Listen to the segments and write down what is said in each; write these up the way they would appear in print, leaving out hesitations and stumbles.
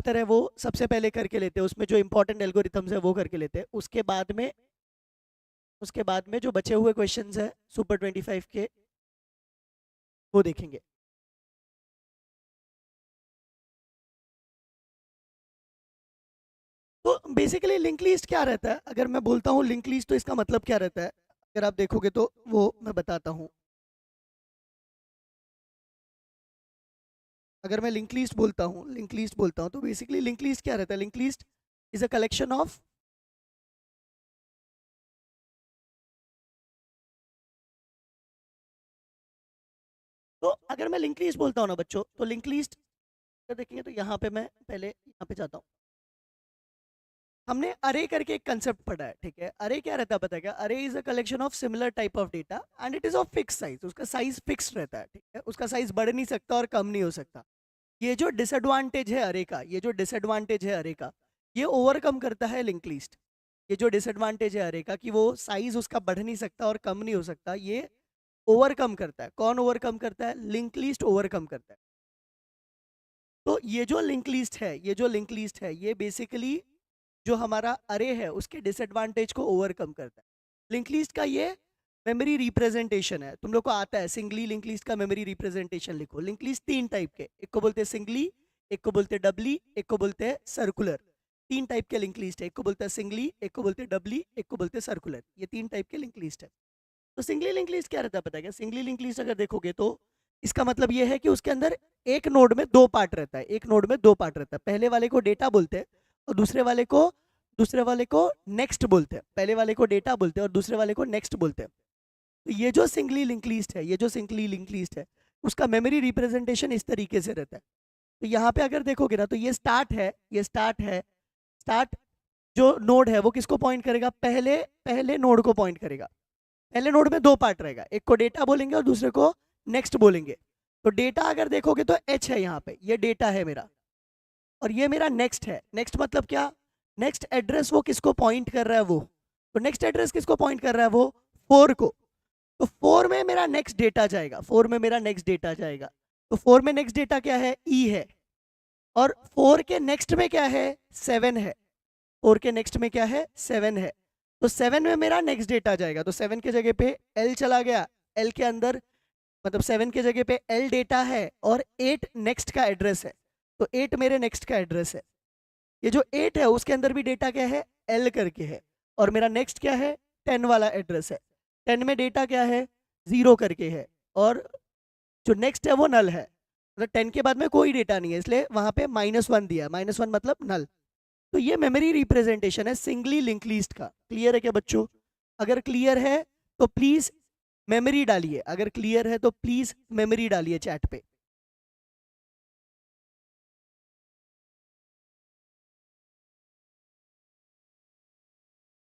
तरह वो सबसे पहले करके लेते हैं, उसमें जो इंपॉर्टेंट एल्गोरिथम्स है वो करके लेते हैं। उसके बाद में जो बचे हुए क्वेश्चंस है सुपर 25 के, वो देखेंगे। तो बेसिकली लिंक लिस्ट क्या रहता है, अगर मैं बोलता हूँ लिंक लिस्ट तो इसका मतलब क्या रहता है, अगर आप देखोगे तो वो मैं बताता हूँ। अगर मैं लिंक लिस्ट बोलता हूँ तो बेसिकली लिंक लिस्ट क्या रहता है, link list is a collection of, तो अगर मैं लिंक लिस्ट बोलता हूँ ना बच्चों, तो लिंक लिस्ट देखेंगे तो यहाँ पे मैं पहले यहाँ पे जाता हूँ। हमने अरे करके एक कंसेप्ट पढ़ा है, ठीक है। अरे क्या रहता है पता है क्या, अरे is a collection of similar type of data and it is of fix size, उसका साइज फिक्स रहता है, ठीक है। उसका साइज बढ़ नहीं सकता और कम नहीं हो सकता। ये जो डिसएडवांटेज है अरे का, ये जो डिसएडवांटेज है अरे का, ये ओवरकम करता है लिंक लिस्ट। ये जो डिसएडवांटेज है अरे का कि वो साइज उसका बढ़ नहीं सकता और कम नहीं हो सकता, ये ओवरकम करता है। कौन ओवरकम करता है, लिंक लिस्ट ओवरकम करता है। तो ये जो लिंक लिस्ट है ये बेसिकली जो हमारा अरे है उसके डिसएडवांटेज को ओवरकम करता है। लिंक लिस्ट का ये मेमोरी रिप्रेजेंटेशन है, तुम लोग को आता है सिंगली लिंक लिस्ट का मेमोरी रिप्रेजेंटेशन लिखो। लिंक लिस्ट तीन टाइप के, एक को बोलते हैं सिंगली, एक को बोलते हैं डबली, एक को बोलते हैं सर्कुलर। तीन टाइप के लिंक लिस्ट है, एक को बोलते हैं सिंगली, एक को बोलते हैं डबली, एक को बोलते हैं सर्कुलर। ये तीन टाइप के लिंक लिस्ट है। तो सिंगली लिंक लिस्ट क्या रहता है पता है क्या, सिंगली लिंक लिस्ट अगर देखोगे तो इसका मतलब ये है कि उसके अंदर एक नोड में दो पार्ट रहता है, एक नोड में दो पार्ट रहता है। पहले वाले को डेटा बोलते हैं और दूसरे वाले को नेक्स्ट बोलते हैं। पहले वाले को डेटा बोलते हैं और दूसरे वाले को नेक्स्ट बोलते हैं। तो ये जो सिंगली लिंक लिस्ट है उसका मेमोरी रिप्रेजेंटेशन इस तरीके से रहता है। तो यहाँ पे अगर देखोगे ना तो ये स्टार्ट जो नोड है वो किसको पॉइंट करेगा, पहले पहले नोड को पॉइंट करेगा। पहले नोड में दो पार्ट रहेगा, एक को डेटा बोलेंगे और दूसरे को नेक्स्ट बोलेंगे। तो डेटा अगर देखोगे तो एच है, यहाँ पे ये डेटा है मेरा और ये मेरा नेक्स्ट है। नेक्स्ट मतलब क्या, नेक्स्ट एड्रेस वो किसको पॉइंट कर रहा है वो, तो नेक्स्ट एड्रेस किसको पॉइंट कर रहा है वो, 4 को। तो 4 में मेरा नेक्स्ट डेटा जाएगा, 4 में मेरा नेक्स्ट डेटा जाएगा। तो 4 में नेक्स्ट डेटा क्या है, ई है। और 4 के नेक्स्ट में क्या है, 7 है। 4 के नेक्स्ट में क्या है, 7 है। तो 7 में मेरा नेक्स्ट डेटा जाएगा, तो 7 के जगह पे एल चला गया। एल के अंदर मतलब 7 के जगह पे एल डेटा है और 8 नेक्स्ट का एड्रेस है। तो 8 मेरे नेक्स्ट का एड्रेस है। ये जो 8 है उसके अंदर भी डेटा क्या है, एल करके है। और मेरा नेक्स्ट क्या है, 10 वाला एड्रेस है। 10 में डेटा क्या है, 0 करके है। और जो नेक्स्ट है वो नल है, मतलब 10 के बाद में कोई डेटा नहीं है, इसलिए वहां पे -1 दिया है। -1 मतलब नल। तो ये मेमोरी रिप्रेजेंटेशन है सिंगली लिंक लिस्ट का। क्लियर है क्या बच्चों, अगर क्लियर है तो प्लीज मेमोरी डालिए, अगर क्लियर है तो प्लीज मेमोरी डालिए चैट पे।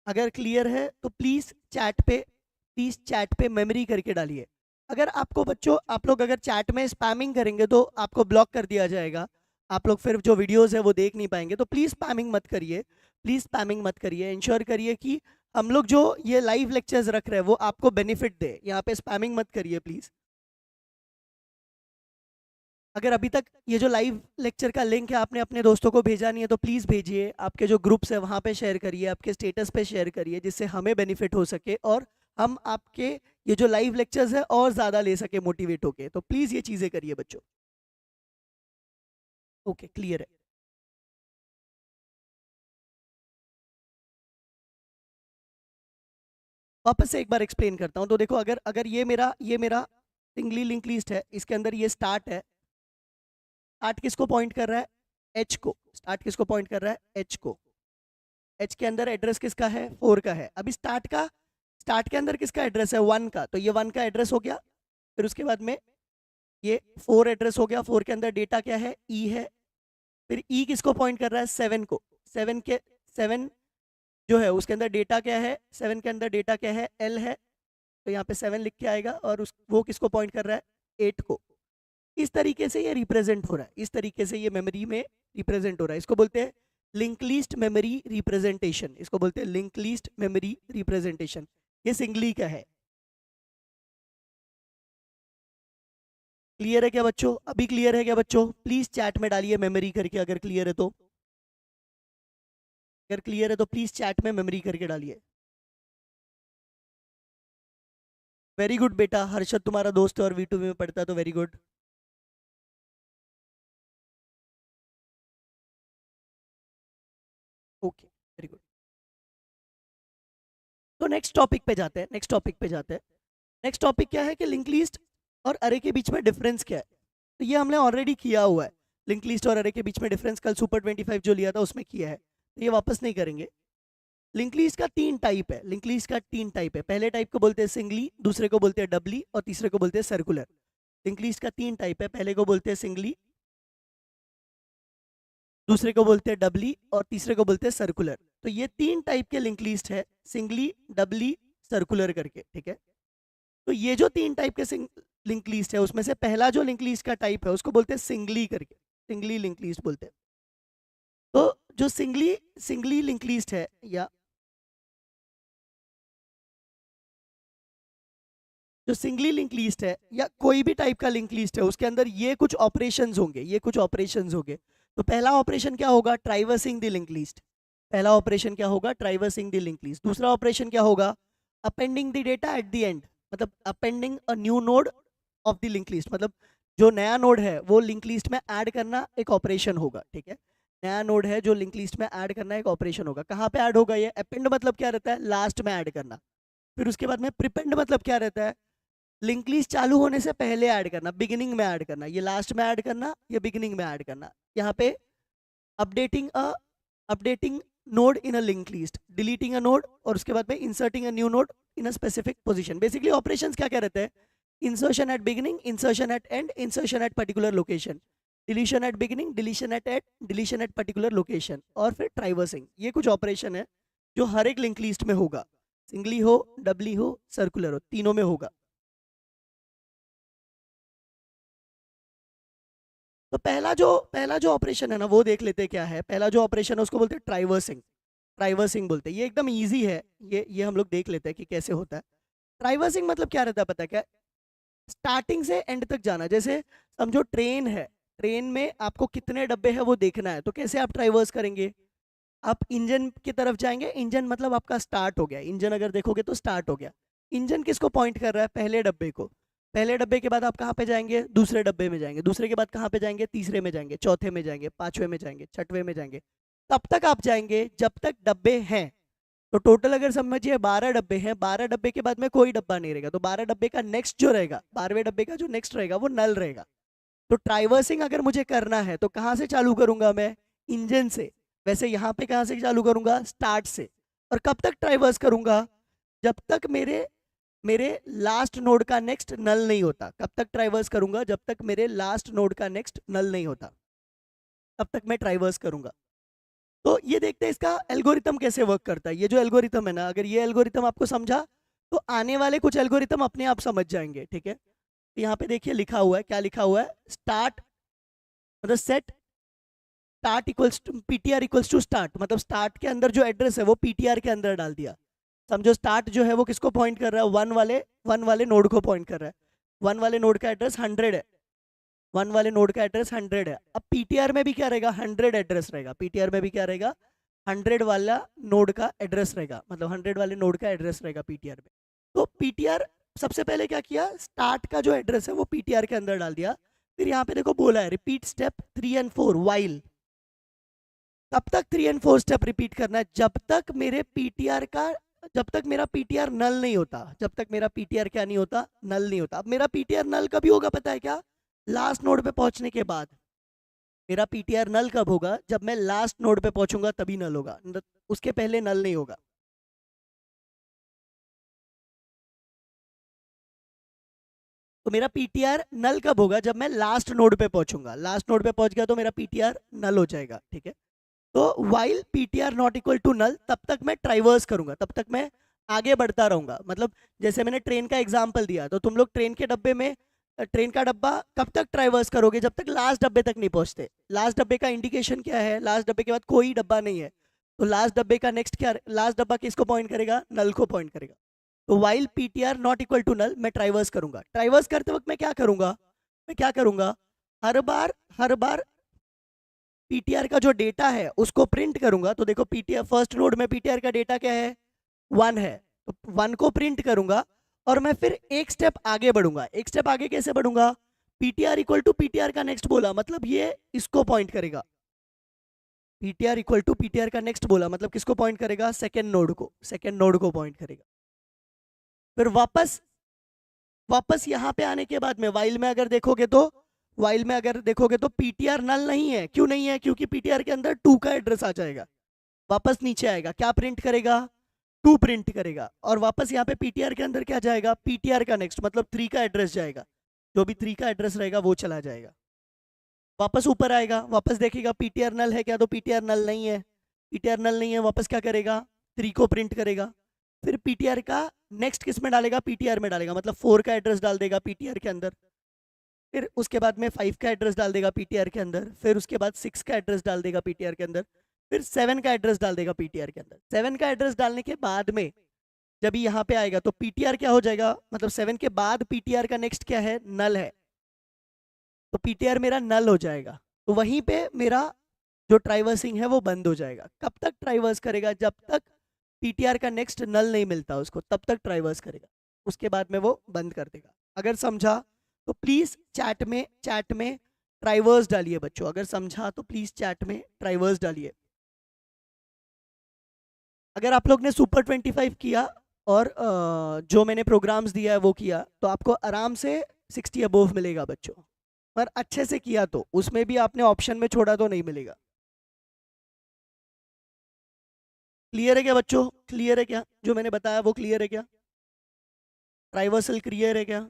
अगर क्लियर है तो प्लीज चैट पे मेमोरी करके डालिए। अगर आपको बच्चों, आप लोग अगर चैट में स्पैमिंग करेंगे तो आपको ब्लॉक कर दिया जाएगा, आप लोग फिर जो वीडियोस है वो देख नहीं पाएंगे। तो प्लीज स्पैमिंग मत करिए, प्लीज स्पैमिंग मत करिए। इंश्योर करिए कि हम लोग जो ये लाइव लेक्चर्स रख रहे हैं वो आपको बेनिफिट दे, यहाँ पे स्पैमिंग मत करिए प्लीज। अगर अभी तक ये जो लाइव लेक्चर का लिंक है आपने अपने दोस्तों को भेजा नहीं है तो प्लीज़ भेजिए, आपके जो ग्रुप्स है वहाँ पे शेयर करिए, आपके स्टेटस पे शेयर करिए, जिससे हमें बेनिफिट हो सके और हम आपके ये जो लाइव लेक्चर्स है और ज़्यादा ले सके मोटिवेट होके। तो प्लीज़ ये चीज़ें करिए बच्चों। ओके, क्लियर है। वापस से एक बार एक्सप्लेन करता हूँ। तो देखो, अगर अगर ये मेरा सिंगली लिंक लिस्ट है, इसके अंदर ये स्टार्ट है। स्टार्ट किसको पॉइंट कर रहा है, एच को। स्टार्ट किसको पॉइंट कर रहा है, एच को। एच के अंदर एड्रेस किसका है, 4 का है। अभी स्टार्ट के अंदर किसका एड्रेस है, 1 का। तो ये 1 का एड्रेस हो गया। फिर उसके बाद में ये 4 एड्रेस हो गया। 4 के अंदर डेटा क्या है, ई है। फिर ई किसको पॉइंट कर रहा है, 7 को। 7 जो है उसके अंदर डेटा क्या है, 7 के अंदर डेटा क्या है, एल है। तो यहाँ पे 7 लिख के आएगा। और उस वो किसको पॉइंट कर रहा है, 8 को। इस तरीके से ये रिप्रेजेंट हो रहा है, इस तरीके से ये मेमोरी में रिप्रेजेंट हो रहा है। इसको बोलते हैं लिंक लिस्ट मेमोरी रिप्रेजेंटेशन, इसको बोलते हैं लिंक लिस्ट मेमोरी रिप्रेजेंटेशन। ये सिंगली का है। क्लियर है क्या बच्चों? अभी क्लियर है क्या बच्चों? प्लीज चैट में डालिए मेमोरी करके, अगर क्लियर है तो। अगर क्लियर है तो प्लीज चैट में मेमोरी करके डालिए। वेरी गुड बेटा, हर्षद तुम्हारा दोस्त है और V2 में पढ़ता है, तो very good. Okay, very good. तो नेक्स्ट टॉपिक पे जाते हैं, नेक्स्ट टॉपिक पे जाते हैं। नेक्स्ट टॉपिक क्या है कि लिंक लिस्ट और अरे के बीच में डिफरेंस क्या है। तो ये हमने ऑलरेडी किया हुआ है, लिंक लिस्ट और अरे के बीच में डिफरेंस कल सुपर 25 जो लिया था उसमें किया है, तो ये वापस नहीं करेंगे। लिंक लिस्ट का 3 टाइप है, लिंक लिस्ट का 3 टाइप है। पहले टाइप को बोलते हैं सिंगली, दूसरे को बोलते हैं डबली और तीसरे को बोलते हैं सर्कुलर। लिंक लिस्ट का 3 टाइप है, पहले को बोलते हैं सिंगली, दूसरे को बोलते हैं डबली और तीसरे को बोलते हैं सर्कुलर। तो ये 3 टाइप के लिंक लिस्ट है, सिंगली, डबली, सर्कुलर करके, ठीक है। तो ये जो 3 टाइप के लिंक लिस्ट है उसमें से पहला जो लिंक लिस्ट का टाइप है उसको बोलते हैं सिंगली करके, सिंगली लिंक लिस्ट बोलते हैं। तो जो सिंगली सिंगली लिंक लिस्ट है या जो सिंगली लिंक लिस्ट है या कोई भी टाइप का लिंक लिस्ट है उसके अंदर ये कुछ ऑपरेशंस होंगे, ये कुछ ऑपरेशंस होंगे। तो पहला ऑपरेशन क्या होगा? Traversing the link list. पहला ऑपरेशन क्या होगा? Traversing the link list. दूसरा ऑपरेशन क्या होगा? Appending the data at the end, मतलब appending a new node of the link list, मतलब जो नया नोड है वो लिंक लिस्ट में ऐड करना एक ऑपरेशन होगा, ठीक है। नया नोड है जो लिंक लिस्ट में ऐड करना एक ऑपरेशन होगा। कहाँ पे ऐड होगा ये? अपेंड मतलब क्या रहता है? लास्ट में ऐड करना। फिर उसके बाद में प्रिपेंड मतलब क्या रहता है? लिंक लिस्ट चालू होने से पहले ऐड करना, बिगिनिंग में ऐड करना। ये लास्ट में ऐड करना, ये बिगिनिंग में ऐड करना। यहाँ पे updating node in a link list, deleting a node और उसके बाद में inserting a new node in a specific position. Basically operations क्या क्या रहते हैं? Insertion at beginning, insertion at end, insertion at particular location, deletion at beginning, deletion at end, deletion at particular location और फिर ट्राइवर्सिंग। ये कुछ ऑपरेशन है जो हर एक लिंक लिस्ट में होगा, सिंगली हो, डबली हो, सर्कुलर हो, तीनों में होगा। तो पहला जो ऑपरेशन है ना वो देख लेते हैं क्या है। पहला जो ऑपरेशन है उसको बोलते हैं ट्राइवर्सिंग, ट्राइवर्सिंग बोलते हैं। ये एकदम इजी है, ये हम लोग देख लेते हैं कि कैसे होता है। ट्राइवर्सिंग मतलब क्या रहता है पता है क्या? स्टार्टिंग से एंड तक जाना। जैसे समझो ट्रेन है, ट्रेन में आपको कितने डब्बे हैं वो देखना है, तो कैसे आप ट्राइवर्स करेंगे? आप इंजन की तरफ जाएंगे, इंजन मतलब आपका स्टार्ट हो गया, इंजन अगर देखोगे तो स्टार्ट हो गया। इंजन किसको पॉइंट कर रहा है? पहले डब्बे को। पहले डब्बे के बाद आप कहाँ पे जाएंगे? दूसरे डब्बे में जाएंगे। दूसरे के बाद कहाँ पे जाएंगे? तीसरे में जाएंगे, चौथे में जाएंगे, पांचवे में जाएंगे, छठवें में जाएंगे। तब तक आप जाएंगे जब तक डब्बे हैं। तो टोटल अगर समझिए 12 डब्बे हैं, 12 डब्बे के बाद में कोई डब्बा नहीं रहेगा, तो 12 डब्बे का नेक्स्ट जो रहेगा, 12वें डब्बे का जो नेक्स्ट रहेगा वो नल रहेगा। तो ट्राइवर्सिंग अगर मुझे करना है तो कहाँ से चालू करूंगा मैं? इंजन से। वैसे यहाँ पे कहाँ से चालू करूंगा? स्टार्ट से। और कब तक ट्राइवर्स करूंगा? जब तक मेरे मेरे लास्ट नोड का नेक्स्ट नल नहीं होता। कब तक ट्राइवर्स करूंगा? जब तक मेरे लास्ट नोड का नेक्स्ट नल नहीं होता, तब तक मैं ट्राइवर्स करूंगा। तो ये देखते हैं इसका एल्गोरिथम कैसे वर्क करता है। ये जो एल्गोरिथम है ना, अगर ये एल्गोरिथम आपको समझा तो आने वाले कुछ एल्गोरिथम अपने आप समझ जाएंगे, ठीक है। तो यहाँ पे देखिए लिखा हुआ है, क्या लिखा हुआ है? स्टार्ट मतलब set start equals to PTR equals to start, मतलब स्टार्ट के अंदर जो एड्रेस है वो पीटीआर के अंदर डाल दिया। समझो स्टार्ट जो है वो किसको पॉइंट कर रहा है? वन वाले नोड को पॉइंट कर रहा है। वन वाले नोड का एड्रेस 100 है, वन वाले नोड का एड्रेस 100 है। अब पीटीआर में भी क्या रहेगा? 100 एड्रेस रहेगा। पीटीआर में भी क्या रहेगा? 100 वाला नोड का एड्रेस रहेगा, मतलब 100 वाले नोड का एड्रेस रहेगा पीटीआर में। तो पीटीआर सबसे पहले क्या किया? स्टार्ट का जो एड्रेस है वो पीटीआर के अंदर डाल दिया। फिर यहाँ पे देखो बोला है रिपीट स्टेप 3 और 4 वाइल। तब तक 3 और 4 स्टेप रिपीट करना है जब तक मेरे पीटीआर का, जब तक मेरा पीटीआर नल नहीं होता। जब तक मेरा पीटीआर क्या नहीं होता? नल नहीं होता। अब मेरा पीटीआर नल कभी होगा पता है क्या? लास्ट नोड पे पहुंचने के बाद। मेरा पीटीआर नल कब होगा? जब मैं लास्ट नोड पे पहुंचूंगा तभी नल होगा, उसके पहले नल नहीं होगा। तो मेरा पीटीआर नल कब होगा? जब मैं लास्ट नोड पे पहुंचूंगा। लास्ट नोड पे पहुंच गया तो मेरा पीटीआर नल हो जाएगा, ठीक है। तो while PTR not equal to null, तब तक मैं ट्राइवर्स करूंगा, तब तक मैं आगे बढ़ता रहूंगा। मतलब जैसे मैंने ट्रेन का एग्जांपल दिया, तो तुम लोग ट्रेन के डब्बे में, ट्रेन का डब्बा कब तक ट्राइवर्स करोगे? जब तक लास्ट डब्बे तक नहीं पहुंचते। लास्ट डब्बे का इंडिकेशन क्या है? लास्ट डब्बे के बाद कोई डब्बा नहीं है, तो लास्ट डब्बे का नेक्स्ट क्या? लास्ट डब्बा किसको पॉइंट करेगा? नल को पॉइंट करेगा। तो while PTR not equal to null मैं ट्राइवर्स करूंगा। ट्राइवर्स करते वक्त मैं क्या करूंगा? मैं क्या करूंगा, हर बार पीटीआर का जो डेटा है उसको प्रिंट करूंगा। तो देखो पीटीआर फर्स्ट नोड में पीटीआर का डेटा क्या है, 1 है, तो 1 को प्रिंट करूंगा और मैं फिर एक स्टेप आगे बढ़ूंगा। एक स्टेप आगे कैसे बढ़ूंगा, पीटीआर इक्वल टू पीटीआर का नेक्स्ट बोला मतलब ये इसको पॉइंट करेगा। पीटीआर इक्वल टू पीटीआर का नेक्स्ट बोला मतलब किसको पॉइंट करेगा, सेकेंड नोड को पॉइंट करेगा। फिर वापस यहाँ पे आने के बाद में वाइल में अगर देखोगे तो पीटीआर नल नहीं है। क्यों नहीं है, क्योंकि पीटीआर के अंदर 2 का एड्रेस आ जाएगा। वापस नीचे आएगा, क्या प्रिंट करेगा, 2 प्रिंट करेगा। और वापस यहाँ पे पीटीआर के अंदर क्या जाएगा, पीटीआर का नेक्स्ट मतलब 3 का एड्रेस जाएगा। जो भी 3 का एड्रेस रहेगा वो चला जाएगा। वापस ऊपर आएगा, वापस देखेगा पीटीआर नल है क्या, तो पीटीआर नल नहीं है। पीटीआर नल नहीं है, वापस क्या करेगा, 3 को प्रिंट करेगा। फिर पीटीआर का नेक्स्ट किस में डालेगा, पीटीआर में डालेगा, मतलब 4 का एड्रेस डाल देगा पीटीआर के अंदर। फिर उसके बाद में 5 का एड्रेस डाल देगा पीटीआर के अंदर। फिर उसके बाद 6 का एड्रेस डाल देगा पीटीआर के अंदर। फिर 7 का एड्रेस डाल देगा पीटीआर के अंदर। 7 का एड्रेस डालने के बाद में जब यहाँ पे आएगा तो पीटीआर क्या हो जाएगा, मतलब 7 के बाद पीटीआर का नेक्स्ट क्या है, नल है, तो पीटीआर मेरा नल हो जाएगा। तो वहीं पे मेरा जो ट्राइवर्सिंग है वो बंद हो जाएगा। कब तक ट्राइवर्स करेगा, जब तक पीटीआर का नेक्स्ट नल नहीं मिलता उसको, तब तक ट्राइवर्स करेगा। उसके बाद में वो बंद कर देगा। अगर समझा तो प्लीज चैट में ट्राइवर्स डालिए बच्चों। अगर समझा तो प्लीज चैट में ट्राइवर्स डालिए। अगर आप लोग ने सुपर 25 किया और जो मैंने प्रोग्राम्स दिया है वो किया तो आपको आराम से 60 अबोव मिलेगा बच्चों। पर अच्छे से किया तो उसमें भी आपने ऑप्शन में छोड़ा तो नहीं मिलेगा। क्लियर है क्या बच्चों, क्लियर है क्या, जो मैंने बताया वो क्लियर है क्या, ट्राइवर्सल क्लियर है क्या?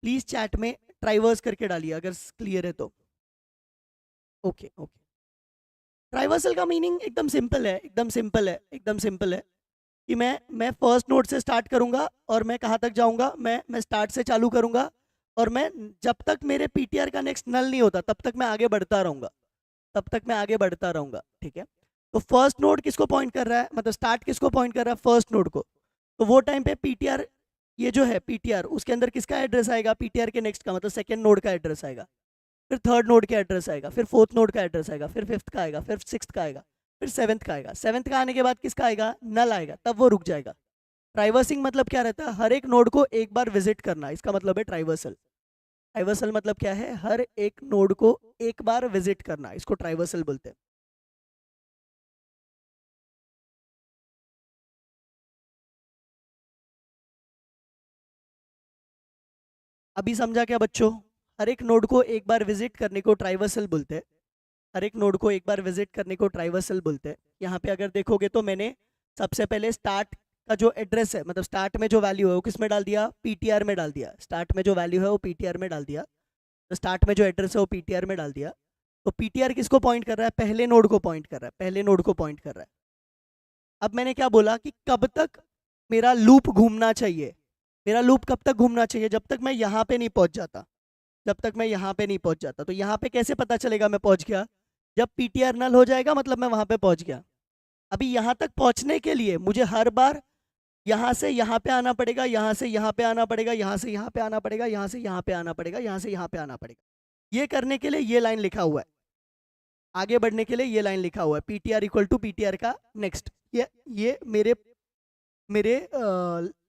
प्लीज चैट में ट्राइवर्स करके डालिए अगर क्लियर है तो। Okay okay. ट्राइवर्सल का मीनिंग एकदम सिंपल है कि मैं फर्स्ट नोड से स्टार्ट करूंगा और मैं कहाँ तक जाऊंगा, मैं स्टार्ट से चालू करूंगा और मैं जब तक मेरे पीटीआर का नेक्स्ट नल नहीं होता तब तक मैं आगे बढ़ता रहूंगा। ठीक है, तो फर्स्ट नोड किसको पॉइंट कर रहा है, मतलब स्टार्ट किसको पॉइंट कर रहा है, फर्स्ट नोड को। तो वो टाइम पे पीटीआर, ये जो है पीटीआर, उसके अंदर किसका एड्रेस आएगा, पीटीआर के नेक्स्ट का, मतलब सेकेंड नोड का एड्रेस आएगा। फिर थर्ड नोड का एड्रेस आएगा, फिर फोर्थ नोड का एड्रेस आएगा, फिर फिफ्थ का आएगा, फिर सिक्स्थ का आएगा, फिर सेवन्थ का आएगा। सेवन्थ का आने के बाद किसका आएगा, नल आएगा, तब वो रुक जाएगा। ट्राइवर्सिंग मतलब क्या रहता है, हर एक नोड को एक बार विजिट करना, इसका मतलब है ट्राइवर्सल। ट्राइवर्सल मतलब क्या है, हर एक नोड को एक बार विजिट करना, इसको ट्राइवर्सल बोलते हैं। अभी समझा क्या बच्चों, हर एक नोड को एक बार विजिट करने को ट्राइवर्सल बोलते हैं। हर एक नोड को एक बार विजिट करने को ट्राइवर्सल बोलते हैं। यहाँ पे अगर देखोगे तो मैंने सबसे पहले स्टार्ट का जो एड्रेस है, मतलब स्टार्ट में जो वैल्यू है वो किस में डाल दिया, पीटीआर में डाल दिया। स्टार्ट में जो वैल्यू है वो पीटीआर में डाल दिया, तो स्टार्ट में जो एड्रेस है वो पीटीआर में डाल दिया। तो पीटीआर किसको पॉइंट कर रहा है, पहले नोड को पॉइंट कर रहा है। अब मैंने क्या बोला कि कब तक मेरा लूप घूमना चाहिए, मेरा लूप कब तक घूमना चाहिए, जब तक मैं यहाँ पे नहीं पहुंच जाता। तो यहाँ पे कैसे पता चलेगा मैं पहुंच गया, जब पीटीआर नल हो जाएगा मतलब मैं वहां पे पहुंच गया। अभी यहाँ तक पहुंचने के लिए मुझे हर बार यहाँ से यहाँ पे आना पड़ेगा, यहाँ से यहाँ पे आना पड़ेगा, यहाँ से यहाँ पे आना पड़ेगा, यहाँ से यहाँ पे आना पड़ेगा, यहाँ से यहाँ पे आना पड़ेगा। ये करने के लिए ये लाइन लिखा हुआ है, आगे बढ़ने के लिए ये लाइन लिखा हुआ है, पीटीआर इक्वल टू पीटीआर का नेक्स्ट। ये मेरे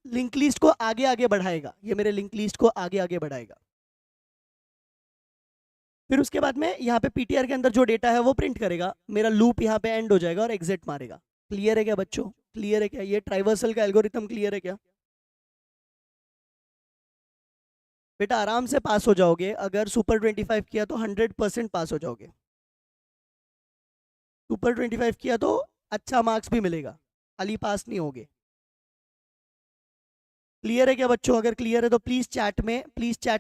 लिंक लिस्ट को आगे आगे बढ़ाएगा, ये मेरे लिंक लिस्ट को आगे आगे बढ़ाएगा। फिर उसके बाद में यहाँ पे पीटीआर के अंदर जो डेटा है वो प्रिंट करेगा, मेरा लूप यहाँ पे एंड हो जाएगा और एग्जिट मारेगा। क्लियर है क्या बच्चों, क्लियर है क्या, ये ट्राइवर्सल का एल्गोरिथम क्लियर है क्या? बेटा आराम से पास हो जाओगे, अगर सुपर 25 किया तो 100% पास हो जाओगे। सुपर 25 किया तो अच्छा मार्क्स भी मिलेगा, खाली पास नहीं होगे। क्लियर है क्या बच्चों, अगर क्लियर है तो प्लीज चैट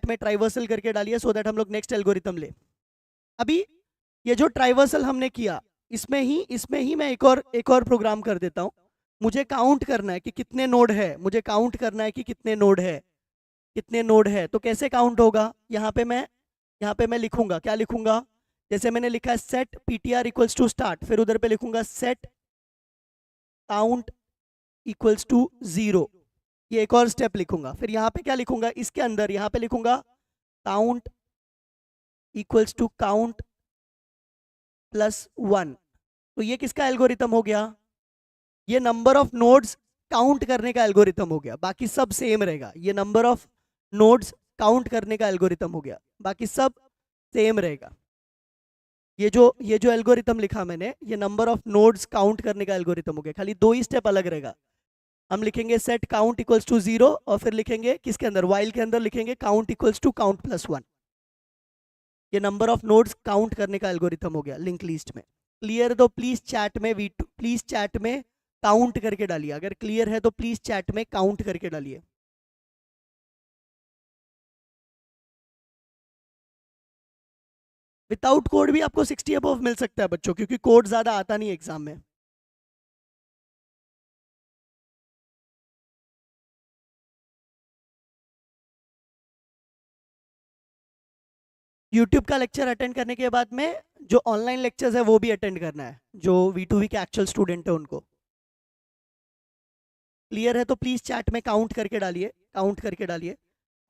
में ट्राइवर्सल करके डालिए, सो दैट हम लोग नेक्स्ट एल्गोरिथम ले। अभी ये जो ट्राइवर्सल हमने किया, इसमें ही मैं एक और प्रोग्राम कर देता हूं। मुझे काउंट करना है कि कितने नोड है, कितने नोड है। तो कैसे काउंट होगा, यहाँ पे मैं लिखूंगा, क्या लिखूंगा, जैसे मैंने लिखा है set PTR equals to start, फिर उधर पे लिखूंगा सेट काउंट इक्वल्स टू 0। ये एक और स्टेप लिखूंगा, फिर यहाँ पे क्या लिखूंगा, इसके अंदर यहाँ पे लिखूंगा count equals to count plus 1। तो ये किसका एल्गोरिथम हो गया, ये नंबर ऑफ नोड्स काउंट करने का एल्गोरिथम हो गया, बाकी सब सेम रहेगा। ये नंबर ऑफ नोड्स काउंट करने का एल्गोरिथम हो गया, बाकी सब सेम रहेगा। ये जो एल्गोरिथम लिखा मैंने, ये नंबर ऑफ नोड्स काउंट करने का एल्गोरिथम हो गया, खाली दो ही स्टेप अलग रहेगा। हम लिखेंगे सेट काउंट इक्वल्स टू 0 और फिर लिखेंगे किसके अंदर, वाइल के अंदर लिखेंगे count equals to count plus 1। ये नंबर ऑफ नोड्स काउंट करने का एल्गोरिथम हो गया लिंक लिस्ट में। क्लियर तो प्लीज चैट में V2 प्लीज चैट में काउंट करके डालिए, अगर क्लियर है तो प्लीज चैट में काउंट करके डालिए। विदाउट कोड भी आपको 60 अबव मिल सकता है बच्चों, क्योंकि कोड ज्यादा आता नहीं एग्जाम में। यूट्यूब का लेक्चर अटेंड करने के बाद में जो ऑनलाइन लेक्चर्स है वो भी अटेंड करना है, जो V2V के एक्चुअल स्टूडेंट है उनको। क्लियर है तो प्लीज चैट में काउंट करके डालिए, काउंट करके डालिए।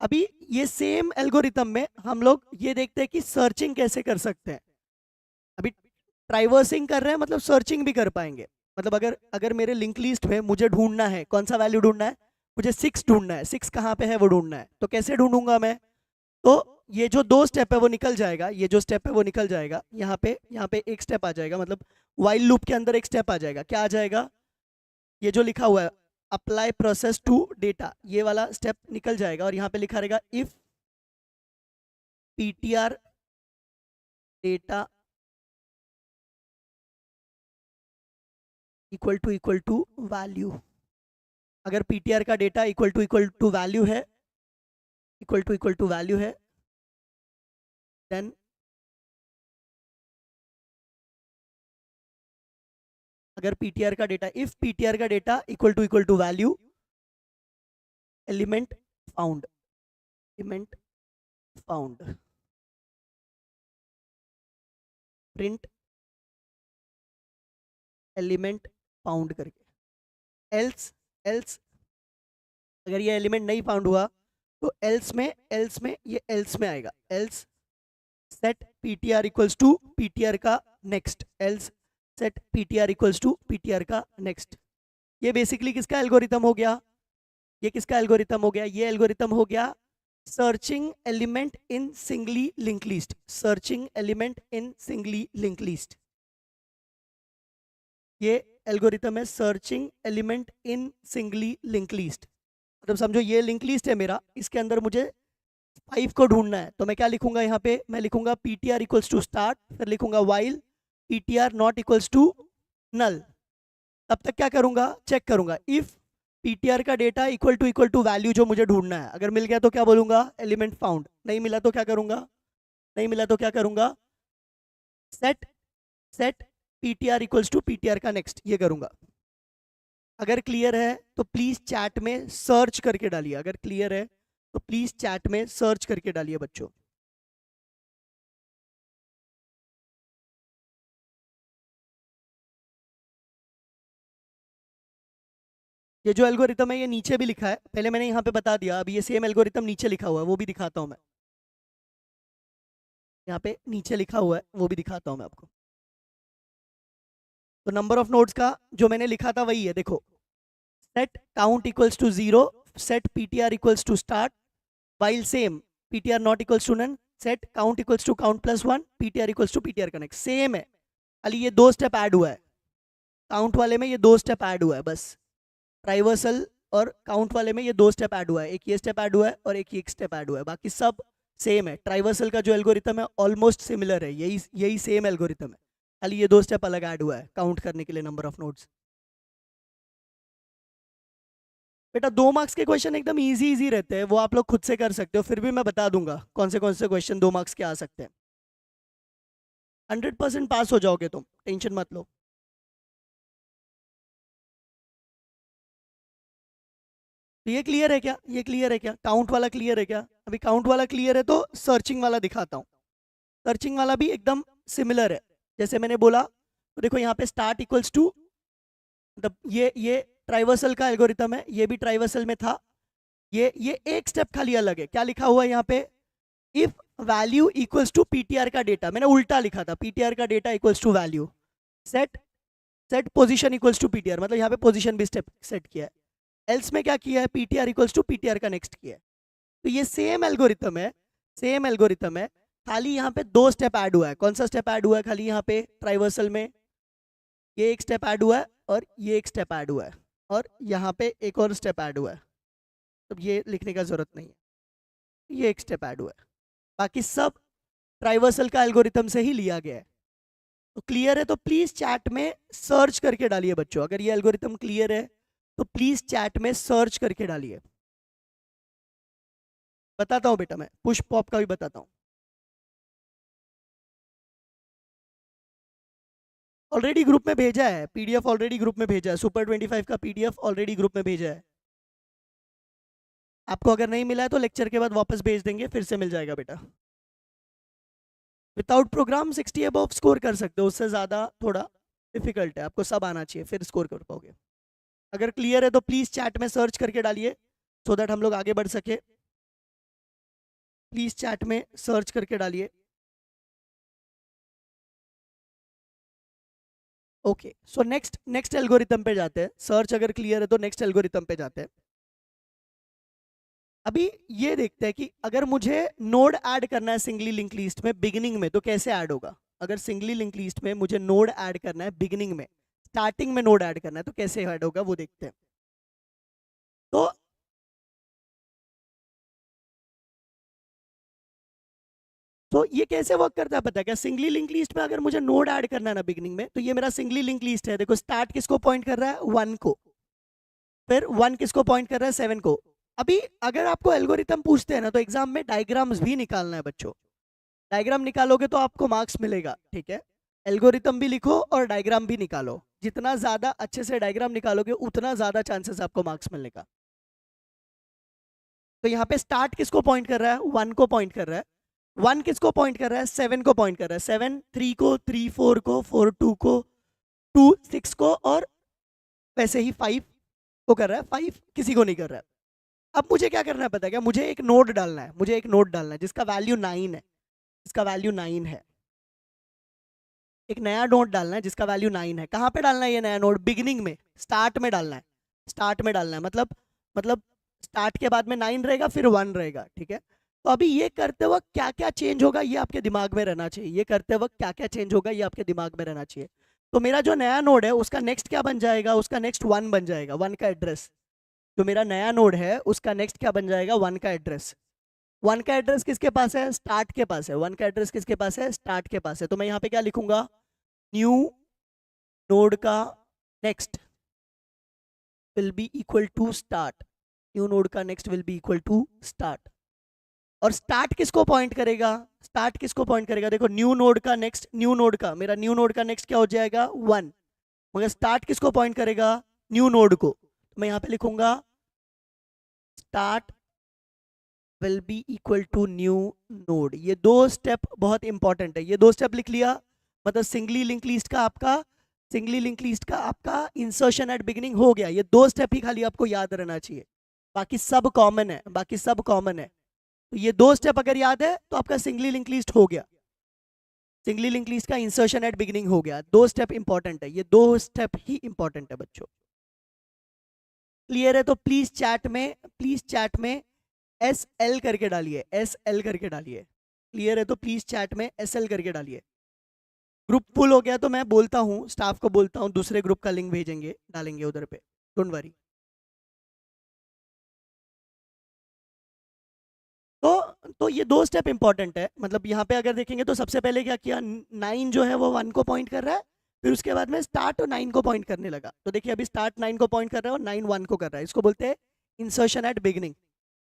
अभी ये सेम एल्गोरिथम में हम लोग ये देखते हैं कि सर्चिंग कैसे कर सकते हैं। अभी ट्राइवर्सिंग कर रहे हैं, मतलब सर्चिंग भी कर पाएंगे। मतलब अगर अगर मेरे लिंक लिस्ट में मुझे ढूंढना है, कौन सा वैल्यू ढूंढना है, मुझे 6 ढूंढना है, 6 कहाँ पे है वो ढूंढना है, तो कैसे ढूंढूंगा मैं, तो ये जो दो स्टेप है वो निकल जाएगा, ये जो स्टेप है वो निकल जाएगा। यहाँ पे एक स्टेप आ जाएगा, मतलब वाइल लूप के अंदर एक स्टेप आ जाएगा। क्या आ जाएगा, ये जो लिखा हुआ है अप्लाई प्रोसेस टू डेटा, ये वाला स्टेप निकल जाएगा। और यहाँ पे लिखा रहेगा if ptr data equal to value. अगर ptr का डेटा इक्वल टू वैल्यू है, इक्वल टू वैल्यू है, देन अगर ptr का डेटा, इफ ptr का data equal to value, element found, element found, print element found करके। एल्स अगर ये एलिमेंट नहीं फाउंड हुआ तो एल्स में ये एल्स में आएगा, else set ptr equals to ptr का next, else set ptr equals to ptr का नेक्स्ट। ये बेसिकली किसका एल्गोरिथम हो गया, ये किसका एल्गोरिथम हो गया, ये एल्गोरिथम हो गया searching element in singly link list, searching element in singly link list. ये एल्गोरिथम है searching element in singly link list. मतलब समझो ये लिंक लिस्ट है मेरा, इसके अंदर मुझे 5 को ढूंढना है, तो मैं क्या लिखूंगा यहाँ पे, मैं लिखूंगा ptr इक्वल्स टू स्टार्ट, फिर लिखूंगा while ptr not equals to null. तब तक क्या करूंगा, चेक करूंगा इफ ptr का डेटा इक्वल टू वैल्यू जो मुझे ढूंढना है, अगर मिल गया तो क्या बोलूंगा, एलिमेंट फाउंड। नहीं मिला तो क्या करूंगा, नहीं मिला तो क्या करूंगा, set ptr equals to ptr का नेक्स्ट, ये करूंगा। अगर क्लियर है तो प्लीज चैट में सर्च करके डालिए, अगर क्लियर है तो प्लीज चैट में सर्च करके डालिए बच्चों। ये जो एल्गोरिथम है ये नीचे भी लिखा है, पहले मैंने यहाँ पे बता दिया, अभी ये सेम एल्गोरिथम नीचे लिखा हुआ है वो भी दिखाता हूँ मैं। यहाँ पे नीचे लिखा हुआ है वो भी दिखाता हूँ मैं आपको। तो नंबर ऑफ नोड्स का जो मैंने लिखा था वही है, देखो set count equals to 0, set ptr equals to start, while same ptr not equals to null, set count equals to count plus 1, ptr equals to ptr का नेक्स्ट। सेम है, खाली ये दो स्टेप ऐड हुआ है, काउंट वाले में ये दो स्टेप ऐड हुआ है बस, ट्राइवर्सल और काउंट वाले में ये दो स्टेप ऐड हुआ है, एक ये स्टेप ऐड हुआ है और एक स्टेप ऐड हुआ है, बाकी सब सेम है। ट्राइवर्सल का जो एल्गोरिथम है ऑलमोस्ट सिमिलर है, यही सेम एल्गोरिथम है, खाली ये दो स्टेप अलग ऐड हुआ है काउंट करने के लिए नंबर ऑफ नोड्स। बेटा 2 मार्क्स के क्वेश्चन एकदम इजी रहते हैं, वो आप लोग खुद से कर सकते हो, फिर भी मैं बता दूंगा कौन से क्वेश्चन 2 मार्क्स के आ सकते हैं। 100% पास हो जाओगे तुम, टेंशन मत लो। तो ये क्लियर है क्या, ये क्लियर है क्या, काउंट वाला क्लियर है क्या? अभी काउंट वाला क्लियर है तो सर्चिंग वाला दिखाता हूँ। सर्चिंग वाला भी एकदम सिमिलर है, जैसे मैंने बोला। तो देखो यहाँ पे स्टार्ट इक्वल्स टू, मतलब ये ट्राइवर्सल का एल्गोरिथम है, ये भी ट्राइवर्सल में था, ये एक स्टेप खाली अलग है। क्या लिखा हुआ है यहाँ पे? If value equals to PTR का डेटा, मैंने उल्टा लिखा था, पीटीआर का data equals to value, set set position equals to PTR, मतलब यहाँ पे पोजीशन भी स्टेप सेट किया है। एल्स में क्या किया है? पीटीआर इक्वल्स टू पीटीआर का नेक्स्ट किया है। तो ये सेम एल्गोरिथम है, सेम एल्गोरिथम है, खाली यहाँ पे दो स्टेप ऐड हुआ है। कौन सा स्टेप ऐड हुआ है? खाली यहाँ पे ट्राइवर्सल में ये एक स्टेप ऐड हुआ है और ये एक स्टेप ऐड हुआ है, और यहाँ पे एक और स्टेप ऐड हुआ है। तो ये लिखने का जरूरत नहीं है, ये एक स्टेप ऐड हुआ है, बाकी सब ट्राइवर्सल का एल्गोरिथम से ही लिया गया है। तो क्लियर है तो प्लीज चैट में सर्च करके डालिए बच्चों, अगर ये एल्गोरिथम क्लियर है तो प्लीज चैट में सर्च करके डालिए। बताता हूं बेटा, मैं पुश पॉप का भी बताता हूं। ऑलरेडी ग्रुप में भेजा है पीडीएफ, ऑलरेडी ग्रुप में भेजा है, सुपर 25 का पीडीएफ ऑलरेडी ग्रुप में भेजा है। आपको अगर नहीं मिला है तो लेक्चर के बाद वापस भेज देंगे, फिर से मिल जाएगा बेटा। विदाउट प्रोग्राम 60 अबव स्कोर कर सकते हो, उससे ज़्यादा थोड़ा डिफिकल्ट है, आपको सब आना चाहिए फिर स्कोर कर पाओगे। अगर क्लियर है तो प्लीज़ चैट में सर्च करके डालिए सो दैट हम लोग आगे बढ़ सके। प्लीज़ चैट में सर्च करके डालिए। ओके, सो नेक्स्ट एल्गोरिथम पे जाते हैं। सर्च अगर क्लियर है तो नेक्स्ट एल्गोरिथम पे जाते हैं। अभी ये देखते हैं कि अगर मुझे नोड ऐड करना है सिंगली लिंक लिस्ट में बिगिनिंग में तो कैसे ऐड होगा। अगर सिंगली लिंक लिस्ट में मुझे नोड ऐड करना है बिगिनिंग में, स्टार्टिंग में नोड ऐड करना है तो कैसे ऐड होगा वो देखते हैं। तो ये कैसे वर्क करता है पता है क्या? सिंगली लिंक लिस्ट में अगर मुझे नोड ऐड करना है ना बिगिनिंग में, तो ये मेरा सिंगली लिंक लिस्ट है। देखो स्टार्ट किसको पॉइंट कर रहा है? 1 को, फिर 1 किसको पॉइंट कर रहा है? 7 को। अभी अगर आपको एल्गोरिथम पूछते हैं ना तो एग्जाम में डायग्राम्स भी निकालना है बच्चों। डायग्राम निकालोगे तो आपको मार्क्स मिलेगा, ठीक है? एल्गोरिथम भी लिखो और डायग्राम भी निकालो। जितना ज्यादा अच्छे से डायग्राम निकालोगे उतना ज्यादा चांसेस आपको मार्क्स मिलने का। तो यहाँ पे स्टार्ट किसको पॉइंट कर रहा है? 1 को पॉइंट कर रहा है। 1 किसको पॉइंट कर रहा है? 7 को पॉइंट कर रहा है। 7 3 को, 3 4 को, 4 2 को, 2 6 को, और वैसे ही 5 को कर रहा है, 5 किसी को नहीं कर रहा है। अब मुझे क्या करना है पता है क्या? मुझे एक नोड डालना है, मुझे एक नोड डालना है जिसका वैल्यू 9 है, जिसका वैल्यू 9 है। एक नया नोड डालना है जिसका वैल्यू 9 है। कहाँ पे डालना है ये नया नोड? बिगिनिंग में, स्टार्ट में डालना है। स्टार्ट में डालना है मतलब स्टार्ट के बाद में 9 रहेगा फिर 1 रहेगा, ठीक है? तो अभी ये करते वक्त क्या क्या चेंज होगा ये आपके दिमाग में रहना चाहिए। ये करते वक्त क्या क्या चेंज होगा ये आपके दिमाग में रहना चाहिए। तो मेरा जो नया नोड है उसका नेक्स्ट क्या बन जाएगा? उसका नेक्स्ट 1 बन जाएगा, 1 का एड्रेस। जो मेरा नया नोड है उसका नेक्स्ट क्या बन जाएगा? 1 का एड्रेस। 1 का एड्रेस किसके पास है? स्टार्ट के पास है। 1 का एड्रेस किसके पास है? स्टार्ट के पास है। तो मैं यहाँ पे क्या लिखूंगा? न्यू नोड का next will be equal to start. New node का next will be equal to start. और स्टार्ट किसको पॉइंट करेगा? स्टार्ट किसको पॉइंट करेगा? देखो न्यू नोड का नेक्स्ट, न्यू नोड का, मेरा न्यू नोड का नेक्स्ट क्या हो जाएगा? 1। मगर स्टार्ट किसको पॉइंट करेगा? न्यू नोड को। तो मैं यहाँ पे लिखूंगा start will be equal to new node. ये दो स्टेप बहुत इंपॉर्टेंट है। ये दो स्टेप लिख लिया मतलब सिंगली लिंक लिस्ट का आपका इंसर्शन एट बिगिनिंग हो गया। ये दो स्टेप ही खाली आपको याद रहना चाहिए, बाकी सब कॉमन है, बाकी सब कॉमन है। तो ये दो स्टेप अगर याद है तो आपका सिंगली लिंक लिस्ट हो गया, सिंगली लिंक लिस्ट का इंसर्शन एट बिगिनिंग हो गया। दो स्टेप इंपॉर्टेंट है, ये दो स्टेप ही इंपॉर्टेंट है बच्चों। क्लियर है तो प्लीज चैट में SL करके डालिए, SL करके डालिए। क्लियर है तो प्लीज चैट में SL करके डालिए। ग्रुप फुल हो गया तो मैं बोलता हूँ, स्टाफ को बोलता हूँ दूसरे ग्रुप का लिंक भेजेंगे, डालेंगे उधर पे, डोंट वरी। तो ये दो स्टेप इंपॉर्टेंट है। मतलब यहाँ पे अगर देखेंगे तो सबसे पहले क्या किया? 9 जो है वो 1 को पॉइंट कर रहा है, फिर उसके बाद में स्टार्ट 9 को पॉइंट करने लगा। तो देखिए अभी स्टार्ट 9 को पॉइंट कर रहा है और 9 1 को कर रहा है। इसको बोलते हैं इंसर्शन एट बिगिनिंग।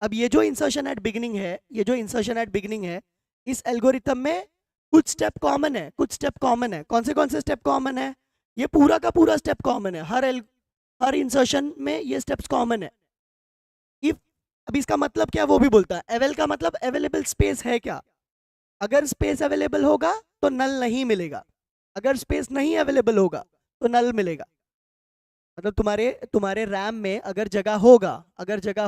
अब ये जो इंसर्शन एट बिगिनिंग है, ये जो इंसर्शन एट बिगिनिंग है, इस एल्गोरिथम में कुछ स्टेप कॉमन है, कुछ स्टेप कॉमन है। कौन से स्टेप कॉमन है? ये पूरा का पूरा स्टेप कॉमन है। हर इंसर्शन में ये स्टेप्स कॉमन है। इफ, अभी इसका मतलब क्या है वो भी बोलता है। एवेल का मतलब अवेलेबल स्पेस है क्या? अगर स्पेस अवेलेबल होगा तो नल नहीं मिलेगा, अगर स्पेस नहीं अवेलेबल होगा तो नल मिलेगा। मतलब तुम्हारे तुम्हारे रैम में अगर जगह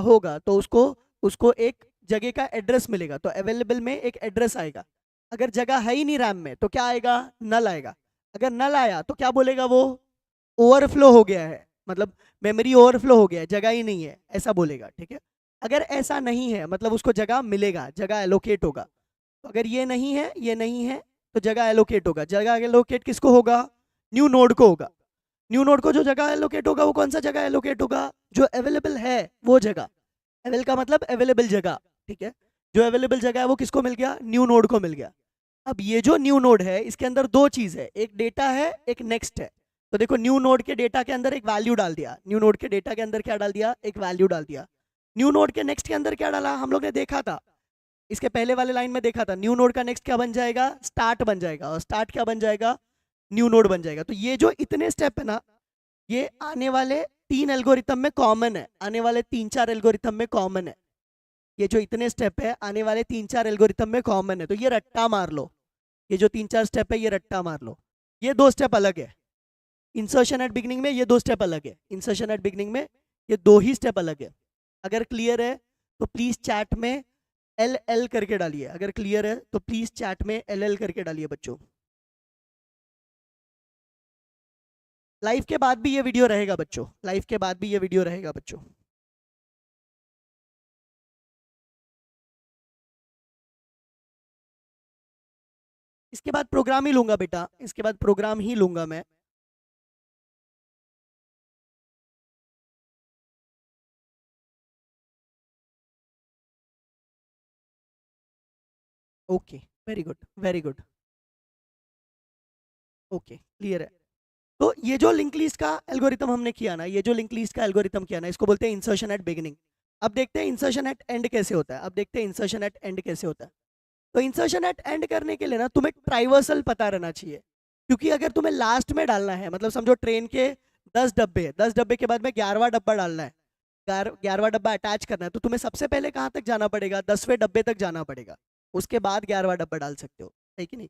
होगा तो उसको उसको एक जगह का एड्रेस मिलेगा, तो अवेलेबल में एक एड्रेस आएगा। अगर जगह है ही नहीं रैम में तो क्या आएगा, नल आएगा। अगर नल आया तो क्या बोलेगा वो, ओवरफ्लो हो गया है, मतलब मेमोरी ओवरफ्लो हो गया है, जगह ही नहीं है, ऐसा बोलेगा। ठीक है, अगर ऐसा नहीं है मतलब उसको जगह मिलेगा, जगह एलोकेट होगा। तो अगर ये नहीं है, ये नहीं है, तो जगह एलोकेट होगा। जगह एलोकेट किसको होगा, न्यू नोड को होगा। न्यू नोड को जो जगह एलोकेट होगा वो कौन सा जगह एलोकेट होगा, जो अवेलेबल है वो जगह। अवेल का मतलब अवेलेबल जगह। ठीक है, जो अवेलेबल जगह है वो किसको मिल गया, न्यू नोड को मिल गया। अब ये जो न्यू नोड है इसके अंदर दो चीज है, एक डेटा है एक नेक्स्ट है। तो देखो न्यू नोड के डेटा के अंदर एक वैल्यू डाल दिया, न्यू नोड के डेटा के अंदर क्या डाल दिया, एक वैल्यू डाल दिया। न्यू नोड के नेक्स्ट के अंदर क्या डाला, हम लोग ने देखा था, इसके पहले वाले लाइन में देखा था, न्यू नोड का नेक्स्ट क्या बन जाएगा, स्टार्ट बन जाएगा, और स्टार्ट क्या बन जाएगा, न्यू नोड बन जाएगा। तो ये जो इतने स्टेप है ना, ये आने वाले 3 एल्गोरिथम में कॉमन है, आने वाले 3-4 एल्गोरिथम में कॉमन है। ये जो इतने स्टेप है आने वाले 3-4 एल्गोरिथम में कॉमन है, तो ये रट्टा मार लो। ये जो 3-4 स्टेप है ये रट्टा मार लो। ये 2 स्टेप अलग है, इंसर्शन एट बिगनिंग में ये 2 स्टेप अलग है, इंसर्शन एट बिगनिंग में ये 2 ही स्टेप अलग है। अगर क्लियर है तो प्लीज चैट में एल एल करके डालिए, अगर क्लियर है तो प्लीज चैट में एल एल करके डालिए बच्चों। लाइव के बाद भी ये वीडियो रहेगा बच्चों, लाइव के बाद भी ये वीडियो रहेगा बच्चों। इसके बाद प्रोग्राम ही लूंगा बेटा, इसके बाद प्रोग्राम ही लूंगा मैं। Okay, very good very good. Okay clear है। तो ये जो लिंक लिस्ट का एल्गोरिथम हमने किया ना, ये जो लिंक लिस्ट का एल्गोरिथम किया ना, इसको बोलते हैं इंसर्शन एट बिगिनिंग। अब देखते हैं इंसर्शन एट एंड कैसे होता है, अब देखते हैं इंसर्शन एट एंड कैसे होता है। तो इंसर्शन एट एंड करने के लिए ना तुम्हें ट्राइवर्सल पता रहना चाहिए, क्योंकि अगर तुम्हें लास्ट में डालना है, मतलब समझो ट्रेन के 10 डब्बे है, 10 डब्बे के बाद में 11वां डब्बा डालना है, 11वां डब्बा अटैच करना है, तो तुम्हें सबसे पहले कहाँ तक जाना पड़ेगा, 10वें डब्बे तक जाना पड़ेगा, उसके बाद 11वां डब्बा डाल सकते हो, है कि नहीं।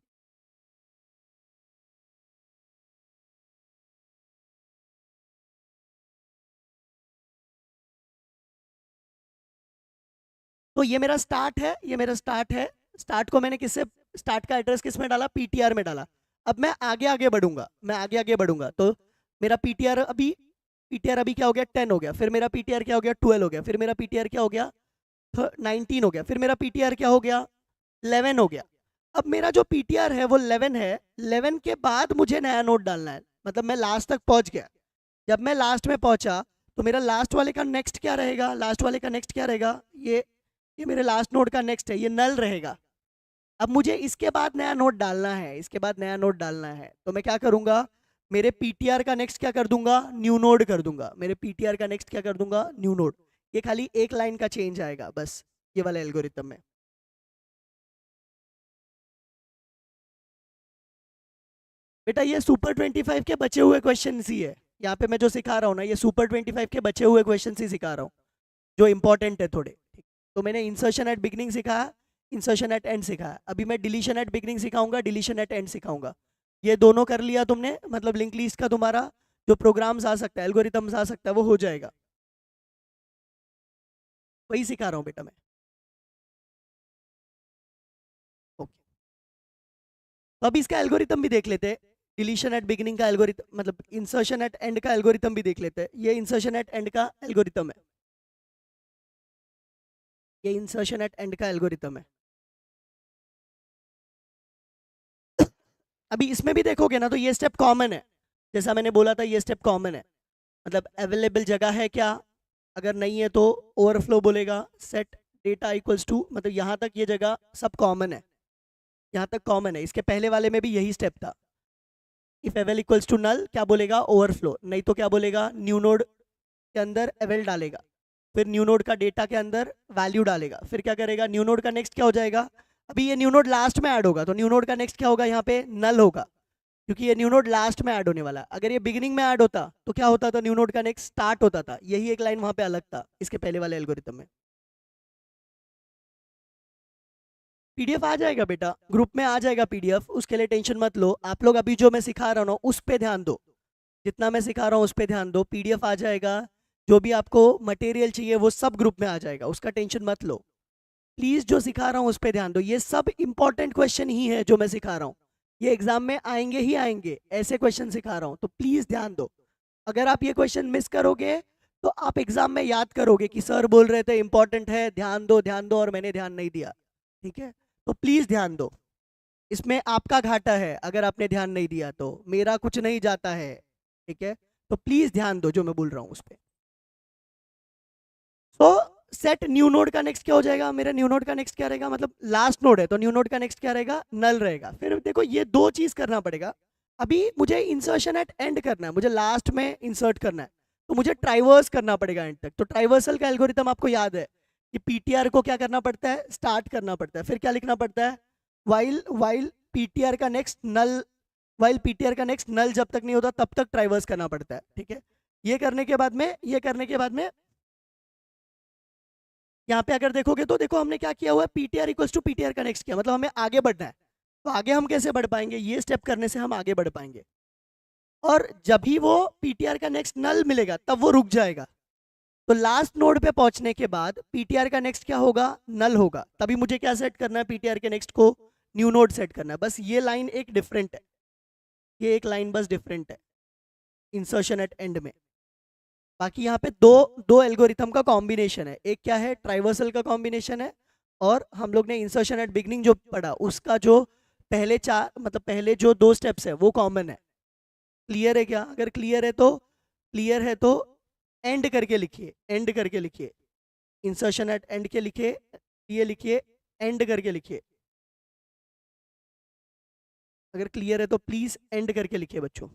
तो ये मेरा स्टार्ट है, ये मेरा स्टार्ट है। स्टार्ट को मैंने किससे, स्टार्ट का एड्रेस किस में डाला, पीटीआर में डाला। अब मैं आगे आगे बढ़ूंगा, मैं आगे आगे बढ़ूंगा, तो मेरा पीटीआर अभी क्या हो गया, 10 हो गया, फिर मेरा पीटीआर क्या हो गया, 12 हो गया, फिर मेरा पीटीआर क्या हो गया, 19 हो गया, फिर मेरा पीटीआर क्या हो गया, 11 हो गया। अब मेरा जो पीटीआर है वो 11 है, 11 के बाद मुझे नया नोट डालना है, मतलब मैं लास्ट तक पहुंच गया। जब मैं लास्ट में पहुंचा तो मेरा लास्ट वाले का नेक्स्ट क्या रहेगा, लास्ट वाले का नेक्स्ट क्या रहेगा, ये मेरे लास्ट नोड का नेक्स्ट है, ये नल रहेगा। अब मुझे इसके बाद नया नोड डालना है, इसके बाद नया नोड डालना है, तो मैं क्या करूंगा, मेरे पीटीआर का नेक्स्ट क्या कर दूंगा, न्यू नोड कर दूंगा, मेरे पीटीआर का नेक्स्ट क्या कर दूंगा, न्यू नोड। ये खाली एक लाइन का चेंज आएगा बस, ये वाला एल्गोरिथम में। बेटा ये सुपर 25 के बचे हुए क्वेश्चन ही है, यहाँ पे मैं जो सिखा रहा हूँ ना, ये सुपर 25 के बचे हुए क्वेश्चन ही सिखा रहा हूँ, जो इंपॉर्टेंट है थोड़े। ठीक, तो मैंने इंसर्शन एट बिगनिंग सिखाया, इंसर्शन एट एंड सिखाया, अभी मैं डिलीशन एट बिगनिंग सिखाऊंगा, डिलीशन एट एंड सिखाऊंगा। ये दोनों कर लिया तुमने, मतलब लिंक लिस्ट का तुम्हारा जो प्रोग्राम्स आ सकता है, एल्गोरिथम्स आ सकता है, वो हो जाएगा। वही सिखा रहा हूँ बेटा मैं। ओके, तो अभी इसका एल्गोरिथम भी देख लेते हैं, डिलीशन एट बिगिनिंग का एल्गोरिथम, मतलब इंसर्शन एट एंड का एल्गोरिथम भी देख लेते हैं। ये इंसर्शन एट एंड का एल्गोरिथम है, ये इंसर्शन एट एंड का एल्गोरिथम है। अभी इसमें भी देखोगे ना तो ये स्टेप कॉमन है, जैसा मैंने बोला था ये स्टेप कॉमन है, मतलब अवेलेबल जगह है क्या, अगर नहीं है तो ओवरफ्लो बोलेगा, सेट डेटा इक्वल्स टू, मतलब यहाँ तक ये जगह सब कॉमन है, यहाँ तक कॉमन है। इसके पहले वाले में भी यही स्टेप था, इफ एवल इक्वल्स टू नल क्या बोलेगा, ओवरफ्लो, नहीं तो क्या बोलेगा, न्यू नोड के अंदर एवल डालेगा, फिर न्यू नोड का डेटा के अंदर वैल्यू डालेगा, फिर क्या करेगा, न्यू नोड का नेक्स्ट क्या हो जाएगा, अभी ये न्यू नोड लास्ट में ऐड होगा, तो न्यू नोड का नेक्स्ट क्या होगा, यहाँ पे नल होगा, क्योंकि ये न्यू नोड लास्ट में ऐड होने वाला है। अगर ये बिगिनिंग में ऐड होता तो क्या होता था, न्यू नोड का नेक्स्ट स्टार्ट होता था, यही एक लाइन वहां पे अलग था इसके पहले वाले एल्गोरिथम में। पीडीएफ आ जाएगा बेटा, ग्रुप में आ जाएगा पीडीएफ, उसके लिए टेंशन मत लो। आप लोग अभी जो मैं सिखा रहा हूँ उस पर ध्यान दो, जितना मैं सिखा रहा हूँ उस पर ध्यान दो, PDF आ जाएगा, जो भी आपको मटेरियल चाहिए वो सब ग्रुप में आ जाएगा, उसका टेंशन मत लो। प्लीज जो सिखा रहा हूँ उस पर ध्यान दो, ये सब इंपॉर्टेंट क्वेश्चन ही है जो मैं सिखा रहा हूँ, ये एग्जाम में आएंगे ही आएंगे, ऐसे क्वेश्चन सिखा रहा हूँ, तो प्लीज ध्यान दो। अगर आप ये क्वेश्चन मिस करोगे तो आप एग्जाम में याद करोगे कि सर बोल रहे थे इंपॉर्टेंट है, ध्यान दो, और मैंने ध्यान नहीं दिया। ठीक है, तो प्लीज ध्यान दो, इसमें आपका घाटा है अगर आपने ध्यान नहीं दिया तो, मेरा कुछ नहीं जाता है। ठीक है, तो प्लीज ध्यान दो जो मैं बोल रहा हूँ उस पर। तो सेट न्यू नोड का नेक्स्ट क्या हो जाएगा, मेरा न्यू नोड का नेक्स्ट क्या रहेगा, मतलब लास्ट नोड है तो न्यू नोड का नेक्स्ट क्या रहेगा, नल रहेगा। फिर देखो ये दो चीज करना पड़ेगा, अभी मुझे इंसर्शन एट एंड करना है, मुझे लास्ट में इंसर्ट करना है, तो मुझे ट्राइवर्स करना पड़ेगा एंड तक। तो ट्राइवर्सल का एल्गोरिथम आपको याद है कि पीटीआर को क्या करना पड़ता है, स्टार्ट करना पड़ता है, फिर क्या लिखना पड़ता है, वाइल वाइल पीटीआर का नेक्स्ट नल, वाइल पीटीआर का नेक्स्ट नल जब तक नहीं होता तब तक ट्राइवर्स करना पड़ता है। ठीक है, ये करने के बाद में, ये करने के बाद में यहाँ पे अगर देखोगे तो देखो हमने क्या किया हुआ है, पीटीआर इक्वल्स टू पीटीआर का नेक्स्ट किया, मतलब हमें आगे बढ़ना है। तो आगे हम कैसे बढ़ पाएंगे, ये स्टेप करने से हम आगे बढ़ पाएंगे, और जब ही वो पीटीआर का नेक्स्ट नल मिलेगा तब वो रुक जाएगा। तो लास्ट नोड पे पहुंचने के बाद पीटीआर का नेक्स्ट क्या होगा, नल होगा, तभी मुझे क्या सेट करना है, पीटीआर के नेक्स्ट को न्यू नोड सेट करना है। बस ये लाइन एक डिफरेंट है, ये एक लाइन बस डिफरेंट है इंसर्शन एट एंड में। बाकी यहाँ पे दो दो एल्गोरिथम का कॉम्बिनेशन है, एक क्या है ट्राइवर्सल का कॉम्बिनेशन है, और हम लोग ने इंसर्शन एट बिगनिंग जो पढ़ा उसका जो पहले चार, मतलब पहले जो दो स्टेप्स है वो कॉमन है। क्लियर है क्या, अगर क्लियर है तो, क्लियर है तो एंड करके लिखिए, एंड करके लिखिए, इंसर्शन एट एंड के लिखिए, ये लिखिए, एंड करके लिखिए। अगर क्लियर है तो प्लीज एंड करके लिखिए बच्चों।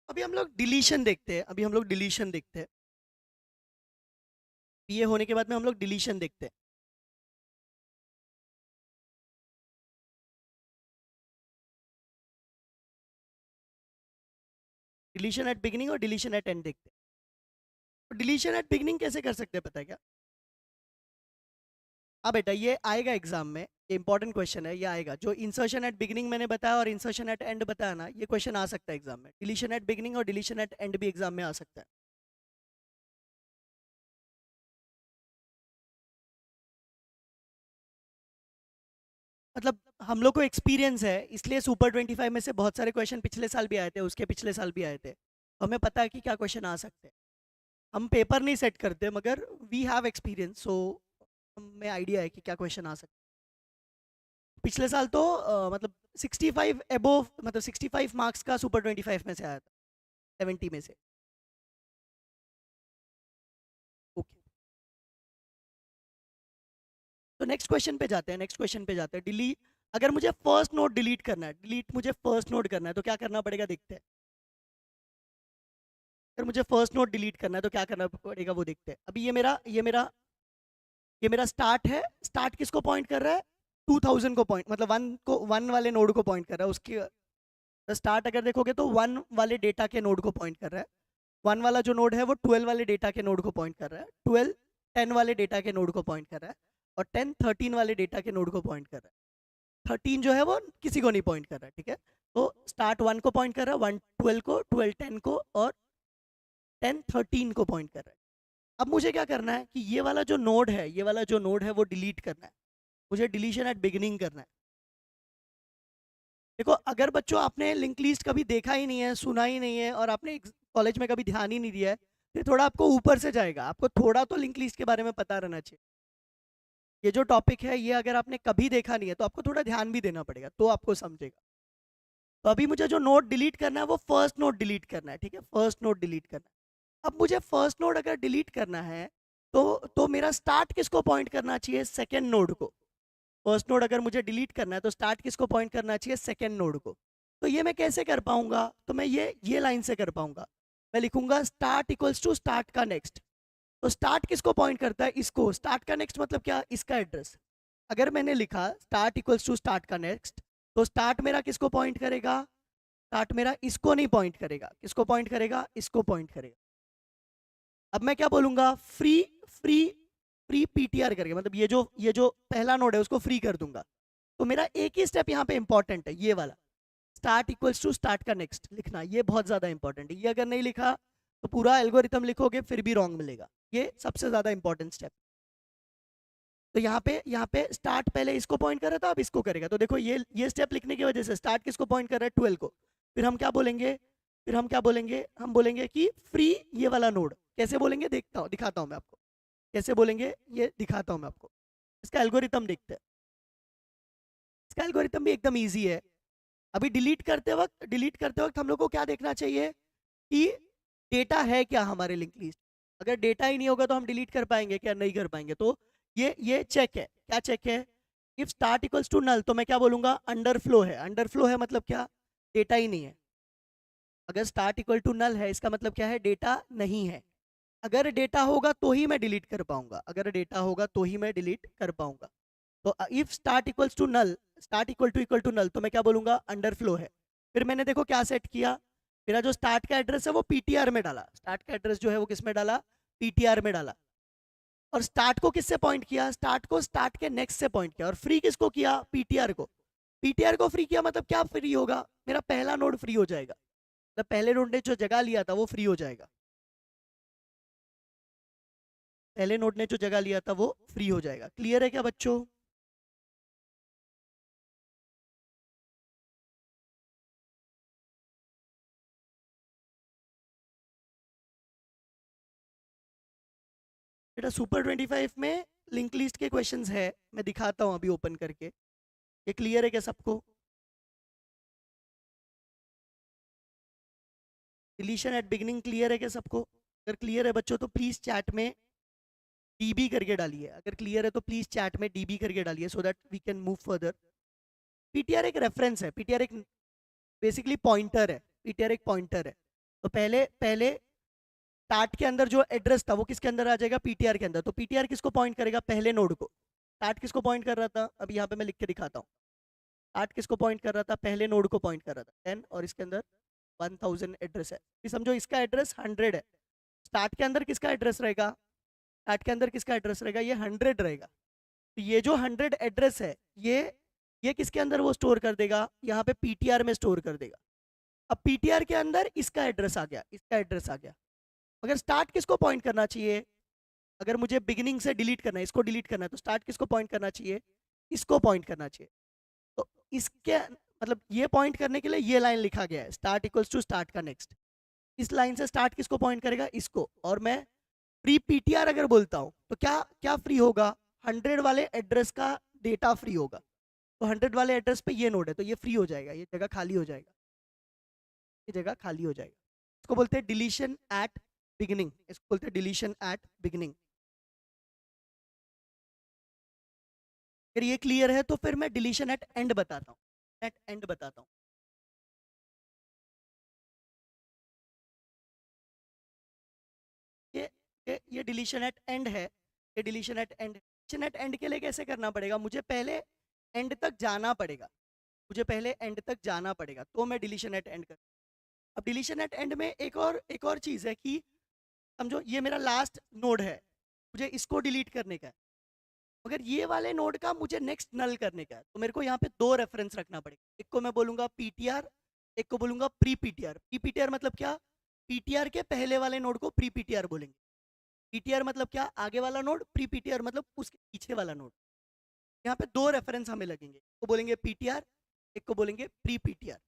अभी हम लोग डिलीशन देखते हैं, अभी हम लोग डिलीशन देखते हैं, ये होने के बाद में हम लोग डिलीशन देखते हैं। डिलीशन एट बिगिनिंग और डिलीशन एट एंड देखते हैं। तो डिलीशन एट बिगिनिंग कैसे कर सकते हैं पता है क्या, हाँ बेटा ये आएगा एग्जाम में, ये इंपॉर्टेंट क्वेश्चन है, ये आएगा जो इंसर्शन एट बिगिनिंग मैंने बताया और इंसर्शन एट एंड बताया ना, ये क्वेश्चन आ सकता है एग्जाम में, डिलीशन एट बिगिनिंग और डिलीशन एट एंड भी एग्जाम में आ सकता है। मतलब हम लोग को एक्सपीरियंस है, इसलिए सुपर 25 में से बहुत सारे क्वेश्चन पिछले साल भी आए थे, उसके पिछले साल भी आए थे, तो हमें पता है कि क्या क्वेश्चन आ सकते हैं। हम पेपर नहीं सेट करते मगर वी हैव एक्सपीरियंस, सो हमें आइडिया है कि क्या क्वेश्चन आ सकते हैं। पिछले साल तो मतलब 65 एबोव, मतलब 65 मार्क्स का सुपर 25 में से आया था, 70 में से। ओके, तो नेक्स्ट क्वेश्चन पे जाते हैं, नेक्स्ट क्वेश्चन पे जाते हैं। डिलीट, अगर मुझे फर्स्ट नोड डिलीट करना है, डिलीट मुझे फर्स्ट नोड करना है तो क्या करना पड़ेगा देखते हैं। अगर मुझे फर्स्ट नोड डिलीट करना है तो क्या करना पड़ेगा वो देखते हैं। अभी ये मेरा स्टार्ट है, स्टार्ट किसको पॉइंट कर रहा है, 2000 को पॉइंट, मतलब वन को, वन वाले नोड को पॉइंट कर रहा है, उसके स्टार्ट अगर देखोगे तो वन वाले डेटा के नोड को पॉइंट कर रहा है। वन वाला जो नोड है वो 12 वाले डेटा के नोड को पॉइंट कर रहा है, 12 10 वाले डेटा के नोड को पॉइंट कर रहा है, और 10 13 वाले डेटा के नोड को पॉइंट कर रहा है। 13 जो है वो किसी को नहीं पॉइंट कर रहा है। ठीक है, तो स्टार्ट 1 को पॉइंट कर रहा है, 1 12 को, 12 10 को, और 10 13 को पॉइंट कर रहा है। अब मुझे क्या करना है कि ये वाला जो नोड है, ये वाला जो नोड है वो डिलीट करना है, मुझे डिलीशन एट बिगिनिंग करना है। देखो अगर बच्चों आपने लिंक लिस्ट कभी देखा ही नहीं है, सुना ही नहीं है, और आपने कॉलेज में कभी ध्यान ही नहीं दिया है, तो थोड़ा आपको ऊपर से जाएगा, आपको थोड़ा तो लिंक लिस्ट के बारे में पता रहना चाहिए। ये जो टॉपिक है ये अगर आपने कभी देखा नहीं है तो आपको थोड़ा ध्यान भी देना पड़ेगा, तो आपको समझेगा। तो अभी मुझे जो नोड डिलीट करना है वो फर्स्ट नोड डिलीट करना है, ठीक है, फर्स्ट नोड डिलीट करना है। अब मुझे फर्स्ट नोड अगर डिलीट करना है तो मेरा स्टार्ट किसको पॉइंट करना चाहिए, सेकेंड नोड को। फर्स्ट नोड अगर मुझे डिलीट करना है तो स्टार्ट किसको पॉइंट करना चाहिए, सेकेंड नोड को। तो ये मैं कैसे कर पाऊंगा, तो मैं ये लाइन से कर पाऊंगा। मैं लिखूंगा स्टार्ट इक्वल्स टू स्टार्ट का नेक्स्ट। तो स्टार्ट किसको पॉइंट करता है, इसको। स्टार्ट का नेक्स्ट मतलब क्या, इसका एड्रेस। अगर मैंने लिखा स्टार्ट इक्वल्स टू स्टार्ट का नेक्स्ट, तो स्टार्ट मेरा किसको पॉइंट करेगा, स्टार्ट मेरा इसको नहीं पॉइंट करेगा, किसको पॉइंट करेगा, इसको पॉइंट करेगा। अब मैं क्या बोलूंगा, फ्री फ्री फ्री पीटीआर करके, मतलब ये जो पहला नोड है उसको फ्री कर दूंगा। तो मेरा एक ही स्टेप यहाँ पे इंपॉर्टेंट है, ये वाला स्टार्ट इक्वल्स टू स्टार्ट का नेक्स्ट लिखना, ये बहुत ज्यादा इंपॉर्टेंट है। ये अगर नहीं लिखा तो पूरा एल्गोरिथम लिखोगे फिर भी रॉन्ग मिलेगा। ये सबसे ज्यादा इंपॉर्टेंट स्टेप। तो यहाँ पे स्टार्ट पहले इसको पॉइंट कर रहा था, अब इसको करेगा। तो देखो ये स्टेप लिखने की वजह से स्टार्ट किसको पॉइंट कर रहा है, 12 को। फिर हम क्या बोलेंगे, हम बोलेंगे कि फ्री ये वाला नोड। कैसे बोलेंगे, दिखाता हूँ मैं आपको कैसे बोलेंगे, ये दिखाता हूँ मैं आपको। इसका एल्गोरिथम देखते हैं। इसका एल्गोरिथम भी एकदम ईजी है। अभी डिलीट करते वक्त हम लोग को क्या देखना चाहिए कि डेटा है क्या हमारे लिंक लिस्ट। अगर डेटा ही नहीं होगा तो हम डिलीट कर पाएंगे क्या, नहीं कर पाएंगे। तो ये चेक है, क्या चेक है, if start equals to null तो मैं क्या बोलूंगा, अंडरफ्लो है। अंडरफ्लो है मतलब क्या, डेटा ही नहीं है। अगर स्टार्ट इक्वल टू नल है इसका मतलब क्या है, डेटा नहीं है। अगर डेटा होगा तो ही मैं डिलीट कर पाऊंगा, अगर डेटा होगा तो ही मैं डिलीट कर पाऊंगा। तो if start equals to null, start equal to null, तो मैं क्या बोलूंगा, अंडरफ्लो है। फिर मैंने देखो क्या सेट किया, मेरा जो स्टार्ट का एड्रेस है वो पीटीआर में डाला। स्टार्ट का एड्रेस जो है वो किस में डाला, पीटीआर में डाला। और स्टार्ट को किससे पॉइंट किया, स्टार्ट को स्टार्ट के नेक्स्ट से पॉइंट किया। और फ्री किसको किया, पीटीआर को। पीटीआर को फ्री किया मतलब क्या फ्री होगा, मेरा पहला नोड फ्री हो जाएगा। मतलब पहले नोड ने जो जगह लिया था वो फ्री हो जाएगा। पहले नोड ने जो जगह लिया था वो फ्री हो जाएगा। क्लियर है क्या बच्चों। बेटा सुपर 25 में लिंक लिस्ट के क्वेश्चंस है, मैं दिखाता हूँ अभी ओपन करके। ये क्लियर है क्या सबको। डिलीशन एट बिगिनिंग क्लियर है क्या सबको। अगर क्लियर है बच्चों तो प्लीज चैट में डीबी करके डालिए। अगर क्लियर है तो प्लीज चैट में डीबी करके डालिए so that we can move further. PTR एक रेफरेंस है, पीटीआर एक बेसिकली पॉइंटर है। पीटीआर एक पॉइंटर है। तो पहले पहले स्टार्ट के अंदर जो एड्रेस था वो किसके अंदर आ जाएगा, पीटीआर के अंदर। तो पीटीआर किसको पॉइंट करेगा, पहले नोड को। स्टार्ट किसको पॉइंट कर रहा था, अभी यहाँ पे मैं लिख के दिखाता हूँ। स्टार्ट किसको पॉइंट कर रहा था, पहले नोड को पॉइंट कर रहा था 10, और इसके अंदर 1000 एड्रेस है। ये समझो इसका एड्रेस 100 है। स्टार्ट के अंदर किसका एड्रेस रहेगा, स्टार्ट के अंदर किसका एड्रेस रहेगा, ये 100 रहेगा। तो ये जो 100 एड्रेस है ये किसके अंदर वो स्टोर कर देगा, यहाँ पे पीटीआर में स्टोर कर देगा। अब पीटीआर के अंदर इसका एड्रेस आ गया, इसका एड्रेस आ गया। अगर स्टार्ट किसको पॉइंट करना चाहिए, अगर मुझे बिगिनिंग से डिलीट करना है, इसको डिलीट करना है, तो स्टार्ट किसको पॉइंट करना चाहिए, इसको पॉइंट करना चाहिए। तो इसके मतलब ये पॉइंट करने के लिए ये लाइन लिखा गया है, स्टार्ट इक्वल्स टू स्टार्ट का नेक्स्ट। इस लाइन से स्टार्ट किसको पॉइंट करेगा, इसको। और मैं फ्री पीटीआर अगर बोलता हूँ तो क्या क्या फ्री होगा, 100 वाले एड्रेस का डेटा फ्री होगा। तो 100 वाले एड्रेस पे ये नोड है तो ये फ्री हो जाएगा, ये जगह खाली हो जाएगा, ये जगह खाली हो जाएगा। इसको बोलते हैं डिलीशन एट बिगिनिंग, इसको बोलते हैं डिलीशन एट बिगिनिंग। अगर ये क्लियर है तो फिर मैं डिलीशन एट एंड बताता हूँ, एट एंड बताता हूँ। ये डिलीशन एट एंड है, ये deletion at end. Deletion at end के लिए कैसे करना पड़ेगा, मुझे पहले एंड तक जाना पड़ेगा, मुझे पहले एंड तक जाना पड़ेगा तो मैं डिलीशन एट एंड कर। अब डिलीशन एट एंड में एक और चीज़ है कि समझो ये मेरा लास्ट नोड है, मुझे इसको डिलीट करने का है। अगर ये वाले नोड का मुझे नेक्स्ट नल करने का है तो मेरे को यहाँ पे दो रेफरेंस रखना पड़ेगा। एक को मैं बोलूँगा पीटीआर, एक को बोलूँगा प्री पीटीआर। प्री पीटीआर मतलब क्या, पीटीआर के पहले वाले नोड को प्री पीटीआर बोलेंगे। पीटीआर मतलब क्या, आगे वाला नोड। प्री पीटीआर मतलब उसके पीछे वाला नोड। यहाँ पे दो रेफरेंस हमें लगेंगे, एक को बोलेंगे पीटीआर, एक को बोलेंगे प्री पीटीआर।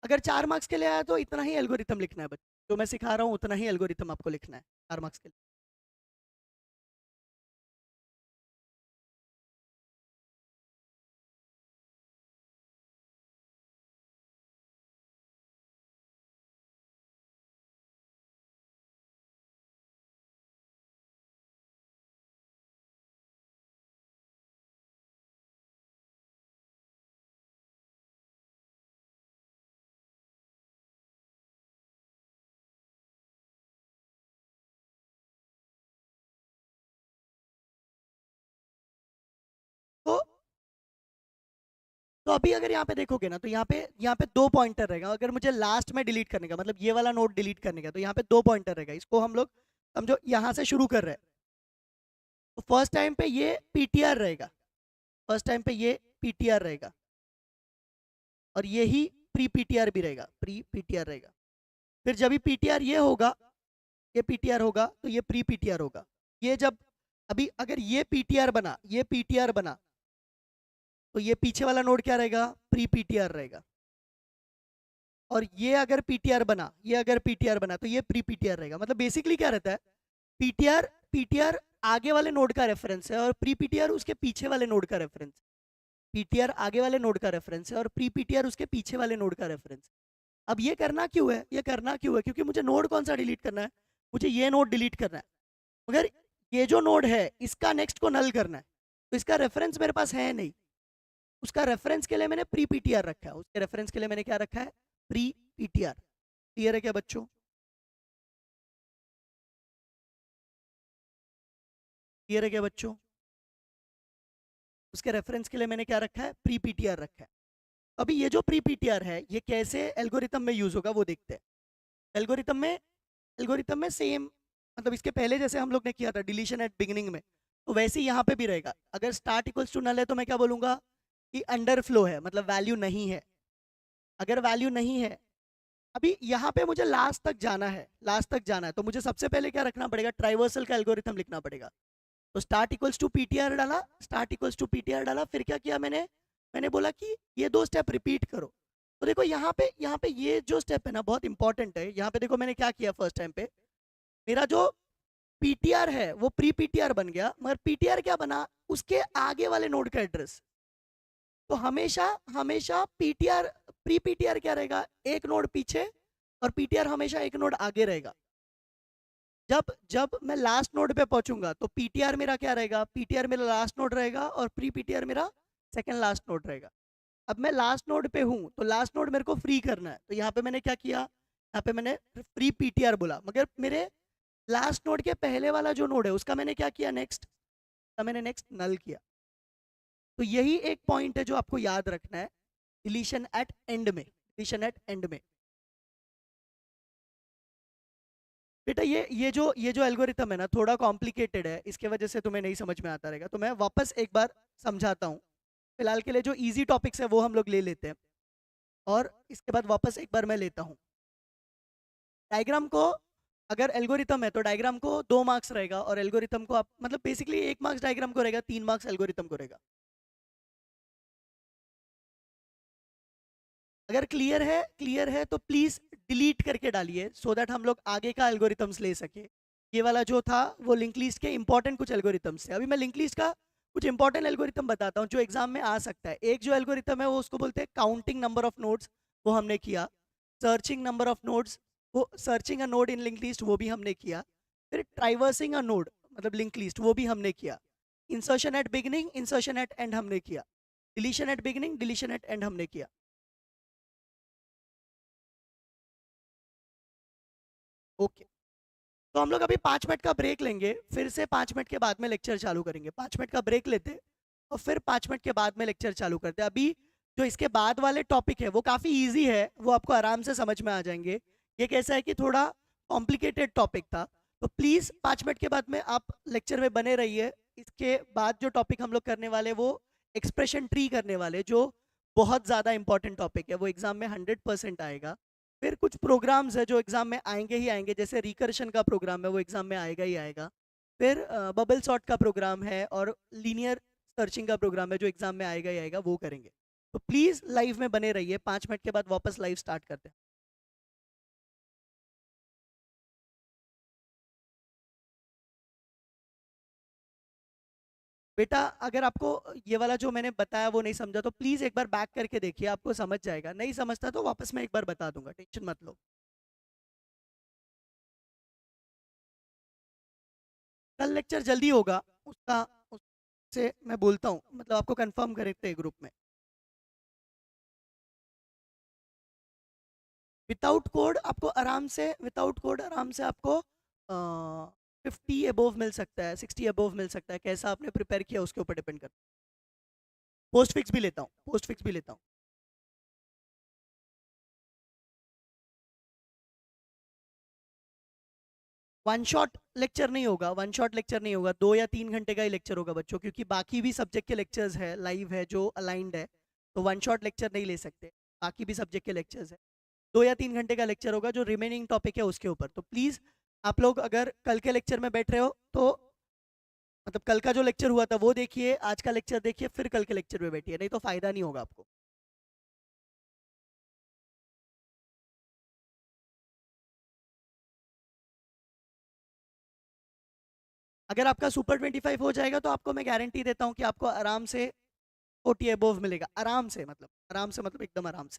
अगर 4 मार्क्स के लिए आया तो इतना ही एल्गोरिथम लिखना है बच्चों, जो मैं सिखा रहा हूँ उतना ही एल्गोरिथम आपको लिखना है 4 मार्क्स के लिए। तो अभी अगर यहाँ पे देखोगे ना, तो यहाँ पे 2 पॉइंटर रहेगा। अगर मुझे लास्ट में डिलीट करने का, मतलब ये वाला नोड डिलीट करने का, तो यहाँ पे 2 पॉइंटर रहेगा। इसको हम लोग समझो यहाँ से शुरू कर रहे हैं, तो फर्स्ट टाइम पे ये पीटीआर रहेगा, फर्स्ट टाइम पे ये पीटीआर रहेगा, और यही प्री पीटीआर भी रहेगा, प्री पीटीआर रहेगा। फिर जब भी पीटीआर ये होगा, ये पीटीआर होगा, तो ये प्री पीटीआर होगा। ये जब अभी अगर ये पीटीआर बना, ये पीटीआर बना, तो ये पीछे वाला नोड क्या रहेगा, प्री पीटीआर रहेगा। और ये अगर पीटीआर बना, ये अगर पीटीआर बना, तो ये प्री पीटीआर रहेगा। मतलब बेसिकली क्या रहता है, पीटीआर पीटीआर आगे वाले नोड का रेफरेंस है, और प्री पीटीआर उसके पीछे वाले नोड का रेफरेंस। पीटीआर आगे वाले नोड का रेफरेंस है, और प्री पीटीआर उसके पीछे वाले नोड का रेफरेंस। अब ये करना क्यों है, ये करना क्यों है, क्योंकि मुझे नोड कौन सा डिलीट करना है, मुझे ये नोड डिलीट करना है। मगर ये जो नोड है इसका नेक्स्ट को नल करना है, तो इसका रेफरेंस मेरे पास है नहीं। उसका रेफरेंस के लिए मैंने प्री पीटीआर रखा है, उसके रेफरेंस के लिए मैंने क्या रखा है, प्री पीटीआर। क्लियर है क्या बच्चों? क्लियर है क्या बच्चों? उसके रेफरेंस के लिए मैंने क्या रखा है, प्री पीटीआर रखा है। अभी ये जो प्री पीटीआर है ये कैसे एल्गोरिथम में यूज होगा वो देखते हैं। एल्गोरिथम में सेम, मतलब इसके पहले जैसे हम लोग ने किया था डिलीशन एट बिगिनिंग में, तो वैसे ही यहाँ पे भी रहेगा। अगर स्टार्ट इक्वल्स टू नल है तो मैं क्या बोलूँगा कि अंडर फ्लो है, मतलब वैल्यू नहीं है। अगर वैल्यू नहीं है, अभी यहाँ पे मुझे लास्ट तक जाना है, लास्ट तक जाना है, तो मुझे सबसे पहले क्या रखना पड़ेगा, ट्राइवर्सल का एल्गोरिथम लिखना पड़ेगा। तो स्टार्ट इक्वल्स टू पीटीआर डाला, स्टार्ट इक्वल्स टू पीटीआर डाला, फिर क्या किया मैंने, मैंने बोला कि ये 2 स्टेप रिपीट करो। तो देखो यहाँ पे ये जो स्टेप है ना बहुत इंपॉर्टेंट है। यहाँ पे देखो मैंने क्या किया, फर्स्ट टाइम पे मेरा जो पीटीआर है वो प्री पीटीआर बन गया, मगर पीटीआर क्या बना, उसके आगे वाले नोड का एड्रेस। तो हमेशा हमेशा पीटीआर प्री पीटीआर क्या रहेगा, एक नोड पीछे, और पीटीआर हमेशा एक नोड आगे रहेगा। जब जब मैं लास्ट नोड पे पहुंचूंगा तो पीटीआर मेरा क्या रहेगा, पीटीआर मेरा लास्ट नोड रहेगा, और प्री पीटीआर मेरा सेकंड लास्ट नोड रहेगा। अब मैं लास्ट नोड पे हूँ, तो लास्ट नोड मेरे को फ्री करना है, तो यहाँ पे मैंने क्या किया, यहाँ पे मैंने फ्री पीटीआर बोला, मगर मेरे लास्ट नोड के पहले वाला जो नोड है उसका मैंने क्या किया, नेक्स्ट का मैंने नेक्स्ट नल किया। तो यही एक पॉइंट है जो आपको याद रखना है डिलीशन एट एंड में, डिलीशन एट एंड में। बेटा ये जो एल्गोरिथम है ना थोड़ा कॉम्प्लिकेटेड है, इसके वजह से तुम्हें नहीं समझ में आता रहेगा, तो मैं वापस एक बार समझाता हूँ। फिलहाल के लिए जो इजी टॉपिक्स है वो हम लोग ले लेते हैं, और इसके बाद वापस एक बार मैं लेता हूँ डायग्राम को। अगर एल्गोरिथम है तो डायग्राम को 2 मार्क्स रहेगा, और एल्गोरिथम को आप मतलब बेसिकली 1 मार्क्स डायग्राम को रहेगा, 3 मार्क्स एल्गोरिथम को रहेगा। अगर क्लियर है तो प्लीज डिलीट करके डालिए, सो दैट हम लोग आगे का एल्गोरिथम्स ले सके। ये वाला जो था वो लिंक लिस्ट के इंपॉर्टेंट कुछ एल्गोरिथम्स थे। अभी मैं लिंक लिस्ट का कुछ इंपॉर्टेंट एल्गोरिथम बताता हूँ जो एग्जाम में आ सकता है। एक जो एल्गोरिथम है वो उसको बोलते हैं काउंटिंग नंबर ऑफ नोड्स, वो हमने किया। सर्चिंग नंबर ऑफ नोड्स, वो searching a node in link list, वो भी हमने किया। फिर ट्राइवर्सिंग अ नोड मतलब लिंक लिस्ट, वो भी हमने किया। Insertion at beginning, insertion at end हमने किया। Deletion at beginning, deletion at end हमने किया। ओके, तो हम लोग अभी 5 मिनट का ब्रेक लेंगे, फिर से 5 मिनट के बाद में लेक्चर चालू करेंगे। 5 मिनट का ब्रेक लेते और फिर 5 मिनट के बाद में लेक्चर चालू करते। अभी जो इसके बाद वाले टॉपिक है वो काफ़ी इजी है, वो आपको आराम से समझ में आ जाएंगे। ये कैसा है कि थोड़ा कॉम्प्लिकेटेड टॉपिक था, तो प्लीज़ 5 मिनट के बाद में आप लेक्चर में बने रहिए। इसके बाद जो टॉपिक हम लोग करने वाले वो एक्सप्रेशन ट्री करने वाले, जो बहुत ज़्यादा इंपॉर्टेंट टॉपिक है, वो एग्जाम में 100% आएगा। फिर कुछ प्रोग्राम्स है जो एग्जाम में आएंगे ही आएंगे, जैसे रिकर्शन का प्रोग्राम है वो एग्जाम में आएगा ही आएगा। फिर बबल सॉर्ट का प्रोग्राम है, और लीनियर सर्चिंग का प्रोग्राम है जो एग्जाम में आएगा ही आएगा, वो करेंगे। तो प्लीज़ लाइव में बने रहिए, 5 मिनट के बाद वापस लाइव स्टार्ट करते हैं। बेटा अगर आपको ये वाला जो मैंने बताया वो नहीं समझा तो प्लीज़ एक बार बैक करके देखिए, आपको समझ जाएगा। नहीं समझता तो वापस मैं एक बार बता दूंगा, टेंशन मत लो। कल लेक्चर जल्दी होगा, उसका उससे मैं बोलता हूँ, मतलब आपको कंफर्म करते हैं ग्रुप में। विदाउट कोड आराम से आपको 50 अबोव मिल सकता है, 60 अबोव मिल सकता है। कैसा आपने प्रिपेयर किया उसके ऊपर डिपेंड करता है। पोस्ट फिक्स भी लेता हूँ, पोस्ट फिक्स भी लेता हूँ। वन शॉट लेक्चर नहीं होगा, वन शॉट लेक्चर नहीं होगा, 2 या 3 घंटे का ही लेक्चर होगा बच्चों, क्योंकि बाकी भी सब्जेक्ट के लेक्चर्स है, लाइव है जो अलाइंड है, तो वन शॉट लेक्चर नहीं ले सकते। बाकी भी सब्जेक्ट के लेक्चर्स है, 2 या 3 घंटे का लेक्चर होगा जो रिमेनिंग टॉपिक है उसके ऊपर। तो प्लीज़ आप लोग अगर कल के लेक्चर में बैठ रहे हो तो मतलब कल का जो लेक्चर हुआ था वो देखिए, आज का लेक्चर देखिए, फिर कल के लेक्चर में बैठिए, नहीं तो फायदा नहीं होगा आपको। अगर आपका सुपर 25 हो जाएगा तो आपको मैं गारंटी देता हूँ कि आपको आराम से 40 अबोव मिलेगा, आराम से, मतलब आराम से, मतलब एकदम आराम से।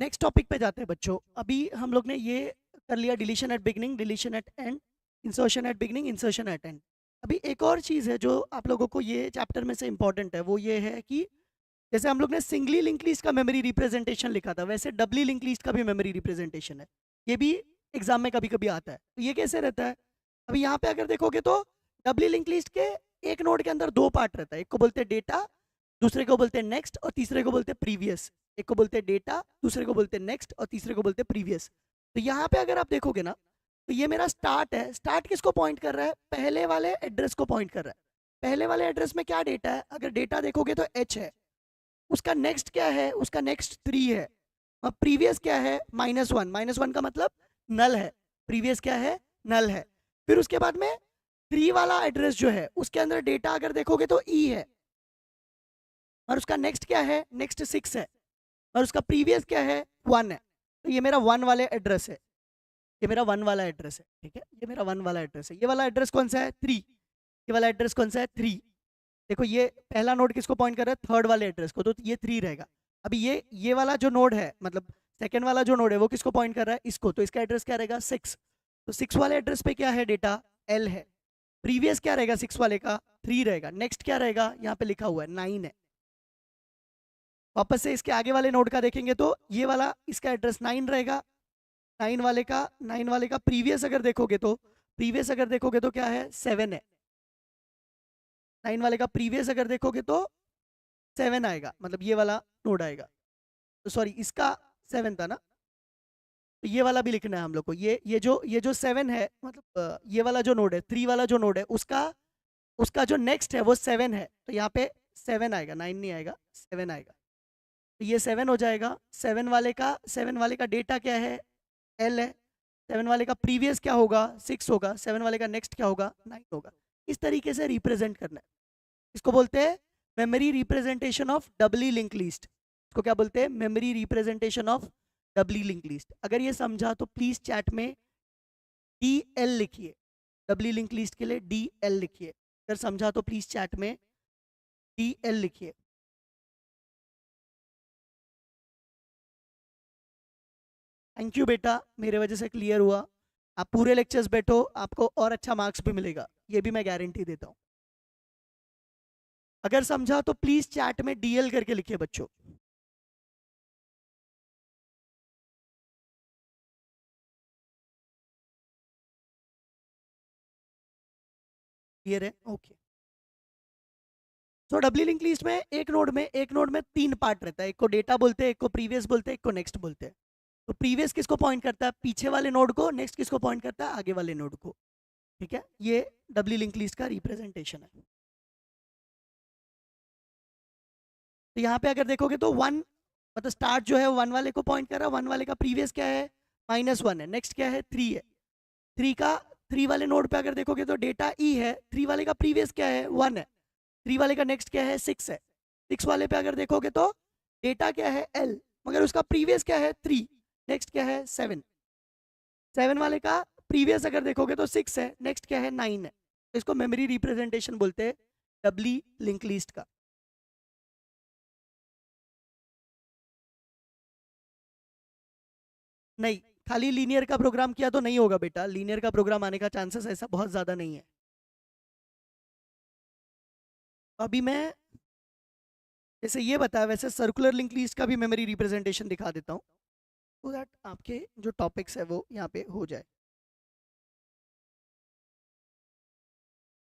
नेक्स्ट टॉपिक पे जाते हैं बच्चों। अभी हम लोग ने ये कर लिया deletion at beginning, deletion at end, insertion at beginning, insertion at end. अभी एक और चीज़ है जो आप लोगों को ये चैप्टर में से इंपॉर्टेंट है, वो ये है कि जैसे हम लोग ने सिंगली लिंक लिस्ट का मेमोरी रिप्रेजेंटेशन लिखा था, वैसे डबली लिंक लिस्ट का भी मेमोरी रिप्रेजेंटेशन है। ये भी एग्जाम में कभी कभी आता है। तो ये कैसे रहता है? अभी यहाँ पे अगर देखोगे तो डबली लिंक लिस्ट के एक नोड के अंदर दो पार्ट रहता है। एक को बोलते हैं डेटा, दूसरे को बोलते हैं नेक्स्ट, और तीसरे को बोलते हैं प्रीवियस। एक को बोलते हैं डेटा, दूसरे को बोलते हैं नेक्स्ट, और तीसरे को बोलते हैं प्रीवियस। तो यहाँ पे अगर आप देखोगे ना, तो ये मेरा स्टार्ट है। स्टार्ट किसको पॉइंट कर रहा है? पहले वाले एड्रेस को पॉइंट कर रहा है। पहले वाले एड्रेस में क्या डेटा है? अगर डेटा देखोगे तो एच है। उसका नेक्स्ट क्या है? उसका नेक्स्ट 3 है। और प्रीवियस क्या है? -1। -1 का मतलब नल है। प्रीवियस क्या है? नल है। फिर उसके बाद में 3 वाला एड्रेस जो है उसके अंदर डेटा अगर देखोगे तो ई है, और उसका नेक्स्ट क्या है? नेक्स्ट 6 है, और उसका प्रीवियस क्या है? 1 है। तो ये मेरा 1 वाले एड्रेस है। ये मेरा 1 वाला एड्रेस है, ठीक है। ये मेरा 1 वाला एड्रेस है। ये वाला एड्रेस कौन सा है? 3। ये वाला एड्रेस कौन सा है? 3। देखो ये पहला नोड किसको पॉइंट कर रहा है? थर्ड वाले एड्रेस को, तो ये 3 रहेगा। अभी ये वाला जो नोड है, मतलब सेकंड वाला जो नोड है, वो किसको पॉइंट कर रहा है? इसको। तो इसका एड्रेस क्या रहेगा? 6। तो 6 वाले एड्रेस पे क्या है? डेटा एल है। प्रीवियस क्या रहेगा? 6 वाले का 3 रहेगा। नेक्स्ट क्या रहेगा? यहाँ पे लिखा हुआ है 9 है। वापस से इसके आगे वाले नोड का देखेंगे तो ये वाला, इसका एड्रेस 9 रहेगा। 9 वाले का प्रीवियस अगर देखोगे तो, प्रीवियस अगर देखोगे तो क्या है? 7 है। 9 वाले का प्रीवियस अगर देखोगे तो 7 आएगा, मतलब ये वाला नोड आएगा। तो सॉरी, इसका 7 था ना, तो ये वाला भी लिखना है हम लोग को। ये जो 7 है, मतलब ये वाला जो नोड है, 3 वाला जो नोड है, उसका उसका जो नेक्स्ट है वो 7 है। तो यहाँ पे 7 आएगा, 9 नहीं आएगा, 7 आएगा। तो ये 7 हो जाएगा। 7 वाले का डेटा क्या है? एल है। 7 वाले का प्रीवियस क्या होगा? 6 होगा। 7 वाले का नेक्स्ट क्या होगा? 9 होगा। इस तरीके से रिप्रेजेंट करना है। इसको बोलते हैं memory representation of doubly link list. इसको क्या बोलते हैं? Memory representation of doubly link list. अगर ये समझा तो प्लीज चैट में DL लिखिए। डबली लिंक लिस्ट के लिए DL लिखिए। अगर समझा तो प्लीज चैट में DL लिखिए। थैंक यू बेटा, मेरे वजह से क्लियर हुआ। आप पूरे लेक्चर्स बैठो, आपको और अच्छा मार्क्स भी मिलेगा, ये भी मैं गारंटी देता हूँ। अगर समझा तो प्लीज चैट में DL करके लिखिए बच्चों। क्लियर है? ओके। तो डबली लिंक लिस्ट में एक नोड में 3 पार्ट रहता है। एक को डेटा बोलते हैं, एक को प्रीवियस बोलते हैं, एक को नेक्स्ट बोलते हैं। तो प्रीवियस किसको पॉइंट करता है? पीछे वाले नोड को। नेक्स्ट किसको पॉइंट करता है? आगे वाले नोड को। ठीक है, ये डबली लिंक लिस्ट का रिप्रेजेंटेशन है। तो यहाँ पे अगर देखोगे तो 1, मतलब स्टार्ट जो है 1 वाले को पॉइंट कर रहा है। 1 वाले का प्रीवियस क्या है? -1 है। नेक्स्ट क्या है? 3 है। 3 वाले नोड पे अगर देखोगे तो डेटा ई है। 3 वाले का प्रीवियस क्या है? 1 है। 3 वाले का नेक्स्ट क्या है? 6 है। 6 वाले पे अगर देखोगे तो डेटा क्या है? एल, मगर उसका प्रीवियस क्या है? 3। नेक्स्ट क्या है? 7। 7 वाले का प्रीवियस अगर देखोगे तो 6 है। नेक्स्ट क्या है? 9 है। तो इसको मेमोरी रिप्रेजेंटेशन बोलते हैं डबली लिंक लिस्ट का। नहीं, खाली लीनियर का प्रोग्राम किया तो नहीं होगा बेटा। लीनियर का प्रोग्राम आने का चांसेस ऐसा बहुत ज़्यादा नहीं है। अभी मैं जैसे ये बताया वैसे सर्कुलर लिंक लिस्ट का भी मेमोरी रिप्रेजेंटेशन दिखा देता हूँ, सो दैट आपके जो टॉपिक्स है वो यहाँ पे हो जाए।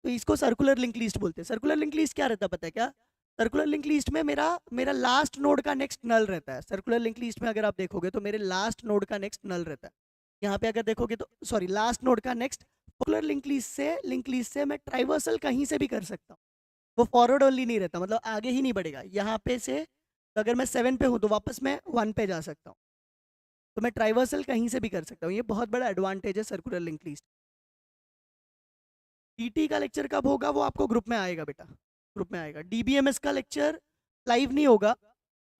तो इसको सर्कुलर लिंक लिस्ट बोलते हैं। सर्कुलर लिंक लिस्ट क्या रहता है पता है क्या? सर्कुलर लिंक लिस्ट में मेरा मेरा लास्ट नोड का नेक्स्ट नल रहता है। सर्कुलर लिंक लिस्ट में अगर आप देखोगे तो मेरे लास्ट नोड का नेक्स्ट नल रहता है। यहाँ पे अगर देखोगे तो सॉरी, लास्ट नोड का नेक्स्ट। सर्कुलर लिंक लिस्ट से मैं ट्राइवर्सल कहीं से भी कर सकता हूँ। वो फॉरवर्ड ओनली नहीं रहता, मतलब आगे ही नहीं बढ़ेगा। यहाँ पे से तो अगर मैं 7 पे हूँ तो वापस मैं 1 पे जा सकता हूँ। तो मैं ट्राइवर्सल कहीं से भी कर सकता हूँ। ये बहुत बड़ा एडवांटेज है सर्कुलर लिंक लिस्ट। टीटी का लेक्चर कब होगा वो आपको ग्रुप में आएगा बेटा, ग्रुप में आएगा। डीबीएमएस का लेक्चर लाइव नहीं होगा।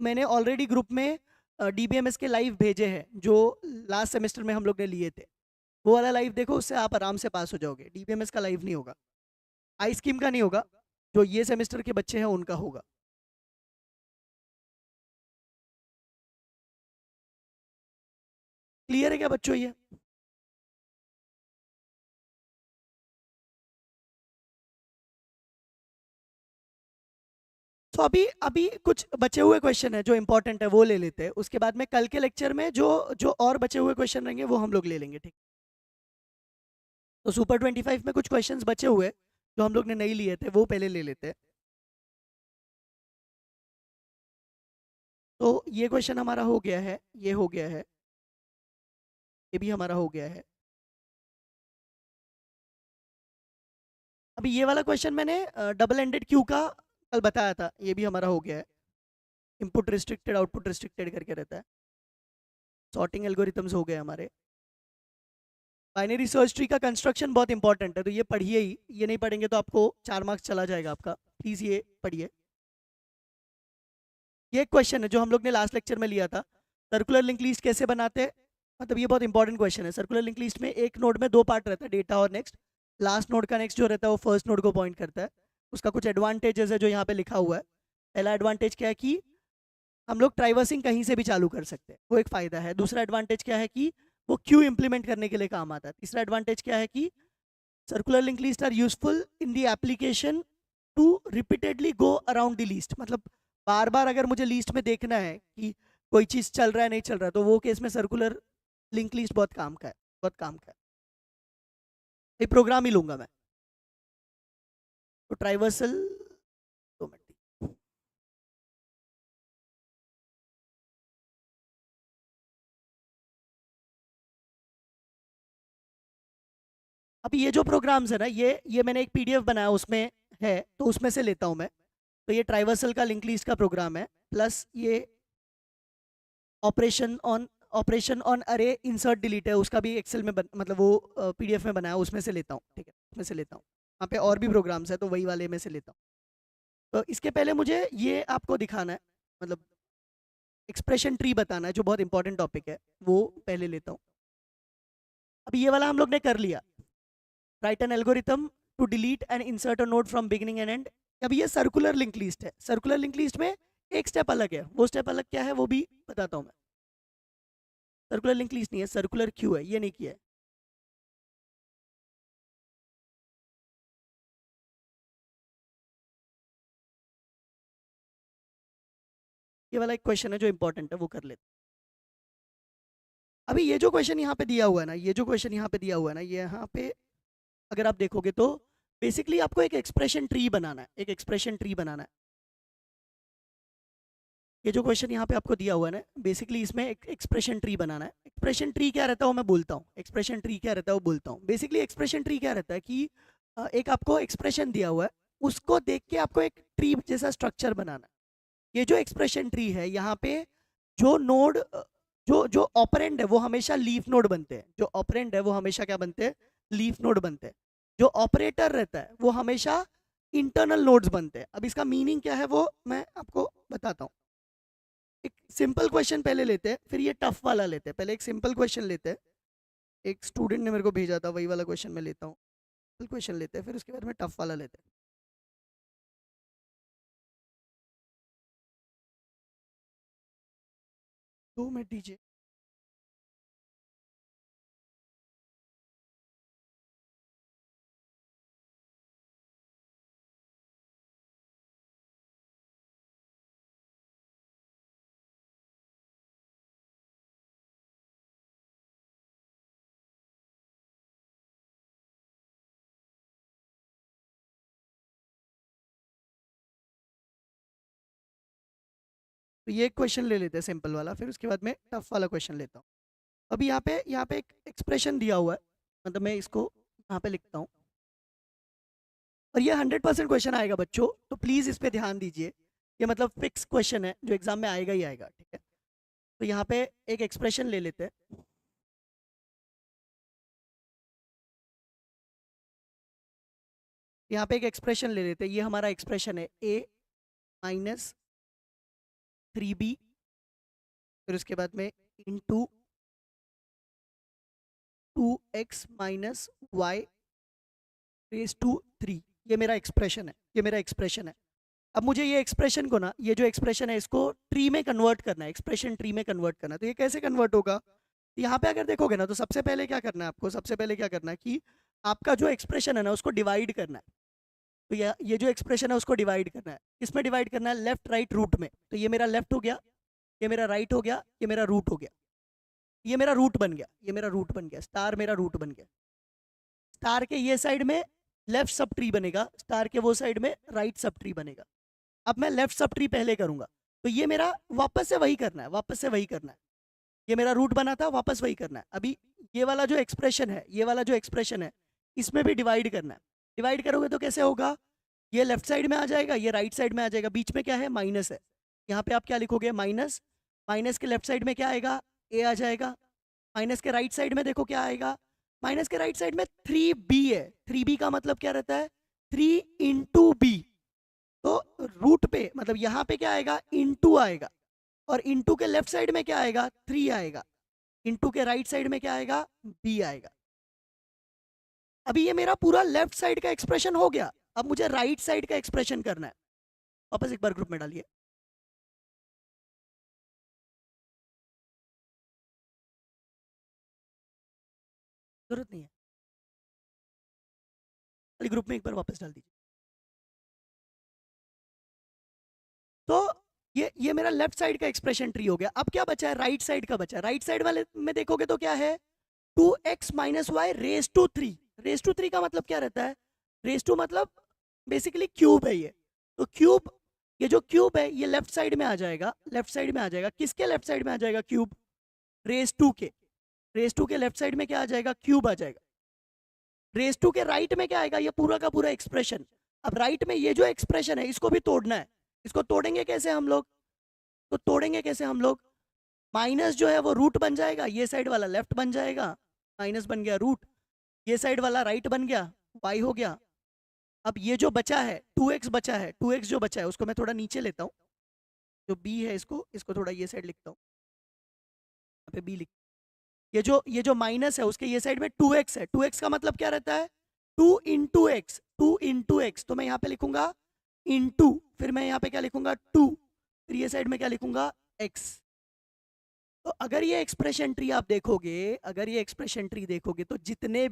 मैंने ऑलरेडी ग्रुप में डीबीएमएस के लाइव भेजे हैं जो लास्ट सेमेस्टर में हम लोग ने लिए थे। वो वाला लाइव देखो, उससे आप आराम से पास हो जाओगे। डीबीएमएस का लाइव नहीं होगा, आई स्कीम का नहीं होगा। जो ये सेमेस्टर के बच्चे हैं उनका होगा। क्लियर है क्या बच्चों ये? तो अभी अभी कुछ बचे हुए क्वेश्चन है जो इंपॉर्टेंट है वो ले लेते हैं, उसके बाद में कल के लेक्चर में जो जो और बचे हुए क्वेश्चन रहेंगे वो हम लोग ले लेंगे, ठीक? तो सुपर 25 में कुछ क्वेश्चंस बचे हुए जो हम लोग ने नहीं लिए थे वो पहले ले लेते हैं। तो ये क्वेश्चन हमारा हो गया है, ये हो गया है, ये भी हमारा हो गया है। अभी ये वाला क्वेश्चन मैंने डबल एंडेड क्यू का कल बताया था, ये भी हमारा हो गया है। इनपुट रिस्ट्रिक्टेड आउटपुट रिस्ट्रिक्टेड करके रहता है। सॉर्टिंग एल्गोरिथम्स हो गए हमारे। बाइनरी सर्च ट्री का कंस्ट्रक्शन बहुत इंपॉर्टेंट है, तो ये पढ़िए ही, ये नहीं पढ़ेंगे तो आपको 4 मार्क्स चला जाएगा आपका, प्लीज़ ये पढ़िए। ये एक क्वेश्चन है जो हम लोग ने लास्ट लेक्चर में लिया था, सर्कुलर लिंक लिस्ट कैसे बनाते हैं। मतलब ये बहुत इंपॉर्टेंट क्वेश्चन है। सर्कुलर लिंक लिस्ट में एक नोड में 2 पार्ट रहता है, डेटा और नेक्स्ट। लास्ट नोड का नेक्स्ट जो रहता है वो फर्स्ट नोड को पॉइंट करता है। उसका कुछ एडवांटेजेस है जो यहाँ पे लिखा हुआ है। पहला एडवांटेज क्या है कि हम लोग ट्राइवर्सिंग कहीं से भी चालू कर सकते हैं, वो एक फ़ायदा है। दूसरा एडवांटेज क्या है कि वो क्यू इंप्लीमेंट करने के लिए काम आता है। तीसरा एडवांटेज क्या है कि circular link list are useful in the application to repeatedly go around the list. मतलब बार बार अगर मुझे लिस्ट में देखना है कि कोई चीज़ चल रहा है नहीं चल रहा है, तो वो केस में सर्कुलर लिंक लिस्ट बहुत काम का है, बहुत काम का है। ये प्रोग्राम ही लूंगा मैं। तो ट्राइवर्सल, तो अभी ये जो प्रोग्राम्स है ना, ये मैंने एक पीडीएफ बनाया उसमें है, तो उसमें से लेता हूँ मैं। तो ये ट्राइवर्सल का लिंक लिस्ट का प्रोग्राम है, प्लस ये ऑपरेशन ऑन अरे इंसर्ट डिलीट है, उसका भी एक्सेल में मतलब वो पीडीएफ में बनाया, उसमें से लेता हूँ, ठीक है, उसमें से लेता हूँ। वहाँ पे और भी प्रोग्राम्स है तो वही वाले में से लेता हूँ। तो इसके पहले मुझे ये आपको दिखाना है, मतलब एक्सप्रेशन ट्री बताना है जो बहुत इंपॉर्टेंट टॉपिक है, वो पहले लेता हूँ। अभी ये वाला हम लोग ने कर लिया, write an algorithm to delete and insert a node from beginning and end. अभी ये सर्कुलर लिंक लिस्ट है। सर्कुलर लिंक लिस्ट में एक स्टेप अलग है, वो स्टेप अलग क्या है वो भी बताता हूँ मैं। सर्कुलर लिंक लिस्ट नहीं है, सर्कुलर क्यू है, ये नहीं किया है। ये वाला एक क्वेश्चन है जो इंपॉर्टेंट है, वो कर लेते। अभी ये जो क्वेश्चन यहाँ पे दिया हुआ है ना, ये जो क्वेश्चन यहाँ पे दिया हुआ है ना, ये यहाँ पे अगर आप देखोगे तो बेसिकली आपको एक एक्सप्रेशन ट्री बनाना है, एक एक्सप्रेशन ट्री बनाना है। ये जो क्वेश्चन यहाँ पे आपको दिया हुआ है ना, बेसिकली इसमें एक एक्सप्रेशन ट्री बनाना है। एक्सप्रेशन ट्री क्या रहता है वो मैं बोलता हूँ, एक्सप्रेशन ट्री क्या रहता है वो बोलता हूँ। बेसिकली एक्सप्रेशन ट्री क्या रहता है कि एक आपको एक्सप्रेशन दिया हुआ है, उसको देख के आपको एक ट्री जैसा स्ट्रक्चर बनाना है। ये जो एक्सप्रेशन ट्री है यहाँ पे जो नोड जो जो ऑपरेंड है वो हमेशा लीफ नोड बनते हैं। जो ऑपरेंड है वो हमेशा क्या बनते हैं, लीफ नोड बनते हैं। जो ऑपरेटर रहता है वो हमेशा इंटरनल नोड्स बनते हैं। अब इसका मीनिंग क्या है वो मैं आपको बताता हूँ। एक सिंपल क्वेश्चन पहले लेते हैं, फिर ये टफ वाला लेते हैं। पहले एक सिंपल क्वेश्चन लेते हैं, एक स्टूडेंट ने मेरे को भेजा था, वही वाला क्वेश्चन मैं लेता हूँ। सिंपल क्वेश्चन लेते हैं, फिर उसके बाद में टफ वाला लेते हैं। 2 मिनट दीजिए। तो ये एक क्वेश्चन ले लेते हैं सिंपल वाला, फिर उसके बाद में टफ वाला क्वेश्चन लेता हूँ। अभी यहाँ पे एक एक्सप्रेशन दिया हुआ है, मतलब मैं इसको यहाँ पे लिखता हूँ। और ये 100% क्वेश्चन आएगा बच्चों, तो प्लीज़ इस पे ध्यान दीजिए। ये मतलब फिक्स क्वेश्चन है जो एग्जाम में आएगा ही आएगा, ठीक है। तो यहाँ पे एक एक्सप्रेशन ले लेते हैं। यहाँ पे एक एक्सप्रेशन ले लेते हैं, ये हमारा एक्सप्रेशन है a माइनस 3b, फिर उसके बाद में into 2x minus y raise to 3। ये मेरा एक्सप्रेशन है, ये मेरा एक्सप्रेशन है। अब मुझे ये एक्सप्रेशन को ना, ये जो एक्सप्रेशन है इसको ट्री में कन्वर्ट करना है, एक्सप्रेशन ट्री में कन्वर्ट करना है। तो ये कैसे कन्वर्ट होगा, यहाँ पे अगर देखोगे ना तो सबसे पहले क्या करना है आपको, सबसे पहले क्या करना है कि आपका जो एक्सप्रेशन है ना उसको डिवाइड करना है। तो ये जो एक्सप्रेशन है उसको डिवाइड करना है, किसमें डिवाइड करना है, लेफ्ट राइट रूट में। तो ये मेरा लेफ्ट हो गया, ये मेरा राइट हो गया, ये मेरा रूट हो गया, ये मेरा रूट बन गया, ये मेरा रूट बन गया, स्टार मेरा रूट बन गया। स्टार के ये साइड में लेफ्ट सब ट्री बनेगा, स्टार के वो साइड में राइट सब ट्री बनेगा। अब मैं लेफ्ट सब ट्री पहले करूंगा, तो ये मेरा वापस से वही करना है, वापस से वही करना है। ये मेरा रूट बना था, वापस वही करना है। अभी ये वाला जो एक्सप्रेशन है, ये वाला जो एक्सप्रेशन है, इसमें भी डिवाइड करना है। डिवाइड करोगे तो कैसे होगा, ये लेफ्ट साइड में आ जाएगा, ये राइट साइड में आ जाएगा, बीच में क्या है, माइनस है। यहाँ पे आप क्या लिखोगे, माइनस। माइनस के लेफ्ट साइड में क्या आएगा, ए आ जाएगा। माइनस के राइट साइड में देखो क्या आएगा, माइनस के राइट साइड में 3b है। 3b का मतलब क्या रहता है, 3 इंटू बी। तो रूट पे मतलब यहाँ पे क्या आएगा, इंटू आएगा, और इंटू के लेफ्ट साइड में क्या आएगा, 3 आएगा। इंटू के राइट साइड में क्या आएगा, बी आएगा। अभी ये मेरा पूरा लेफ्ट साइड का एक्सप्रेशन हो गया। अब मुझे राइट साइड का एक्सप्रेशन करना है। वापस एक बार ग्रुप में डालिए। जरूरत नहीं है, खाली ग्रुप में एक बार वापस डाल दीजिए। तो ये मेरा लेफ्ट साइड का एक्सप्रेशन ट्री हो गया। अब क्या बचा है, राइट साइड का बचा है। राइट साइड वाले में देखोगे तो क्या है, 2x minus y raise to 3। Raise to 3 का मतलब क्या रहता है, रेस टू मतलब बेसिकली क्यूब है ये। तो क्यूब, ये जो क्यूब है ये लेफ्ट साइड में आ जाएगा, लेफ्ट साइड में आ जाएगा। किसके लेफ्ट साइड में आ जाएगा क्यूब, रेस टू के। रेस टू के लेफ्ट साइड में क्या आ जाएगा, क्यूब आ जाएगा। रेस टू के राइट में क्या आएगा, ये पूरा का पूरा एक्सप्रेशन। अब राइट में ये जो एक्सप्रेशन है इसको भी तोड़ना है। इसको तोड़ेंगे कैसे हम लोग, तो तोड़ेंगे कैसे हम लोग, माइनस जो है वो रूट बन जाएगा, ये साइड वाला लेफ्ट बन जाएगा, माइनस बन गया रूट, ये साइड वाला राइट बन गया, वाई हो गया। अब ये जो बचा है 2x बचा है, 2x जो बचा है उसको मैं थोड़ा नीचे लेता हूँ। जो b है इसको इसको थोड़ा ये साइड लिखता हूँ, यहाँ पे b लिख। ये जो माइनस है उसके ये साइड में 2x है। 2x का मतलब क्या रहता है, 2 इंटू एक्स, 2 इंटू एक्स। तो मैं यहाँ पे लिखूंगा इंटू, फिर मैं यहाँ पे क्या लिखूंगा 2, फिर ये साइड में क्या लिखूंगा x। तो अगर ये एक्सप्रेशन ट्री आप देखोगे, अगर ये एक्सप्रेशन ट्री देखोगे तो जितने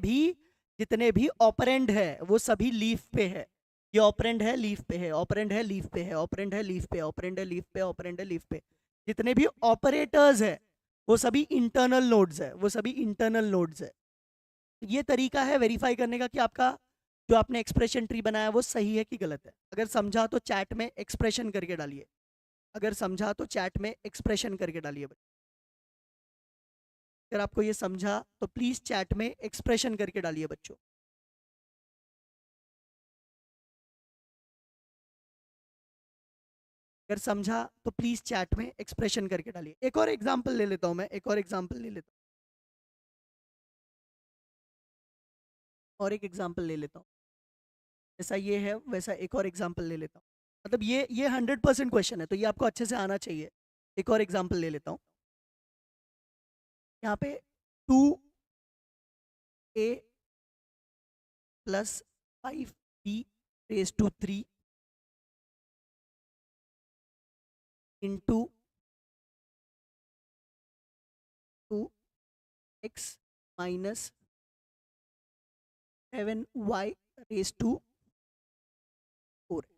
भी ऑपरेंड है वो सभी लीफ पे है। ये ऑपरेंड है, लीफ पे है, ऑपरेंड है, लीफ पे है, ऑपरेंड है, लीफ पे, ऑपरेंड है, लीफ पे, ऑपरेंड है, लीफ पे। जितने भी ऑपरेटर्स है वो सभी इंटरनल नोड्स है, वो सभी इंटरनल नोड्स है। ये तरीका है वेरीफाई करने का कि आपका जो आपने एक्सप्रेशन ट्री बनाया वो सही है कि गलत है। अगर समझा तो चैट में एक्सप्रेशन करके डालिए, अगर समझा तो चैट में एक्सप्रेशन करके डालिए। अगर आपको ये समझा तो प्लीज चैट में एक्सप्रेशन करके डालिए बच्चों। अगर समझा तो प्लीज चैट में एक्सप्रेशन करके डालिए। एक और एग्जांपल ले लेता हूं मैं, एक और एग्जांपल ले लेता हूं, और एक एग्जांपल ले लेता हूं। जैसा ये है वैसा एक और एग्जांपल ले लेता हूं। मतलब ये 100% क्वेश्चन है तो ये आपको अच्छे से आना चाहिए। एक और एग्जांपल ले लेता हूं। यहाँ पे 2a plus 5b raise to 3 into 2x minus 7y raise to 4। तो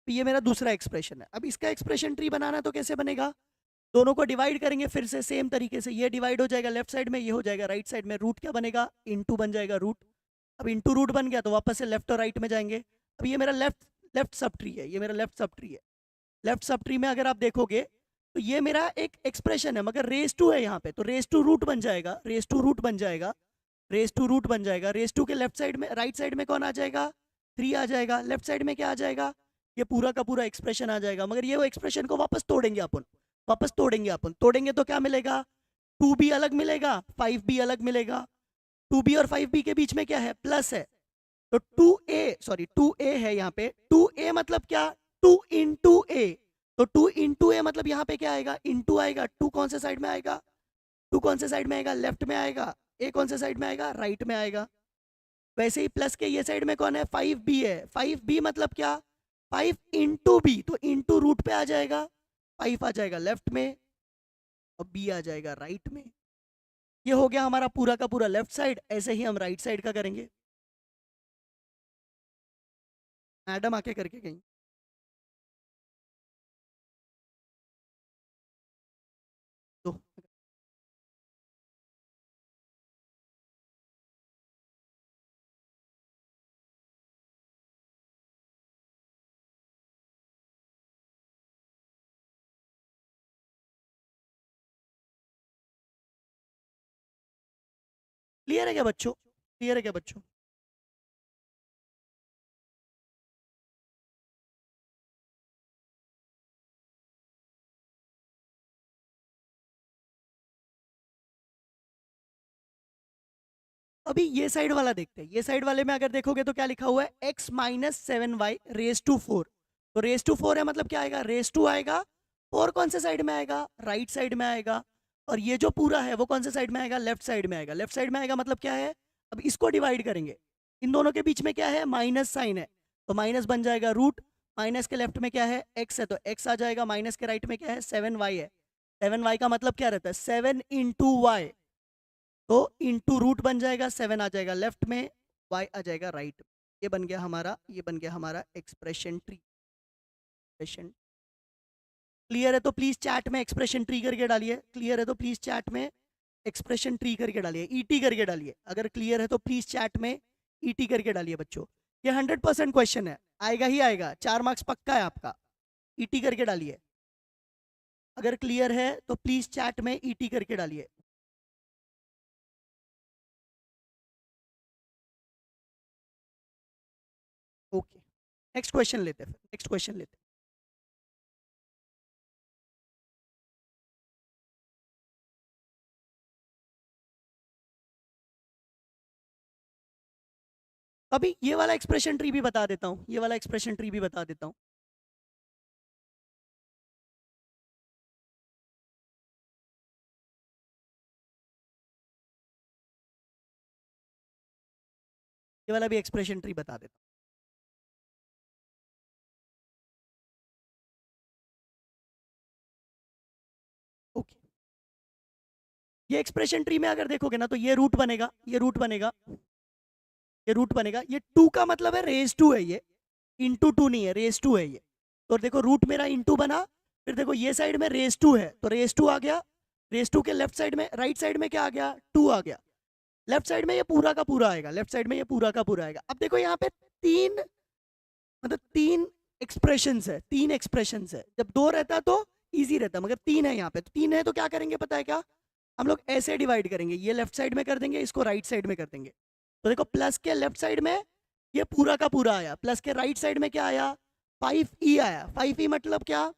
ये मेरा दूसरा एक्सप्रेशन है। अब इसका एक्सप्रेशन ट्री बनाना तो कैसे बनेगा, दोनों को डिवाइड करेंगे फिर से सेम तरीके से। ये डिवाइड हो जाएगा लेफ्ट साइड में, ये हो जाएगा राइट साइड में। रूट क्या बनेगा, इंटू बन जाएगा रूट। अब इंटू रूट बन गया तो वापस से लेफ्ट और राइट में जाएंगे। अब ये मेरा लेफ्ट सब ट्री है, ये मेरा लेफ्ट सब ट्री है। लेफ्ट सब ट्री में अगर आप देखोगे तो ये मेरा एक एक्सप्रेशन है मगर रेस टू है यहाँ पे, तो रेस टू रूट बन जाएगा, रेस टू रूट बन जाएगा, रेस टू रूट बन जाएगा। रेस टू के लेफ्ट साइड में, राइट साइड में कौन आ जाएगा, 3 आ जाएगा। लेफ्ट साइड में क्या आ जाएगा, ये पूरा का पूरा एक्सप्रेशन आ जाएगा। मगर ये वो एक्सप्रेशन को वापस तोड़ेंगे अपन, वापस तोड़ेंगे अपन। तोड़ेंगे तो क्या मिलेगा, 2b अलग मिलेगा, 5b अलग मिलेगा। 2b और 5b के बीच में क्या है, प्लस है। तो 2a है यहाँ पे। 2a मतलब क्या, 2 इंटू ए। तो 2 इंटू ए मतलब यहाँ पे क्या आएगा, इंटू आएगा। 2 कौन से साइड में आएगा, 2 कौन से साइड में आएगा, लेफ्ट में आएगा। ए कौन से साइड में आएगा, राइट में आएगा। वैसे ही प्लस के ये साइड में कौन है, 5b है। 5b मतलब क्या, 5 इंटू बी, तो इंटू रूट पे आ जाएगा, 5 आ जाएगा लेफ्ट में और b आ जाएगा राइट में। ये हो गया हमारा पूरा का पूरा लेफ्ट साइड। ऐसे ही हम राइट साइड का करेंगे। मैडम आके करके गई। तो क्लियर है क्या बच्चों? क्लियर है क्या बच्चों? अभी ये साइड वाला देखते हैं। ये साइड वाले में अगर देखोगे तो क्या लिखा हुआ है, x minus 7y raise to 4। तो रेस टू 4 है मतलब क्या आएगा, रेस टू आएगा। 4 कौन से साइड में आएगा, राइट साइड में आएगा। और ये जो पूरा है वो कौन से साइड में आएगा, लेफ्ट साइड में आएगा। लेफ्ट साइड में आएगा मतलब क्या है, अब इसको डिवाइड करेंगे। इन दोनों के बीच में क्या है, माइनस साइन है, तो माइनस बन जाएगा रूट। माइनस के लेफ्ट में क्या है, x है, तो x आ जाएगा। माइनस के राइट में क्या है, 7y है। 7y का मतलब क्या रहता है, 7 इंटू वाई। तो इंटू रूट बन जाएगा, 7 आ जाएगा लेफ्ट में, y आ जाएगा राइट में। ये बन गया हमारा, ये बन गया हमारा एक्सप्रेशन ट्री। एक्सप्रेशन क्लियर है तो प्लीज चैट में एक्सप्रेशन ट्री करके डालिए। क्लियर है तो प्लीज चैट में एक्सप्रेशन ट्री करके डालिए, ईटी करके डालिए। अगर क्लियर है तो प्लीज चैट में ईटी करके डालिए बच्चों। ये 100% क्वेश्चन है, आएगा ही आएगा, 4 मार्क्स पक्का है आपका। ईटी करके डालिए। अगर क्लियर है तो प्लीज चैट में ईटी करके डालिए। ओके, नेक्स्ट क्वेश्चन लेते हैं। नेक्स्ट क्वेश्चन लेते हैं। अभी ये वाला एक्सप्रेशन ट्री भी बता देता हूँ, ये वाला एक्सप्रेशन ट्री भी बता देता हूँ। ये वाला भी एक्सप्रेशन ट्री बता देता हूँ। ओके, ये एक्सप्रेशन ट्री में अगर देखोगे ना तो ये रूट बनेगा, ये रूट बनेगा, ये रूट बनेगा। ये टू का मतलब है रेज टू है, ये इंटू टू नहीं है, रेज टू है ये। तो देखो रूट मेरा इंटू बना, फिर देखो ये साइड में रेज टू है तो रेज टू आ गया। रेज टू के लेफ्ट साइड में, राइट साइड में क्या आ गया, टू आ गया। लेफ्ट साइड में ये पूरा का पूरा आएगा, लेफ्ट साइड में ये पूरा का पूरा आएगा। अब देखो यहाँ पे तीन, मतलब तीन एक्सप्रेशंस है, तीन एक्सप्रेशंस है। जब दो रहता तो इजी रहता, मगर तीन है यहाँ पे। तो तीन है तो क्या करेंगे पता है क्या, हम लोग ऐसे डिवाइड करेंगे, ये लेफ्ट साइड में कर देंगे, इसको राइट साइड में कर देंगे। तो देखो प्लस के लेफ्ट साइड में ये पूरा का पूरा आया, प्लस के राइट साइड में क्या आया, 5e आया। 5e मतलब क्या,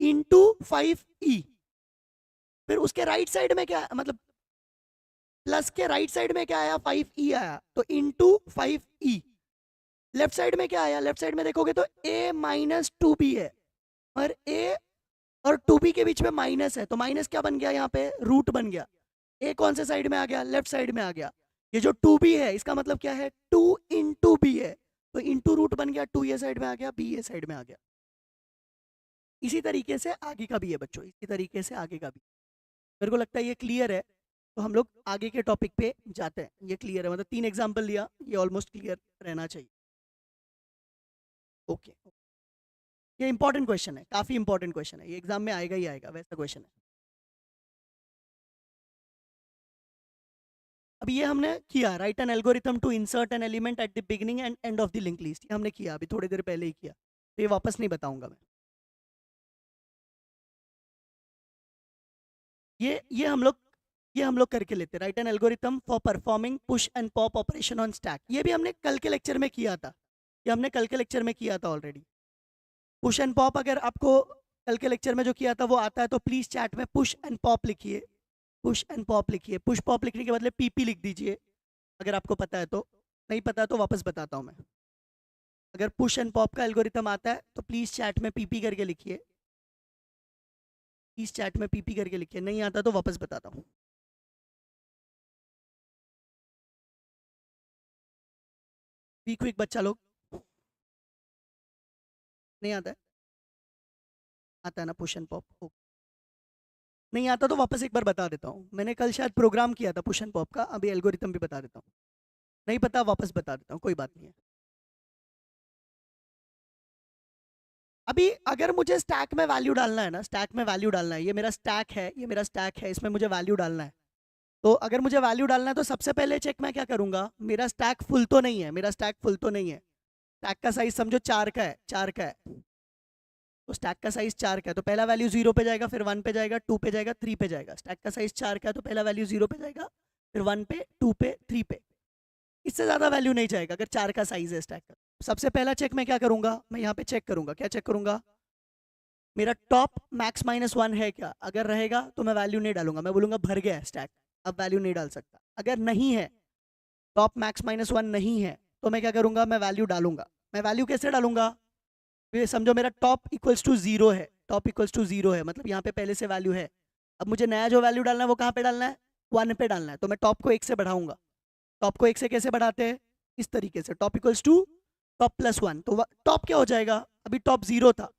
इंटू 5e। फिर उसके राइट साइड में क्या, मतलब प्लस के राइट साइड में क्या आया, 5e आया, तो इंटू 5e। लेफ्ट साइड में क्या आया, लेफ्ट साइड में देखोगे तो a माइनस टू बी है, और a और टू बी के बीच में माइनस है, तो माइनस क्या बन गया यहाँ पे, रूट बन गया। a कौन से साइड में आ गया, लेफ्ट साइड में आ गया। ये जो टू बी है इसका मतलब क्या है, टू इंटू बी है, तो इंटू रूट बन गया, टू ये साइड में आ गया, बी ये साइड में आ गया। इसी तरीके से आगे का भी है बच्चों, इसी तरीके से आगे का भी। मेरे को लगता है ये क्लियर है, तो हम लोग आगे के टॉपिक पे जाते हैं। ये क्लियर है, मतलब 3 एग्जाम्पल लिया, ये ऑलमोस्ट क्लियर रहना चाहिए। ओके, ये इंपॉर्टेंट क्वेश्चन है, काफी इंपॉर्टेंट क्वेश्चन है, ये एग्जाम में आएगा ही आएगा वैसा क्वेश्चन है। अब ये हमने किया, write an algorithm to insert an element at the beginning and end of the link list, ये हमने किया अभी थोड़ी देर पहले ही किया, तो ये वापस नहीं बताऊंगा मैं। ये हम लोग करके लेते, right an algorithm for performing push and pop operation on stack. ये भी हमने कल के लेक्चर में किया था, ये हमने कल के लेक्चर में किया था ऑलरेडी। पुश एंड पॉप अगर आपको कल के लेक्चर में जो किया था वो आता है तो प्लीज चैट में पुश एंड पॉप लिखिए, पुश एंड पॉप लिखिए। पुश पॉप लिखने के बदले पीपी लिख दीजिए अगर आपको पता है तो, नहीं पता है तो वापस बताता हूँ मैं। अगर पुश एंड पॉप का एल्गोरिथम आता है तो प्लीज चैट में पीपी करके लिखिए, प्लीज चैट में पीपी करके लिखिए। नहीं आता तो वापस बताता हूँ। क्विक क्विक बच्चा लोग, नहीं आता है, आता है ना पुश एंड पॉप। नहीं आता तो वापस एक बार बता देता हूँ, मैंने कल शायद प्रोग्राम किया था पुश एंड पॉप का, अभी एल्गोरिथम भी बता देता हूँ। नहीं पता वापस बता देता हूँ, कोई बात नहीं है। अभी अगर मुझे स्टैक में वैल्यू डालना है ना, स्टैक में वैल्यू डालना है, ये मेरा स्टैक है, ये मेरा स्टैक है, इसमें मुझे वैल्यू डालना है। तो अगर मुझे वैल्यू डालना है तो सबसे पहले चेक मैं क्या करूंगा, मेरा स्टैक फुल तो नहीं है, मेरा स्टैक फुल तो नहीं है। स्टैक का साइज समझो 4 का है, 4 का है। तो स्टैक का साइज 4 का है तो पहला वैल्यू 0 पे जाएगा, फिर 1 पे जाएगा, 2 पे जाएगा, 3 पे जाएगा। स्टैक का साइज 4 का है तो पहला वैल्यू 0 पे जाएगा, फिर 1 पे, 2 पे, 3 पे। इससे ज़्यादा वैल्यू नहीं जाएगा अगर 4 का साइज है स्टैक का। सबसे पहला चेक मैं क्या करूंगा, मैं यहाँ पे चेक करूंगा, क्या चेक करूंगा, मेरा टॉप मैक्स -1 है क्या। अगर रहेगा तो मैं वैल्यू नहीं डालूंगा, मैं बोलूंगा भर गया है स्टैक, अब वैल्यू नहीं डाल सकता। अगर नहीं है, टॉप मैक्स -1 नहीं है, तो मैं क्या करूंगा, मैं वैल्यू डालूंगा। मैं वैल्यू कैसे डालूंगा, ये समझो मेरा टॉप इक्वल्स टू 0 है, टॉप इक्वल्स टू 0 है, मतलब यहाँ पे पहले से वैल्यू है। अब मुझे नया जो वैल्यू डालना है वो कहाँ पे डालना है, 1 पे डालना है। तो मैं टॉप को 1 से बढ़ाऊंगा। टॉप को 1 से कैसे बढ़ाते हैं, इस तरीके से, टॉप इक्वल्स टू टॉप +1। तो टॉप क्या हो जाएगा, अभी टॉप 0 था,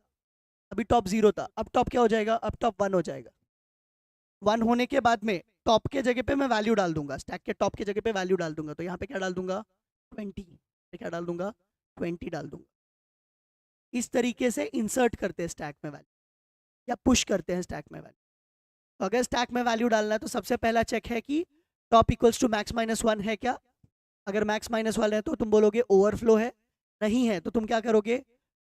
अभी टॉप 0 था, अब टॉप क्या हो जाएगा, अब टॉप 1 हो जाएगा। 1 होने के बाद में टॉप के जगह पे मैं वैल्यू डाल दूंगा, स्टैक के टॉप के जगह पे वैल्यू डाल दूंगा। तो यहाँ पे क्या डाल दूंगा, 20, क्या डाल दूंगा, 20 डाल दूंगा। इस तरीके से इंसर्ट करते हैं स्टैक में वैल्यू, या पुश करते हैं स्टैक में वैल्यू। तो अगर स्टैक में वैल्यू डालना है तो सबसे पहला चेक है कि टॉप इक्वल्स टू मैक्स -1 है क्या। अगर मैक्स -1 है तो तुम बोलोगे ओवरफ्लो है, नहीं है तो तुम क्या करोगे,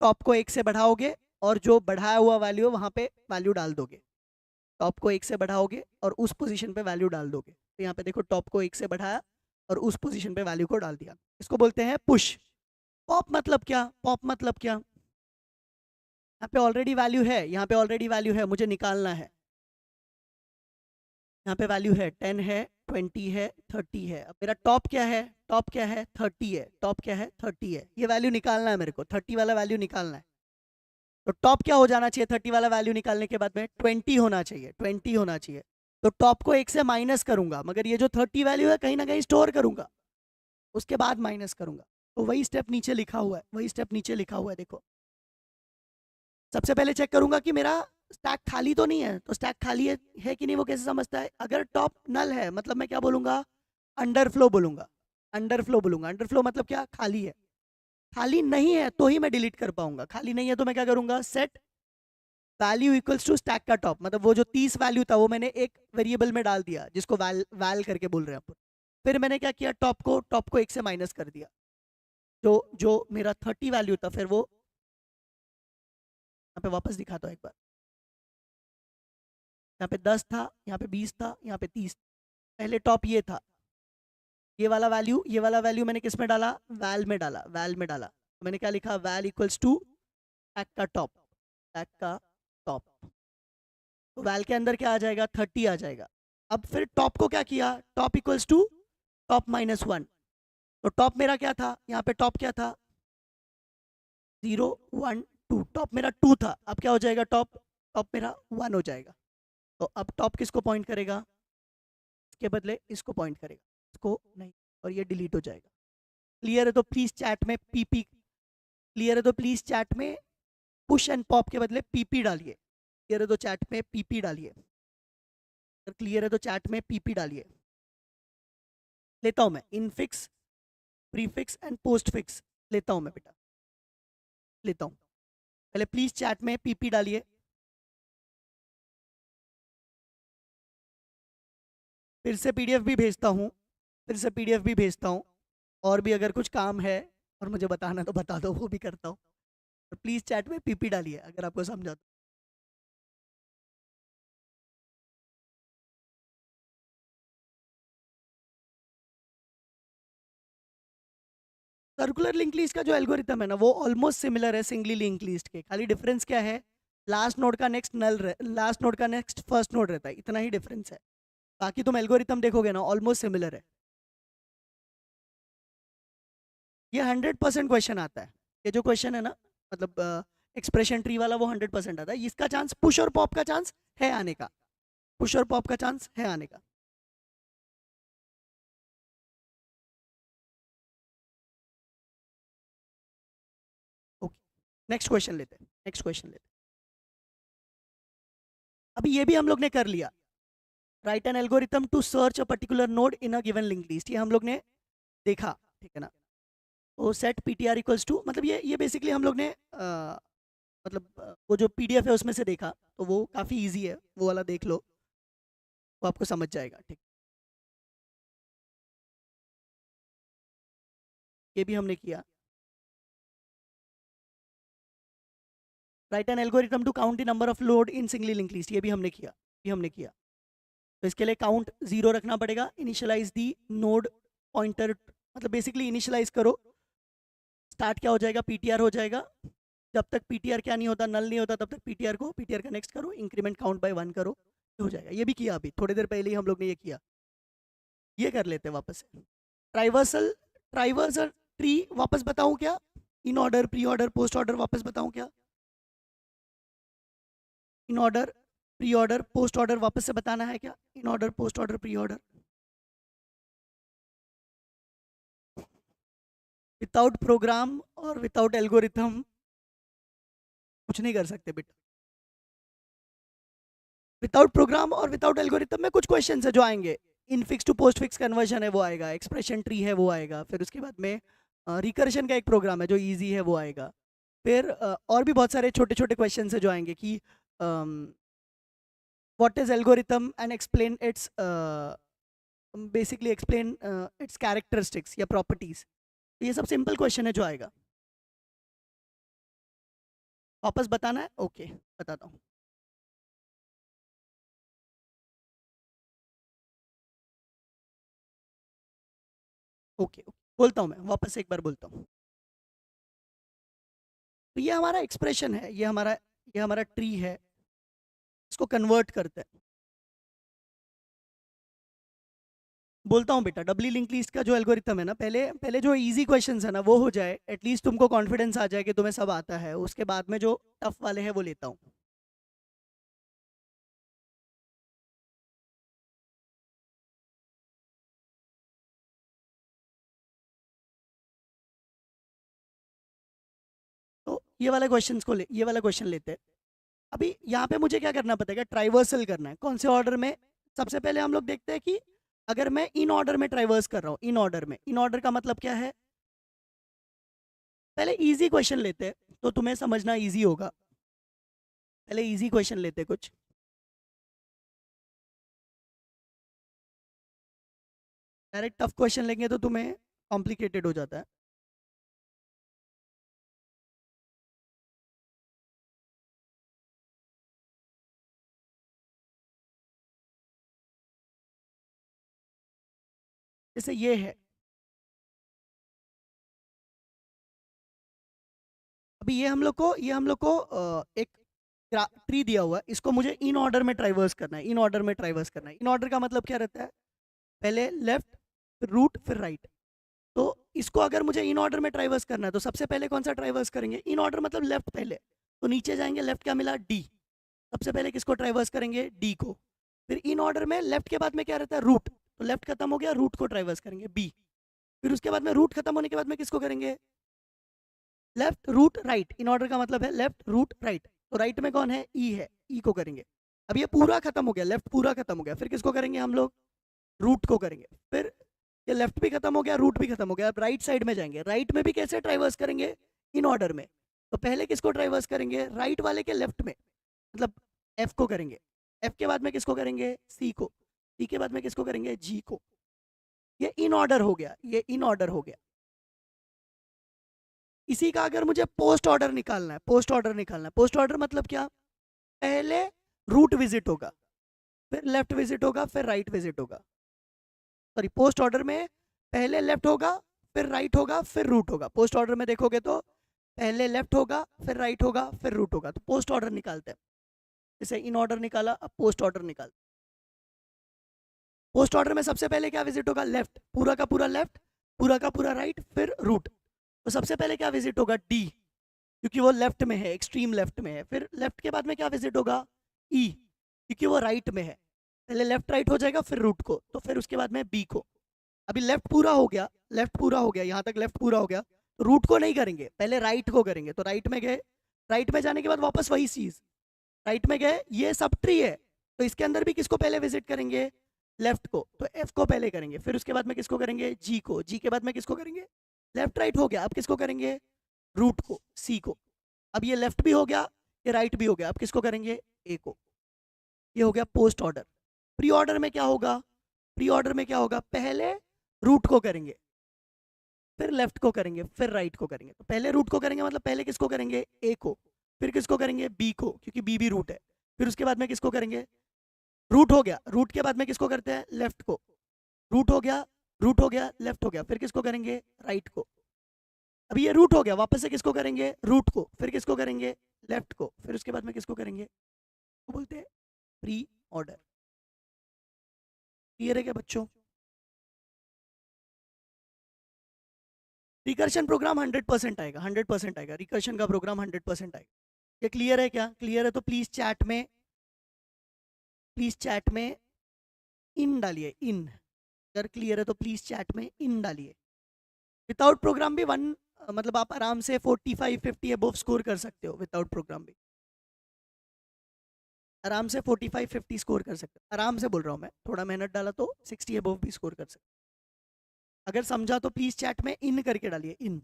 टॉप को 1 से बढ़ाओगे और जो बढ़ाया हुआ वैल्यू है वहाँ पे वैल्यू डाल दोगे। टॉप को 1 से बढ़ाओगे और उस पोजीशन पे वैल्यू डाल दोगे। तो यहाँ पे देखो टॉप को 1 से बढ़ाया और उस पोजीशन पे वैल्यू को डाल दिया, इसको बोलते हैं पुश। पॉप मतलब क्या, पॉप मतलब क्या, यहाँ पे ऑलरेडी वैल्यू है, यहाँ पे ऑलरेडी वैल्यू है, मुझे निकालना है। यहाँ पे वैल्यू है 10 है, 20 है, 30 है। अब मेरा टॉप क्या है, टॉप क्या है, 30 है, टॉप क्या है, 30 है। ये वैल्यू निकालना है मेरे को, 30 वाला वैल्यू निकालना है। तो टॉप क्या हो जाना चाहिए 30 वाला वैल्यू निकालने के बाद में, 20 होना चाहिए, 20 होना चाहिए। तो टॉप को 1 से माइनस करूंगा, मगर ये जो 30 वैल्यू है कहीं ना कहीं स्टोर करूंगा, उसके बाद माइनस करूंगा। तो वही स्टेप नीचे लिखा हुआ है, वही स्टेप नीचे लिखा हुआ है, देखो। सबसे पहले चेक करूंगा कि मेरा स्टैक खाली तो नहीं है। तो स्टैक खाली है कि नहीं वो कैसे समझता है, अगर टॉप नल है मतलब मैं क्या बोलूंगा, अंडरफ्लो बोलूंगा। अंडरफ्लो बोलूंगा, अंडरफ्लो मतलब क्या, खाली है। खाली नहीं है तो ही मैं डिलीट कर पाऊंगा, खाली नहीं है तो मैं क्या करूंगा, set value equals to stack का टॉप, मतलब वो जो 30 वैल्यू था वो मैंने एक वेरिएबल में डाल दिया जिसको वैल वैल करके बोल रहे हैं अपन। फिर मैंने क्या किया, टॉप को 1 से माइनस कर दिया, जो जो मेरा 30 वैल्यू था फिर वो यहाँ पे वापस दिखाता हूँ एक बार। यहाँ पे 10 था, यहाँ पे 20 था, यहाँ पे 30। पहले टॉप ये था, ये वाला वैल्यू मैंने किस में डाला, वैल में डाला, वैल में डाला। तो मैंने क्या लिखा, वैल इक्वल्स टू टैग का टॉप, टैग का टॉप। तो वैल के अंदर क्या आ जाएगा, 30 आ जाएगा। अब फिर टॉप को क्या किया, टॉप इक्वल्स टू टॉप -1। तो टॉप मेरा क्या था, यहाँ पे टॉप क्या था, 0 1 2, टॉप मेरा 2 था, अब क्या हो जाएगा, टॉप टॉप मेरा 1 हो जाएगा। तो अब टॉप किसको पॉइंट करेगा, इसके बदले इसको पॉइंट करेगा, इसको नहीं, और ये डिलीट हो जाएगा। क्लियर है तो प्लीज चैट में पीपी, क्लियर है तो प्लीज चैट में पुश एंड पॉप के बदले पीपी डालिए। क्लियर है तो चैट में पीपी डालिए, अगर क्लियर है तो चैट में पीपी डालिए। लेता हूं मैं infix, prefix and post fix लेता हूं मैं बेटा, लेता हूं। पहले प्लीज चैट में पीपी डालिए। फिर से पीडीएफ भी भेजता हूं, फिर से पीडीएफ भी भेजता हूं। और भी अगर कुछ काम है और मुझे बताना तो बता दो, वो भी करता हूँ। तो प्लीज चैट में पीपी डालिए अगर आपको समझा तो। सर्कुलर लिंक लिस्ट का जो एल्गोरिथम है ना वो ऑलमोस्ट सिमिलर है सिंगली लिंक लिस्ट के, खाली डिफरेंस क्या है, लास्ट नोड का नेक्स्ट लास्ट नोड का नेक्स्ट फर्स्ट नोड रहता है, इतना ही डिफरेंस है। बाकी तुम एल्गोरिथम देखोगे ना ऑलमोस्ट सिमिलर है। ये 100% क्वेश्चन आता है, ये जो क्वेश्चन है ना, मतलब एक्सप्रेशन ट्री वाला, वो 100% आता है। इसका चांस पुश और पॉप का चांस है आने का, पुश और पॉप का चांस है आने का। ओके, नेक्स्ट क्वेश्चन लेते हैं, नेक्स्ट क्वेश्चन लेते हैं। अभी ये भी हम लोग ने कर लिया, write an algorithm to search a particular node in a given link list, ये हम लोग ने देखा, ठीक है ना। तो सेट पीटीआर इक्वल्स टू, मतलब ये बेसिकली हम लोग ने वो जो पीडीएफ है उसमें से देखा, तो वो काफ़ी इजी है, वो वाला देख लो, वो आपको समझ जाएगा, ठीक। ये भी हमने किया, write an algorithm to count the number of load in singly link list, ये भी हमने किया, ये हमने किया। तो इसके लिए काउंट 0 रखना पड़ेगा, इनिशियलाइज दी नोड पॉइंटर, मतलब बेसिकली इनिशियलाइज करो, स्टार्ट क्या हो जाएगा, पीटीआर हो जाएगा, जब तक पीटीआर क्या नहीं होता, नल नहीं होता, तब तक पीटीआर का नेक्स्ट करो, इंक्रीमेंट काउंट बाय 1 करो, हो जाएगा। ये भी किया अभी थोड़ी देर पहले ही हम लोग ने ये किया, ये कर लेते हैं वापस से। ट्राइवर्सल ट्री वापस बताऊं क्या, in order, pre order, post order वापस बताऊं क्या, in order, pre order, post order वापस से बताना है क्या, in order, post order, pre order. Without program और विदाउट एल्गोरिथम कुछ नहीं कर सकते बेटा। विदाउट प्रोग्राम और विदाउट एल्गोरिथम में कुछ क्वेश्चन है जो आएंगे, infix to postfix conversion है वो आएगा, एक्सप्रेशन ट्री है वो आएगा, फिर उसके बाद में रिकर्शन का एक प्रोग्राम है जो इजी है वो आएगा, फिर और भी बहुत सारे छोटे छोटे क्वेश्चन है जो आएंगे कि what is algorithm and explain it's, basically explain it's characteristics या प्रॉपर्टीज। ये सब सिंपल क्वेश्चन है जो आएगा, वापस बताना है, ओके बताता हूँ। ओके बोलता हूँ मैं वापस एक बार बोलता हूँ। तो ये हमारा एक्सप्रेशन है, ये हमारा ट्री है, इसको कन्वर्ट करते हैं। बोलता हूँ बेटा, डबली लिंक लिस्ट का जो एल्गोरिथम है ना, पहले पहले जो इजी क्वेश्चंस है ना वो हो जाए, एटलीस्ट तुमको कॉन्फिडेंस आ जाए कि तुम्हें सब आता है, उसके बाद में जो टफ वाले हैं वो लेता हूँ। तो ये वाला क्वेश्चन लेते हैं। अभी यहाँ पे मुझे क्या करना पड़ेगा, ट्राइवर्सल करना है। कौन से ऑर्डर में, सबसे पहले हम लोग देखते हैं कि अगर मैं इन ऑर्डर में ट्राइवर्स कर रहा हूँ, इन ऑर्डर में, इन ऑर्डर का मतलब क्या है, पहले इजी क्वेश्चन लेते हैं तो तुम्हें समझना इजी होगा, पहले इजी क्वेश्चन लेते हैं कुछ। डायरेक्ट टफ क्वेश्चन लेंगे तो तुम्हें कॉम्प्लिकेटेड हो जाता है। जैसे ये है, अभी ये हम लोग को एक ट्री दिया हुआ है, इसको मुझे इन ऑर्डर में ट्राइवर्स करना है, इन ऑर्डर में ट्राइवर्स करना है। इन ऑर्डर का मतलब क्या रहता है, पहले लेफ्ट, फिर रूट, फिर राइट। तो इसको अगर मुझे इन ऑर्डर में ट्राइवर्स करना है तो सबसे पहले कौन सा ट्राइवर्स करेंगे, इन ऑर्डर मतलब लेफ्ट पहले, तो नीचे जाएंगे, लेफ्ट क्या मिला, डी, सबसे पहले किसको ट्राइवर्स करेंगे, डी को। फिर इन ऑर्डर में लेफ्ट के बाद में क्या रहता है, रूट, तो लेफ्ट खत्म हो गया, रूट को ट्राइवर्स करेंगे, बी। फिर उसके बाद में रूट खत्म होने के बाद में किसको करेंगे, left, root, right. In order का मतलब है लेफ्ट, रूट, राइट। तो राइट में कौन है, ई है, ई को करेंगे। अब ये पूरा खत्म हो गया, लेफ्ट पूरा खत्म हो गया, फिर किसको करेंगे हम लोग, रूट को करेंगे। फिर ये लेफ्ट भी खत्म हो गया, रूट भी खत्म हो गया, अब राइट साइड में जाएंगे। राइट में भी कैसे ट्राइवर्स करेंगे, इन ऑर्डर में। तो पहले किसको ट्राइवर्स करेंगे, राइट वाले के लेफ्ट में, मतलब एफ को करेंगे। एफ के बाद में किसको करेंगे, सी को। सी के बाद में किसको करेंगे, जी को। ये इन ऑर्डर हो गया, ये इन ऑर्डर हो गया। इसी का अगर मुझे पोस्ट ऑर्डर निकालना है, पोस्ट ऑर्डर निकालना है, पोस्ट ऑर्डर मतलब क्या, पहले रूट विजिट होगा, फिर लेफ्ट विजिट होगा, फिर राइट विजिट होगा। सॉरी, पोस्ट ऑर्डर में पहले लेफ्ट होगा, फिर राइट होगा, फिर रूट होगा। पोस्ट ऑर्डर में देखोगे तो पहले लेफ्ट होगा, फिर राइट होगा, फिर रूट होगा। तो पोस्ट ऑर्डर निकालते हैं, जैसे इन ऑर्डर निकाला, अब पोस्ट ऑर्डर निकाल। पोस्ट ऑर्डर में सबसे पहले क्या विजिट होगा, लेफ्ट, पूरा का पूरा लेफ्ट, पूरा का पूरा राइट, फिर रूट। तो सबसे पहले क्या विजिट होगा, डी, क्योंकि वो लेफ्ट में है, एक्सट्रीम लेफ्ट में है। फिर लेफ्ट के बाद में क्या विजिट होगा, ई, क्योंकि वो राइट में है। पहले लेफ्ट राइट हो जाएगा, फिर रूट को, तो फिर उसके बाद में बी को। अभी लेफ्ट पूरा हो गया, लेफ्ट पूरा हो गया, यहाँ तक लेफ्ट पूरा हो गया, तो रूट को नहीं करेंगे, पहले राइट को करेंगे। तो राइट में गए, राइट में जाने के बाद वापस वही चीज, राइट में गए, ये सब ट्री है, तो इसके अंदर भी किसको पहले विजिट करेंगे, लेफ्ट को, तो एफ को पहले करेंगे, फिर उसके बाद में किसको करेंगे, जी को, जी के बाद में किसको करेंगे, लेफ्ट राइट हो गया, अब किसको करेंगे, रूट को, सी को। अब ये लेफ्ट भी हो गया, ये राइट भी हो गया, अब किसको करेंगे, ए को। ये हो गया पोस्ट ऑर्डर। प्री ऑर्डर में क्या होगा, प्री ऑर्डर में क्या होगा, पहले रूट को करेंगे, फिर लेफ्ट को करेंगे, फिर राइट को करेंगे। तो पहले रूट को करेंगे मतलब पहले किसको करेंगे, ए को, फिर किसको करेंगे, बी को, क्योंकि बी भी रूट है, फिर उसके बाद में किसको करेंगे, रूट हो गया, रूट के बाद में किसको करते हैं, लेफ्ट को, रूट हो गया, रूट हो गया, लेफ्ट हो गया, फिर किसको करेंगे, राइट को। अब ये रूट हो गया, वापस से किसको करेंगे, रूट को, फिर किसको करेंगे, लेफ्ट को, फिर उसके बाद में किसको करेंगे, वो बोलते हैं प्री ऑर्डर। क्लियर है क्या बच्चों? रिकर्शन प्रोग्राम 100% आएगा, 100% आएगा, रिकर्शन का प्रोग्राम 100% आएगा। ये क्लियर है क्या? क्लियर है तो प्लीज चैट में, प्लीज चैट में इन डालिए, इन। अगर क्लियर है तो प्लीज चैट में इन डालिए। विदाउट प्रोग्राम भी मतलब आप आराम से 45-50 अबव स्कोर कर सकते हो, विदाउट प्रोग्राम भी आराम से 45-50 स्कोर कर सकते हो, आराम से बोल रहा हूँ मैं, थोड़ा मेहनत डाला तो 60 अबव भी स्कोर कर सकते हो। अगर समझा तो प्लीज चैट में इन करके डालिए, इन।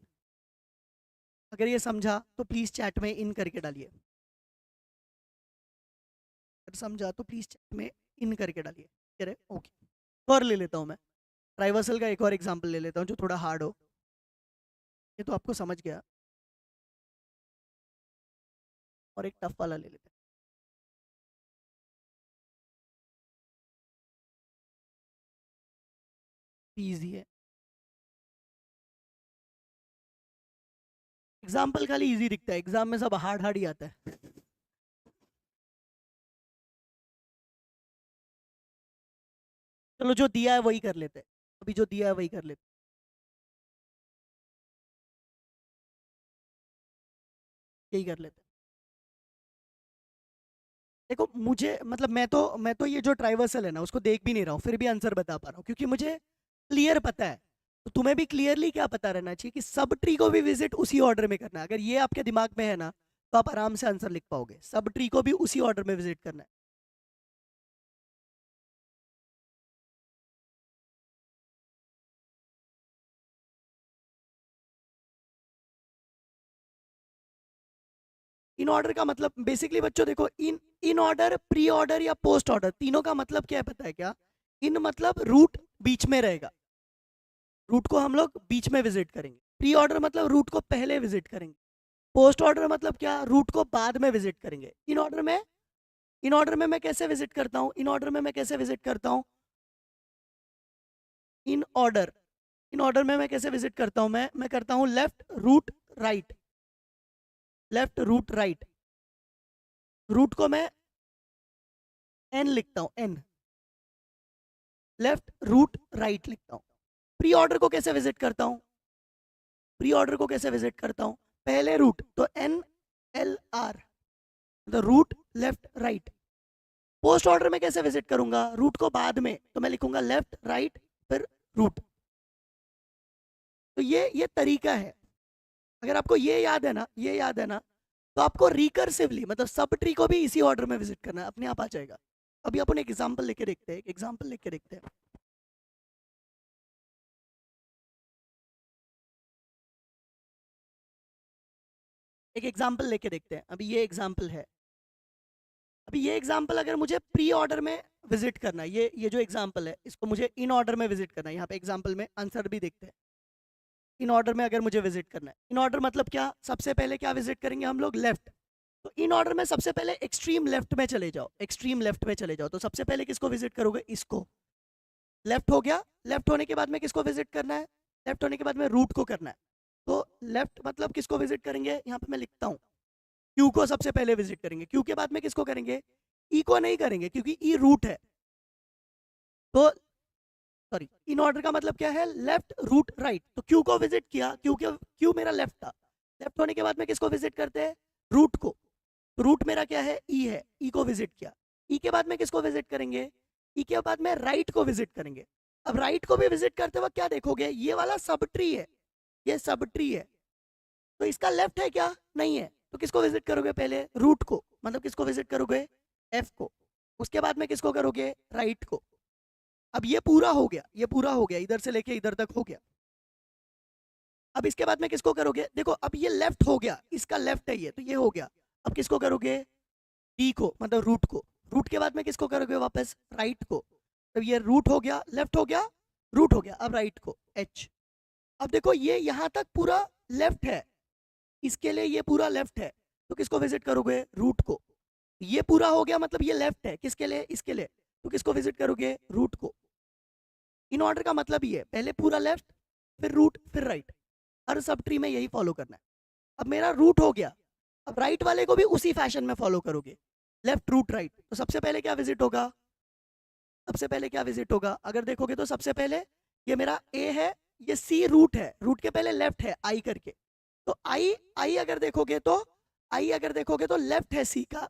अगर ये समझा तो प्लीज चैट में इन करके डालिए, अगर समझा तो प्लीज चैट में इन करके डालिए। कह रहे ओके। और ले लेता हूँ मैं ट्राइवर्सल का एक और एग्जाम्पल ले लेता हूँ जो थोड़ा हार्ड हो, ये तो आपको समझ गया, और एक टफ वाला ले लेते हैं। इजी है एग्जाम्पल, खाली इजी दिखता है, एग्जाम में सब हार्ड हार्ड ही आता है। चलो जो दिया है वही कर लेते हैं, अभी जो दिया है वही कर लेते हैं, यही कर लेते हैं। देखो मुझे मतलब मैं तो ये जो ट्राइवर्सल है ना उसको देख भी नहीं रहा हूँ, फिर भी आंसर बता पा रहा हूँ, क्योंकि मुझे क्लियर पता है। तो तुम्हें भी क्लियरली क्या पता रहना चाहिए कि सब ट्री को भी विजिट उसी ऑर्डर में करना है। अगर ये आपके दिमाग में है ना तो आप आराम से आंसर लिख पाओगे, सब ट्री को भी उसी ऑर्डर में विजिट करना है। इन ऑर्डर का मतलब बेसिकली बच्चों देखो, इन इन ऑर्डर, प्री ऑर्डर या पोस्ट ऑर्डर, तीनों का मतलब क्या है पता है क्या? इन मतलब रूट बीच में रहेगा, रूट को हम लोग बीच में विजिट करेंगे। प्री ऑर्डर मतलब रूट को पहले विजिट करेंगे। पोस्ट ऑर्डर मतलब क्या, रूट को बाद में विजिट करेंगे। इन ऑर्डर में मैं कैसे विजिट करता हूँ, इन ऑर्डर में मैं कैसे विजिट करता हूँ, इन ऑर्डर, इन ऑर्डर में मैं कैसे विजिट करता हूँ, मैं करता हूँ left root right, left root right. Root को मैं एन लिखता हूँ, एन, लेफ्ट रूट राइट लिखता हूँ। प्री ऑर्डर को कैसे विजिट करता हूँ, प्री ऑर्डर को कैसे विजिट करता हूँ, पहले रूट तो N L R, the root left right. Post order में कैसे विजिट करूंगा, रूट को बाद में, तो मैं लिखूंगा लेफ्ट राइट फिर रूट। तो ये तरीका है। अगर आपको ये याद है ना, ये याद है ना, तो आपको रिकर्सिवली मतलब सब ट्री को भी इसी ऑर्डर में विजिट करना है, अपने आप आ जाएगा। अभी अपन एक एग्जांपल लेके देखते हैं, एक एग्जांपल लेके देखते हैं। एक एग्जांपल लेके देखते हैं, अभी ये एग्जांपल है। अभी ये एग्जांपल अगर मुझे प्री ऑर्डर में विजिट करना है, ये जो एग्जांपल है इसको मुझे इन ऑर्डर में विजिट करना है। यहाँ पे एग्जांपल में आंसर भी देखते हैं। इन ऑर्डर में अगर मुझे विजिट करना है, इन ऑर्डर मतलब क्या, सबसे पहले क्या विजिट करेंगे हम लोग, लेफ्ट। तो इन ऑर्डर में सबसे पहले एक्सट्रीम लेफ्ट में चले जाओ, एक्सट्रीम लेफ्ट में चले जाओ। तो सबसे पहले किसको विजिट करोगे, इसको। लेफ्ट हो गया, लेफ्ट होने के बाद में किसको विजिट करना है, लेफ्ट होने के बाद में रूट को करना है। तो लेफ्ट मतलब किसको विजिट करेंगे, यहाँ पे मैं लिखता हूँ, क्यू को सबसे पहले विजिट करेंगे। क्यू के बाद में किसको करेंगे, ई को नहीं करेंगे क्योंकि ई रूट है। तो सॉरी, इन ऑर्डर का मतलब क्या है, लेफ्ट रूट राइट। तो क्यू को विजिट किया, क्यू मेरा लेफ्ट था। लेफ्ट होने के बाद में किसको विजिट करते हैं, रूट को। तो रूट मेरा क्या है, ई है, ई को विजिट किया। ई के बाद में किसको विजिट करेंगे, ई के बाद में राइट को विजिट करेंगे। अब राइट को भी विजिट करते वक्त क्या देखोगे, ये वाला सब ट्री है, ये सब ट्री है। तो इसका लेफ्ट है क्या, नहीं है। तो किसको विजिट करोगे, पहले रूट को, मतलब किसको विजिट करोगे, एफ को। उसके बाद में किसको करोगे, राइट को। अब ये पूरा हो गया, ये पूरा हो गया, इधर से लेके इधर तक हो गया। अब इसके बाद में किसको करोगे, देखो अब ये लेफ्ट हो गया, इसका लेफ्ट है ये, तो ये हो गया। अब किसको करोगे, डी को, मतलब रूट को। रूट के बाद में किसको करोगे वापस, राइट को। तो ये रूट हो गया, लेफ्ट हो गया, रूट हो गया, अब राइट को, एच। अब देखो ये यहाँ तक पूरा लेफ्ट है, इसके लिए ये पूरा लेफ्ट है, तो किसको विजिट करोगे, रूट को। ये पूरा हो गया, मतलब ये लेफ्ट है, किसके लिए, इसके लिए, तो किसको विजिट करोगे, रूट को। इन ऑर्डर का मतलब ये है, पहले पूरा लेफ्ट, फिर रूट, फिर राइट। हर सब ट्री में यही फॉलो करना है। अब मेरा रूट हो गया, अब राइट वाले को भी उसी फैशन में फॉलो करोगे, लेफ्ट रूट राइट। तो सबसे पहले क्या विजिट होगा, सबसे पहले क्या विजिट होगा, अगर देखोगे तो सबसे पहले ये मेरा ए है, ये सी रूट है, रूट के पहले लेफ्ट है आई करके। तो आई, आई अगर देखोगे तो, आई अगर देखोगे तो लेफ्ट है सी का,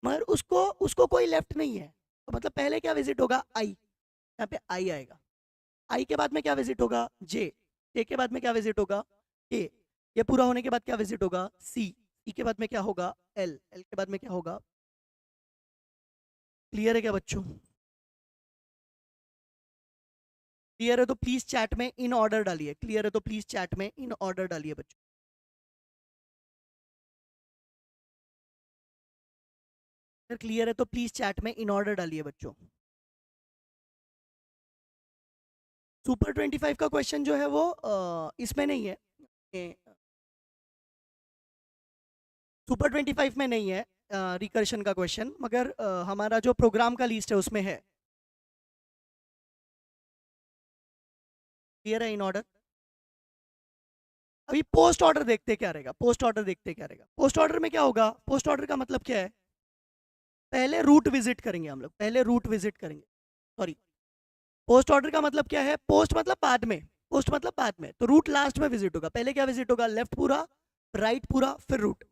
मगर उसको उसको कोई लेफ्ट नहीं है। तो मतलब पहले क्या विजिट होगा, आई, यहाँ पे आई आएगा। आई के बाद में क्या विजिट होगा, जे। जे के बाद में क्या विजिट होगा, के। ये पूरा होने के बाद क्या विजिट होगा, सी। सी के बाद में क्या होगा, एल। एल के बाद में क्या होगा। क्लियर है क्या बच्चों, क्लियर है तो प्लीज चैट में इन ऑर्डर डालिए, क्लियर है तो प्लीज चैट में इन ऑर्डर डालिए बच्चों। अगर क्लियर है तो प्लीज चैट में इन ऑर्डर डालिए बच्चों। सुपर 25 का क्वेश्चन जो है वो इसमें नहीं है, सुपर 25 में नहीं है रिकर्शन का क्वेश्चन, मगर हमारा जो प्रोग्राम का लिस्ट है उसमें है। क्लियर है इन ऑर्डर। अभी पोस्ट ऑर्डर देखते क्या रहेगा, पोस्ट ऑर्डर देखते क्या रहेगा। पोस्ट ऑर्डर में क्या होगा, पोस्ट ऑर्डर का मतलब क्या है, पहले रूट विजिट करेंगे हम लोग, पहले रूट विजिट करेंगे, सॉरी। पोस्ट ऑर्डर का मतलब क्या है, पोस्ट मतलब बाद में, पोस्ट मतलब बाद में, तो रूट लास्ट में विजिट होगा। पहले क्या विजिट होगा, लेफ्ट पूरा, राइट पूरा, फिर रूट।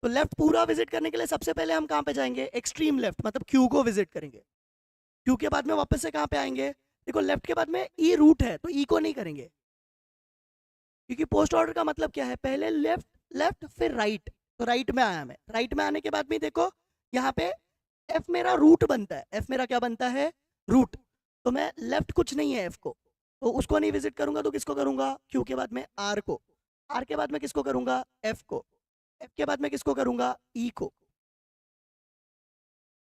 तो लेफ्ट पूरा विजिट करने के लिए सबसे पहले हम कहाँ पे जाएंगे, एक्सट्रीम लेफ्ट, मतलब क्यू को विजिट करेंगे। क्यू के बाद में वापस से कहाँ पे आएंगे, देखो लेफ्ट के बाद में ई रूट है, तो ई को नहीं करेंगे, क्योंकि पोस्ट ऑर्डर का मतलब क्या है, पहले लेफ्ट, लेफ्ट फिर राइट। तो राइट में आया मैं, राइट में आने के बाद में देखो यहाँ पे एफ मेरा रूट बनता है, एफ मेरा क्या बनता है, रूट। तो मैं लेफ्ट कुछ नहीं है एफ को, तो उसको नहीं विजिट करूंगा, तो किसको करूंगा, क्यू के बाद में आर को। आर के बाद में किसको करूंगा, एफ को। एफ के बाद में किसको करूंगा, ई को।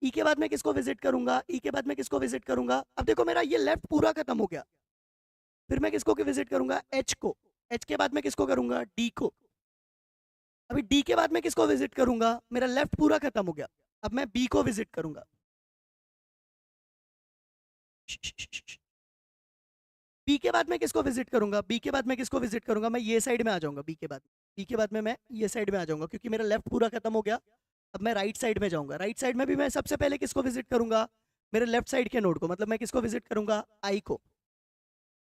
ई के बाद में किसको विजिट करूंगा, ई के बाद में किसको विजिट करूंगा। अब देखो मेरा ये लेफ्ट पूरा खत्म हो गया, फिर मैं किसको विजिट करूंगा, एच को। एच के बाद में किसको करूंगा, डी को। अभी डी के बाद में किसको विजिट करूंगा, मेरा लेफ्ट पूरा खत्म हो गया, अब मैं बी को विजिट करूंगा। बी के बाद में किसको विजिट करूंगा, बी के बाद में किसको विजिट करूंगा, मैं ये साइड में आ जाऊंगा बी के बाद। बी के बाद में मैं ये साइड में आ जाऊंगा, क्योंकि मेरा लेफ्ट पूरा खत्म हो गया। अब मैं राइट साइड में जाऊंगा, राइट साइड में भी मैं सबसे पहले किसको विजिट करूंगा, मेरे लेफ्ट साइड के नोड को, मतलब मैं किसको विजिट करूंगा, आई को।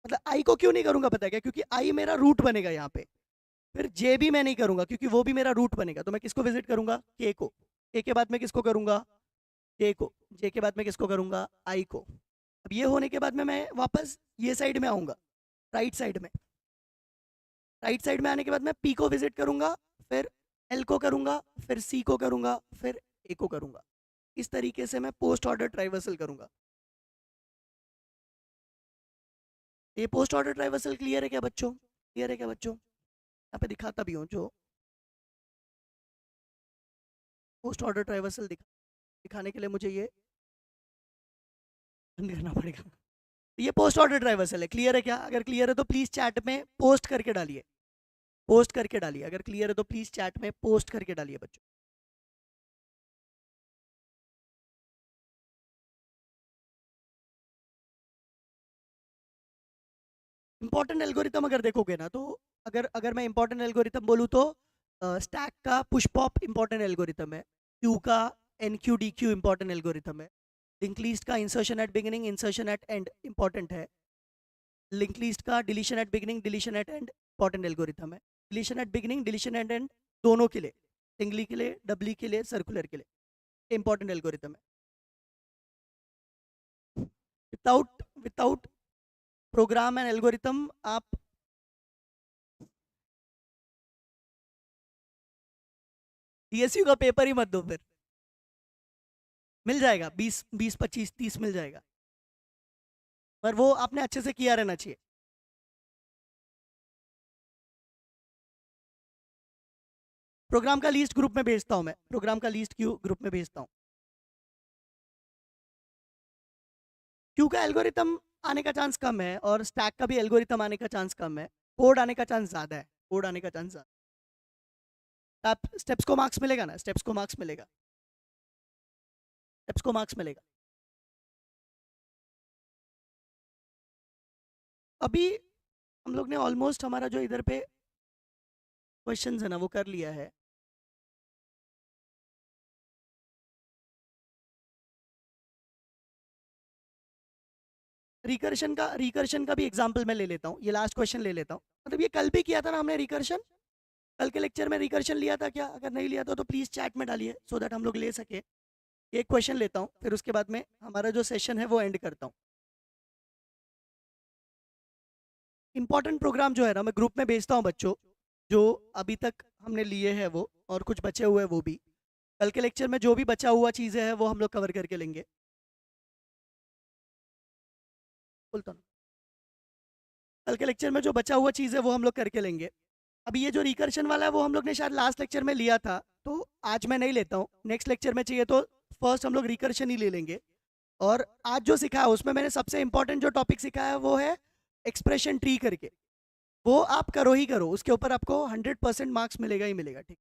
मतलब आई को क्यों नहीं करूंगा पता है क्या, क्योंकि आई मेरा रूट बनेगा यहाँ पे। फिर जे भी मैं नहीं करूंगा, क्योंकि वो भी मेरा रूट बनेगा, तो मैं किसको विजिट करूंगा, के को। के के बाद में किसको करूंगा, जे को। जे के बाद में किसको करूंगा, आई को। अब ये होने के बाद में मैं वापस ये साइड में आऊंगा, राइट साइड में। राइट साइड में आने के बाद मैं पी को विजिट करूंगा, फिर एल को करूंगा, फिर सी को करूंगा, फिर ए को करूंगा। इस तरीके से मैं पोस्ट ऑर्डर ट्राइवर्सल करूंगा। ये पोस्ट ऑर्डर ट्राइवर्सल क्लियर है क्या बच्चों, क्लियर है क्या बच्चों। यहाँ पे दिखाता भी हूँ, जो पोस्ट ऑर्डर ट्राइवर्सल दिखाने के लिए मुझे ये बंद करना पड़ेगा। ये पोस्ट ऑर्डर ट्राइवर्सल है, क्लियर है क्या, अगर क्लियर है तो प्लीज चैट में पोस्ट करके डालिए, पोस्ट करके डालिए। अगर क्लियर है तो प्लीज चैट में पोस्ट करके डालिए बच्चों। इंपॉर्टेंट एल्गोरिथम अगर देखोगे ना, तो अगर अगर मैं इंपॉर्टेंट एल्गोरिथम बोलूँ तो स्टैक का पुश पॉप इंपॉर्टेंट एल्गोरिथम है, क्यू का enqueue dequeue important algorithm है, लिंक लिस्ट का insertion at beginning insertion at end important है, लिंक लिस्ट का deletion at beginning deletion at end important algorithm है। Deletion at beginning deletion at end दोनों के लिए, singly के लिए, डबली के लिए, सर्कुलर के लिए इंपॉर्टेंट एल्गोरिथम है। Without without program and algorithm आप डीएसयू का पेपर ही मत दो फिर। मिल जाएगा, 20 20 25 30 मिल जाएगा, पर वो आपने अच्छे से किया रहना चाहिए। प्रोग्राम का लिस्ट ग्रुप में भेजता हूँ मैं, प्रोग्राम का लिस्ट क्यू ग्रुप में भेजता हूँ। क्यू का एल्गोरिथम आने का चांस कम है और स्टैक का भी एल्गोरिथम आने का चांस कम है, कोड आने का चांस ज़्यादा है, कोड आने का चांस ज़्यादा। आप स्टेप्स को मार्क्स मिलेगा ना, स्टेप्स को मार्क्स मिलेगा, स्टेप्स को मार्क्स मिलेगा। अभी हम लोग ने ऑलमोस्ट हमारा जो इधर पे क्वेश्चंस है ना वो कर लिया है। रिकर्शन का भी एग्जांपल मैं ले लेता हूँ, ये लास्ट क्वेश्चन ले लेता हूँ। मतलब ये कल भी किया था ना हमने रिकर्शन, कल के लेक्चर में रिकर्शन लिया था क्या? अगर नहीं लिया था तो प्लीज़ चैट में डालिए सो दैट हम लोग ले सके। एक क्वेश्चन लेता हूँ, फिर उसके बाद में हमारा जो सेशन है वो एंड करता हूँ। इंपॉर्टेंट प्रोग्राम जो है ना मैं ग्रुप में भेजता हूँ बच्चों, जो अभी तक हमने लिए हैं वो, और कुछ बचे हुए हैं वो भी। कल के लेक्चर में जो भी बचा हुआ चीज़ें हैं वो हम लोग कवर करके लेंगे। बोलता हूँ, कल के लेक्चर में जो बचा हुआ चीज़ है वो हम लोग करके लेंगे। अभी ये जो रिकर्शन वाला है वो हम लोग ने शायद लास्ट लेक्चर में लिया था, तो आज मैं नहीं लेता हूँ, नेक्स्ट लेक्चर में चाहिए तो फर्स्ट हम लोग रिकर्शन ही ले लेंगे। और आज जो सिखाया उसमें मैंने सबसे इंपॉर्टेंट जो टॉपिक सिखाया है वो है एक्सप्रेशन ट्री करके, वो आप करो ही करो, उसके ऊपर आपको 100% मार्क्स मिलेगा ही मिलेगा, ठीक।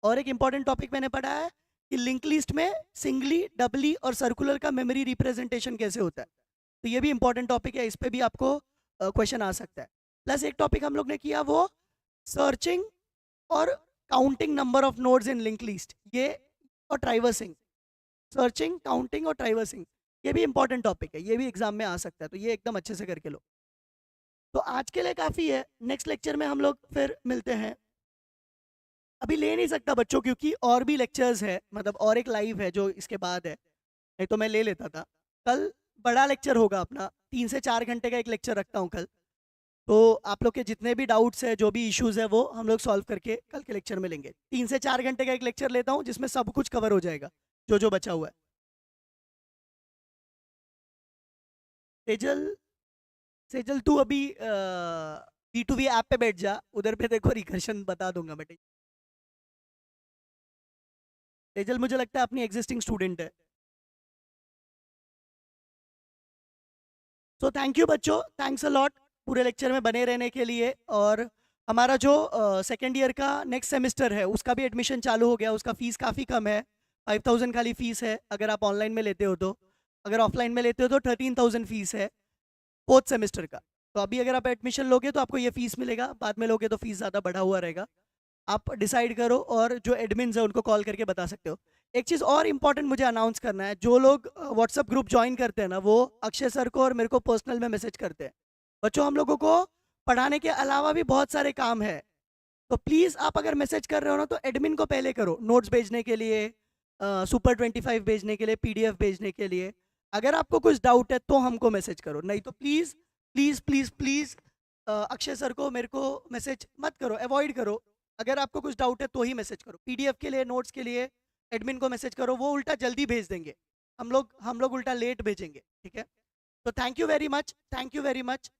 और एक इंपॉर्टेंट टॉपिक मैंने पढ़ा है कि लिंक लिस्ट में सिंगली, डबली और सर्कुलर का मेमोरी रिप्रेजेंटेशन कैसे होता है, तो ये भी इंपॉर्टेंट टॉपिक है, इस पर भी आपको क्वेश्चन आ सकता है। प्लस एक टॉपिक हम लोग ने किया वो सर्चिंग और counting number of nodes in link list, ये और ट्राइवर्सिंग, सर्चिंग, काउंटिंग और ट्राइवर्सिंग, ये भी इंपॉर्टेंट टॉपिक है, ये भी एग्जाम में आ सकता है, तो ये एकदम अच्छे से करके लो। तो आज के लिए काफ़ी है, नेक्स्ट लेक्चर में हम लोग फिर मिलते हैं। अभी ले नहीं सकता बच्चों क्योंकि और भी लेक्चर्स है, मतलब और एक लाइव है जो इसके बाद है, नहीं तो मैं ले लेता था। कल बड़ा लेक्चर होगा अपना, 3 से 4 घंटे का एक लेक्चर रखता हूँ कल, तो आप लोग के जितने भी डाउट्स है, जो भी इश्यूज है वो हम लोग सॉल्व करके कल के लेक्चर में लेंगे। 3 से 4 घंटे का एक लेक्चर लेता हूँ जिसमें सब कुछ कवर हो जाएगा जो जो बचा हुआ है। सेजल, सेजल तू अभी B2B ऐप पे बैठ जा, उधर पे देखो रिकर्शन बता दूंगा मैं। सेजल मुझे लगता है अपनी एग्जिस्टिंग स्टूडेंट है। सो थैंक यू बच्चों, थैंक्स अ लॉट पूरे लेक्चर में बने रहने के लिए। और हमारा जो सेकेंड ईयर का नेक्स्ट सेमेस्टर है उसका भी एडमिशन चालू हो गया, उसका फीस काफ़ी कम है, 5000 खाली फीस है अगर आप ऑनलाइन में लेते हो तो, अगर ऑफलाइन में लेते हो तो 13000 फीस है फोर्थ सेमेस्टर का। तो अभी अगर आप एडमिशन लोगे तो आपको ये फीस मिलेगा, बाद में लोगे तो फीस ज़्यादा बढ़ा हुआ रहेगा, आप डिसाइड करो और जो एडमिन्स है उनको कॉल करके बता सकते हो। एक चीज़ और इम्पॉर्टेंट मुझे अनाउंस करना है, जो लोग व्हाट्सअप ग्रुप ज्वाइन करते हैं ना वो अक्षय सर को और मेरे को पर्सनल में मैसेज करते हैं। बच्चों हम लोगों को पढ़ाने के अलावा भी बहुत सारे काम है, तो प्लीज़ आप अगर मैसेज कर रहे हो ना तो एडमिन को पहले करो, नोट्स भेजने के लिए, सुपर 25 भेजने के लिए, PDF भेजने के लिए। अगर आपको कुछ डाउट है तो हमको मैसेज करो, नहीं तो please please please please Akshay sir को मेरे को मैसेज मत करो, अवॉइड करो। अगर आपको कुछ डाउट है तो ही मैसेज करो, PDF के लिए, नोट्स के लिए एडमिन को मैसेज करो, वो उल्टा जल्दी भेज देंगे, हम लोग उल्टा लेट भेजेंगे, ठीक है। तो thank you very much, thank you very much.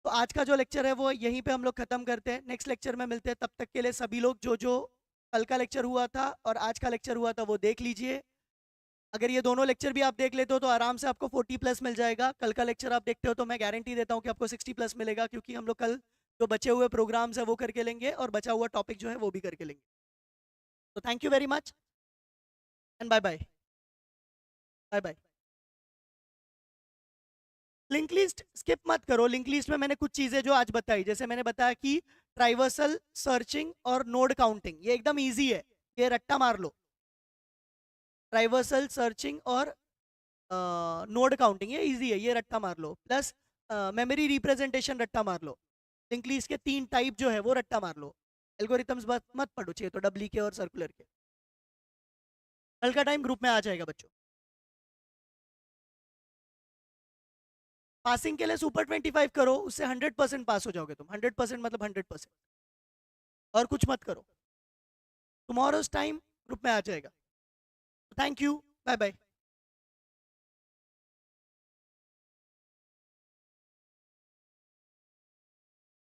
तो आज का जो लेक्चर है वो यहीं पे हम लोग खत्म करते हैं, नेक्स्ट लेक्चर में मिलते हैं। तब तक के लिए सभी लोग जो जो कल का लेक्चर हुआ था और आज का लेक्चर हुआ था वो देख लीजिए। अगर ये दोनों लेक्चर भी आप देख लेते हो तो आराम से आपको 40+ मिल जाएगा। कल का लेक्चर आप देखते हो तो मैं गारंटी देता हूँ कि आपको 60+ मिलेगा, क्योंकि हम लोग कल जो बचे हुए प्रोग्राम्स है वो करके लेंगे और बचा हुआ टॉपिक जो है वो भी करके लेंगे। तो thank you very much and bye bye, bye bye. Link list skip मत करो, लिंक लिस्ट में मैंने कुछ चीज़ें जो आज बताई, जैसे मैंने बताया कि ट्राइवर्सल, सर्चिंग और नोड काउंटिंग, ये एकदम ईजी है, ये रट्टा मार लो। ट्राइवर्सल, सर्चिंग और नोड काउंटिंग ये इजी है, ये रट्टा मार लो। प्लस मेमोरी रिप्रेजेंटेशन रट्टा मार लो। लिंक लिस्ट के 3 टाइप जो है वो रट्टा मार लो। एल्गोरिथम्स मत पढ़ो, चाहिए तो डबली के और सर्कुलर के। कल का टाइम ग्रुप में आ जाएगा बच्चों। पासिंग के लिए सुपर 25 करो, उससे 100% पास हो जाओगे तुम, 100% मतलब 100%, और कुछ मत करो। टुमारोज टाइम ग्रुप में आ जाएगा। Thank you, bye bye.